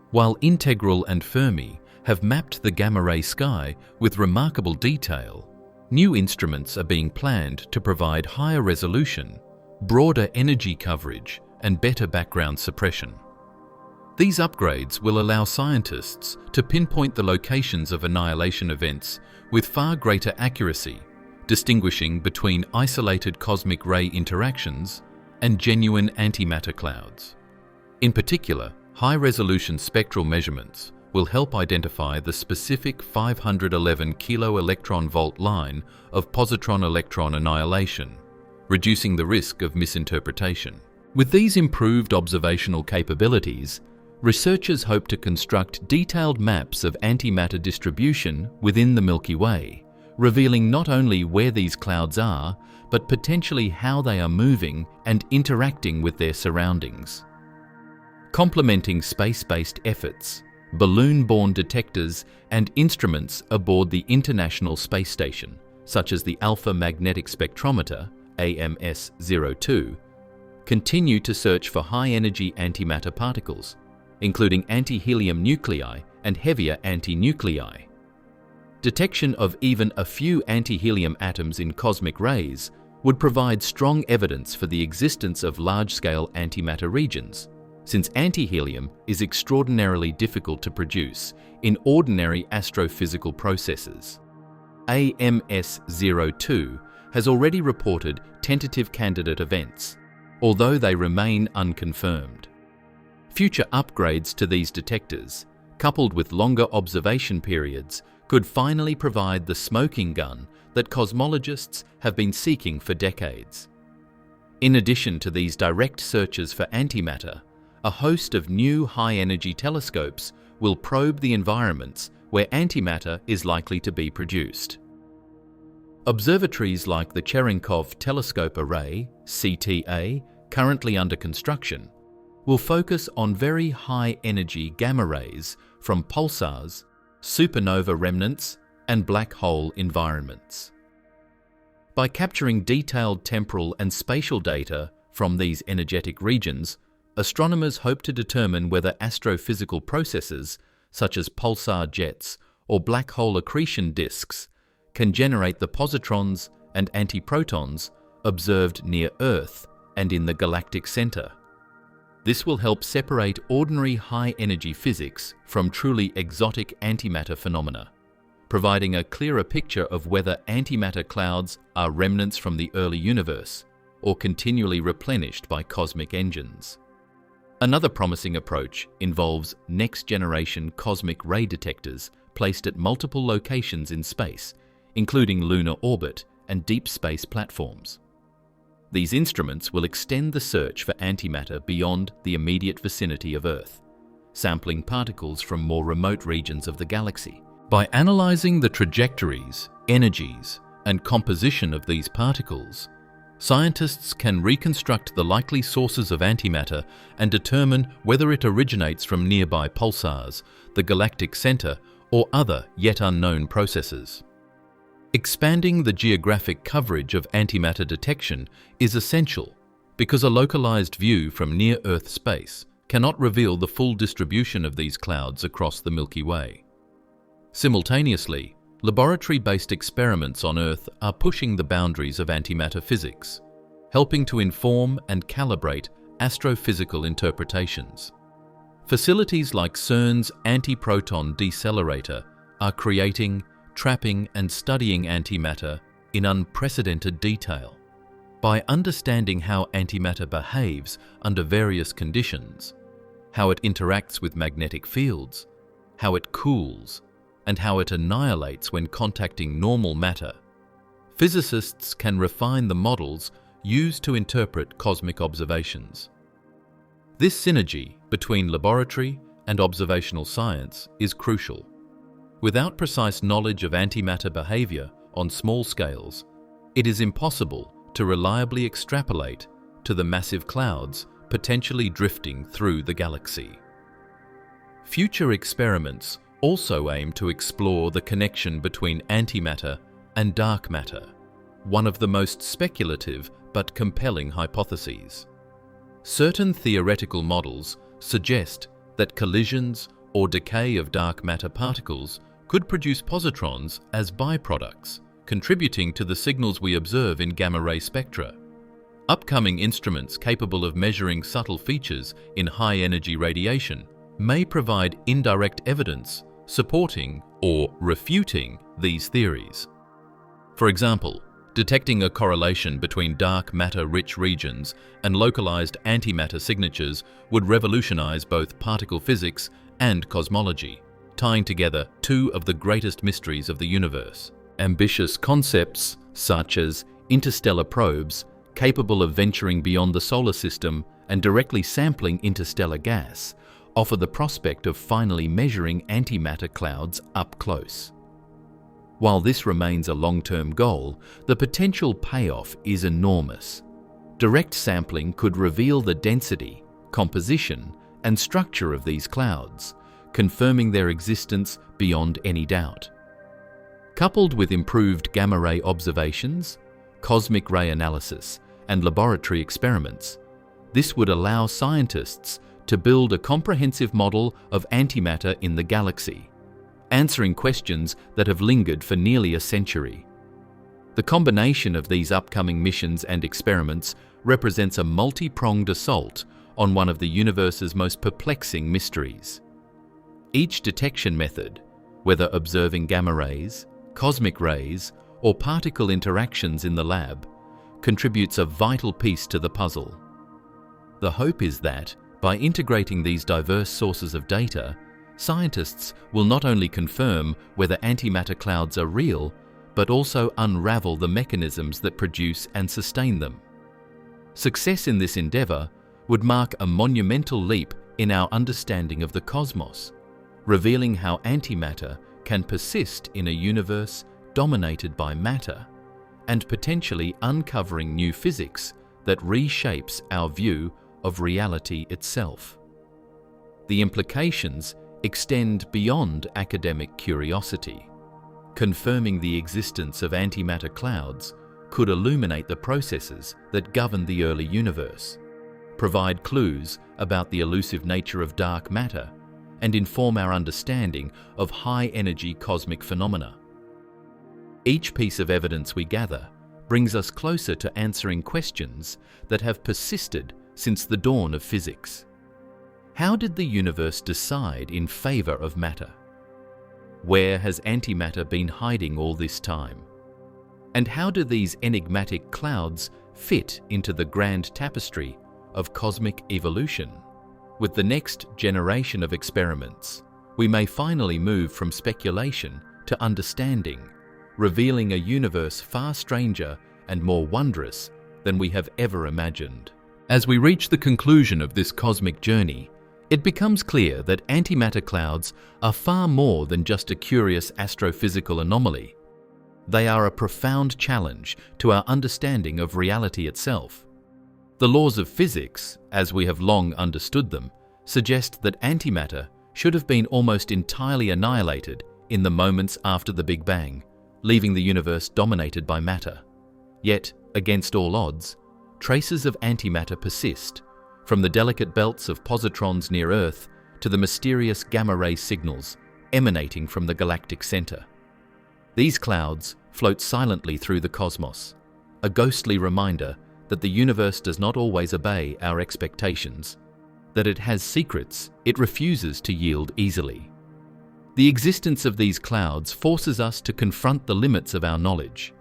While Integral and Fermi have mapped the gamma-ray sky with remarkable detail, new instruments are being planned to provide higher resolution, broader energy coverage, and better background suppression. These upgrades will allow scientists to pinpoint the locations of annihilation events with far greater accuracy, distinguishing between isolated cosmic ray interactions and genuine antimatter clouds. In particular, high-resolution spectral measurements will help identify the specific 511 kilo-electron-volt line of positron-electron annihilation, reducing the risk of misinterpretation. With these improved observational capabilities, researchers hope to construct detailed maps of antimatter distribution within the Milky Way, revealing not only where these clouds are, but potentially how they are moving and interacting with their surroundings. Complementing space-based efforts, balloon-borne detectors and instruments aboard the International Space Station, such as the Alpha Magnetic Spectrometer, AMS-02, continue to search for high-energy antimatter particles, including anti-helium nuclei and heavier anti-nuclei. Detection of even a few anti-helium atoms in cosmic rays would provide strong evidence for the existence of large-scale antimatter regions, since anti-helium is extraordinarily difficult to produce in ordinary astrophysical processes. AMS-02 has already reported tentative candidate events, although they remain unconfirmed. Future upgrades to these detectors, coupled with longer observation periods, could finally provide the smoking gun that cosmologists have been seeking for decades. In addition to these direct searches for antimatter, a host of new high-energy telescopes will probe the environments where antimatter is likely to be produced. Observatories like the Cherenkov Telescope Array, CTA, currently under construction, will focus on very high-energy gamma rays from pulsars, supernova remnants, and black hole environments. By capturing detailed temporal and spatial data from these energetic regions, astronomers hope to determine whether astrophysical processes, such as pulsar jets or black hole accretion disks, can generate the positrons and antiprotons observed near Earth and in the galactic center. This will help separate ordinary high-energy physics from truly exotic antimatter phenomena, providing a clearer picture of whether antimatter clouds are remnants from the early universe or continually replenished by cosmic engines. Another promising approach involves next-generation cosmic ray detectors placed at multiple locations in space, including lunar orbit and deep space platforms. These instruments will extend the search for antimatter beyond the immediate vicinity of Earth, sampling particles from more remote regions of the galaxy. By analyzing the trajectories, energies, and composition of these particles, scientists can reconstruct the likely sources of antimatter and determine whether it originates from nearby pulsars, the galactic center, or other yet unknown processes. Expanding the geographic coverage of antimatter detection is essential because a localized view from near-Earth space cannot reveal the full distribution of these clouds across the Milky Way. Simultaneously, laboratory-based experiments on Earth are pushing the boundaries of antimatter physics, helping to inform and calibrate astrophysical interpretations. Facilities like CERN's antiproton decelerator are creating, trapping, and studying antimatter in unprecedented detail. By understanding how antimatter behaves under various conditions, how it interacts with magnetic fields, how it cools, and how it annihilates when contacting normal matter, physicists can refine the models used to interpret cosmic observations. This synergy between laboratory and observational science is crucial. Without precise knowledge of antimatter behavior on small scales, it is impossible to reliably extrapolate to the massive clouds potentially drifting through the galaxy. Future experiments also aim to explore the connection between antimatter and dark matter, one of the most speculative but compelling hypotheses. Certain theoretical models suggest that collisions or decay of dark matter particles could produce positrons as byproducts, contributing to the signals we observe in gamma-ray spectra. Upcoming instruments capable of measuring subtle features in high-energy radiation may provide indirect evidence supporting or refuting these theories. For example, detecting a correlation between dark matter-rich regions and localized antimatter signatures would revolutionize both particle physics and cosmology, tying together two of the greatest mysteries of the universe. Ambitious concepts such as interstellar probes capable of venturing beyond the solar system and directly sampling interstellar gas offer the prospect of finally measuring antimatter clouds up close. While this remains a long-term goal, the potential payoff is enormous. Direct sampling could reveal the density, composition, and structure of these clouds, confirming their existence beyond any doubt. Coupled with improved gamma-ray observations, cosmic ray analysis, and laboratory experiments, this would allow scientists to build a comprehensive model of antimatter in the galaxy, answering questions that have lingered for nearly a century. The combination of these upcoming missions and experiments represents a multi-pronged assault on one of the universe's most perplexing mysteries. Each detection method, whether observing gamma rays, cosmic rays, or particle interactions in the lab, contributes a vital piece to the puzzle. The hope is that, by integrating these diverse sources of data, scientists will not only confirm whether antimatter clouds are real, but also unravel the mechanisms that produce and sustain them. Success in this endeavor would mark a monumental leap in our understanding of the cosmos, revealing how antimatter can persist in a universe dominated by matter, and potentially uncovering new physics that reshapes our view of reality itself. The implications extend beyond academic curiosity. Confirming the existence of antimatter clouds could illuminate the processes that govern the early universe, provide clues about the elusive nature of dark matter, and inform our understanding of high-energy cosmic phenomena. Each piece of evidence we gather brings us closer to answering questions that have persisted since the dawn of physics. How did the universe decide in favor of matter? Where has antimatter been hiding all this time? And how do these enigmatic clouds fit into the grand tapestry of cosmic evolution? With the next generation of experiments, we may finally move from speculation to understanding, revealing a universe far stranger and more wondrous than we have ever imagined. As we reach the conclusion of this cosmic journey, it becomes clear that antimatter clouds are far more than just a curious astrophysical anomaly. They are a profound challenge to our understanding of reality itself. The laws of physics, as we have long understood them, suggest that antimatter should have been almost entirely annihilated in the moments after the Big Bang, leaving the universe dominated by matter. Yet, against all odds, traces of antimatter persist, from the delicate belts of positrons near Earth to the mysterious gamma-ray signals emanating from the galactic center. These clouds float silently through the cosmos, a ghostly reminder that the universe does not always obey our expectations, that it has secrets it refuses to yield easily. The existence of these clouds forces us to confront the limits of our knowledge.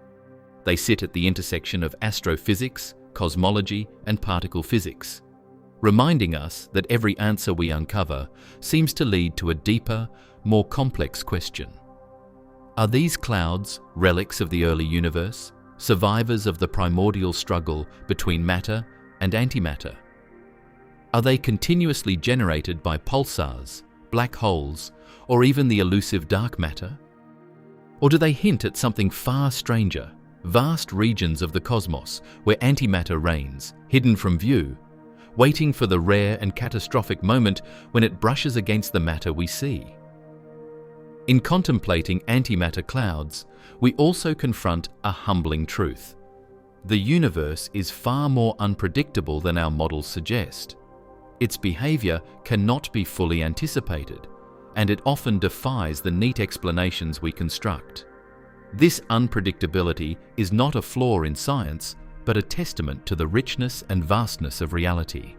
They sit at the intersection of astrophysics, cosmology, and particle physics, reminding us that every answer we uncover seems to lead to a deeper, more complex question. Are these clouds relics of the early universe, survivors of the primordial struggle between matter and antimatter? Are they continuously generated by pulsars, black holes, or even the elusive dark matter? Or do they hint at something far stranger, vast regions of the cosmos where antimatter reigns, hidden from view, waiting for the rare and catastrophic moment when it brushes against the matter we see? In contemplating antimatter clouds, we also confront a humbling truth. The universe is far more unpredictable than our models suggest. Its behavior cannot be fully anticipated, and it often defies the neat explanations we construct. This unpredictability is not a flaw in science, but a testament to the richness and vastness of reality.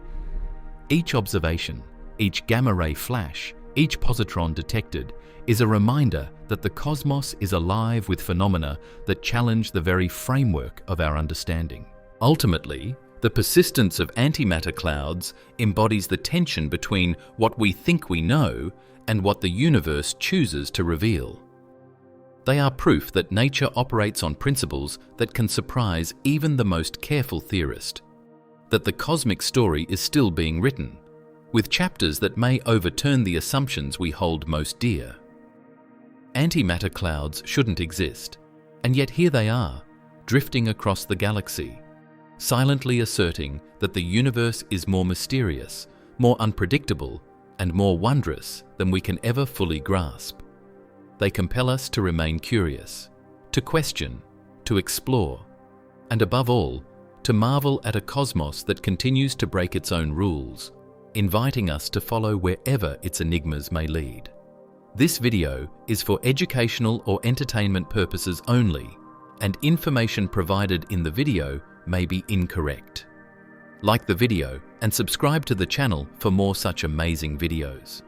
Each observation, each gamma-ray flash, each positron detected is a reminder that the cosmos is alive with phenomena that challenge the very framework of our understanding. Ultimately, the persistence of antimatter clouds embodies the tension between what we think we know and what the universe chooses to reveal. They are proof that nature operates on principles that can surprise even the most careful theorist, that the cosmic story is still being written, with chapters that may overturn the assumptions we hold most dear. Antimatter clouds shouldn't exist, and yet here they are, drifting across the galaxy, silently asserting that the universe is more mysterious, more unpredictable, and more wondrous than we can ever fully grasp. They compel us to remain curious, to question, to explore, and above all, to marvel at a cosmos that continues to break its own rules, inviting us to follow wherever its enigmas may lead. This video is for educational or entertainment purposes only, and information provided in the video may be incorrect. Like the video and subscribe to the channel for more such amazing videos.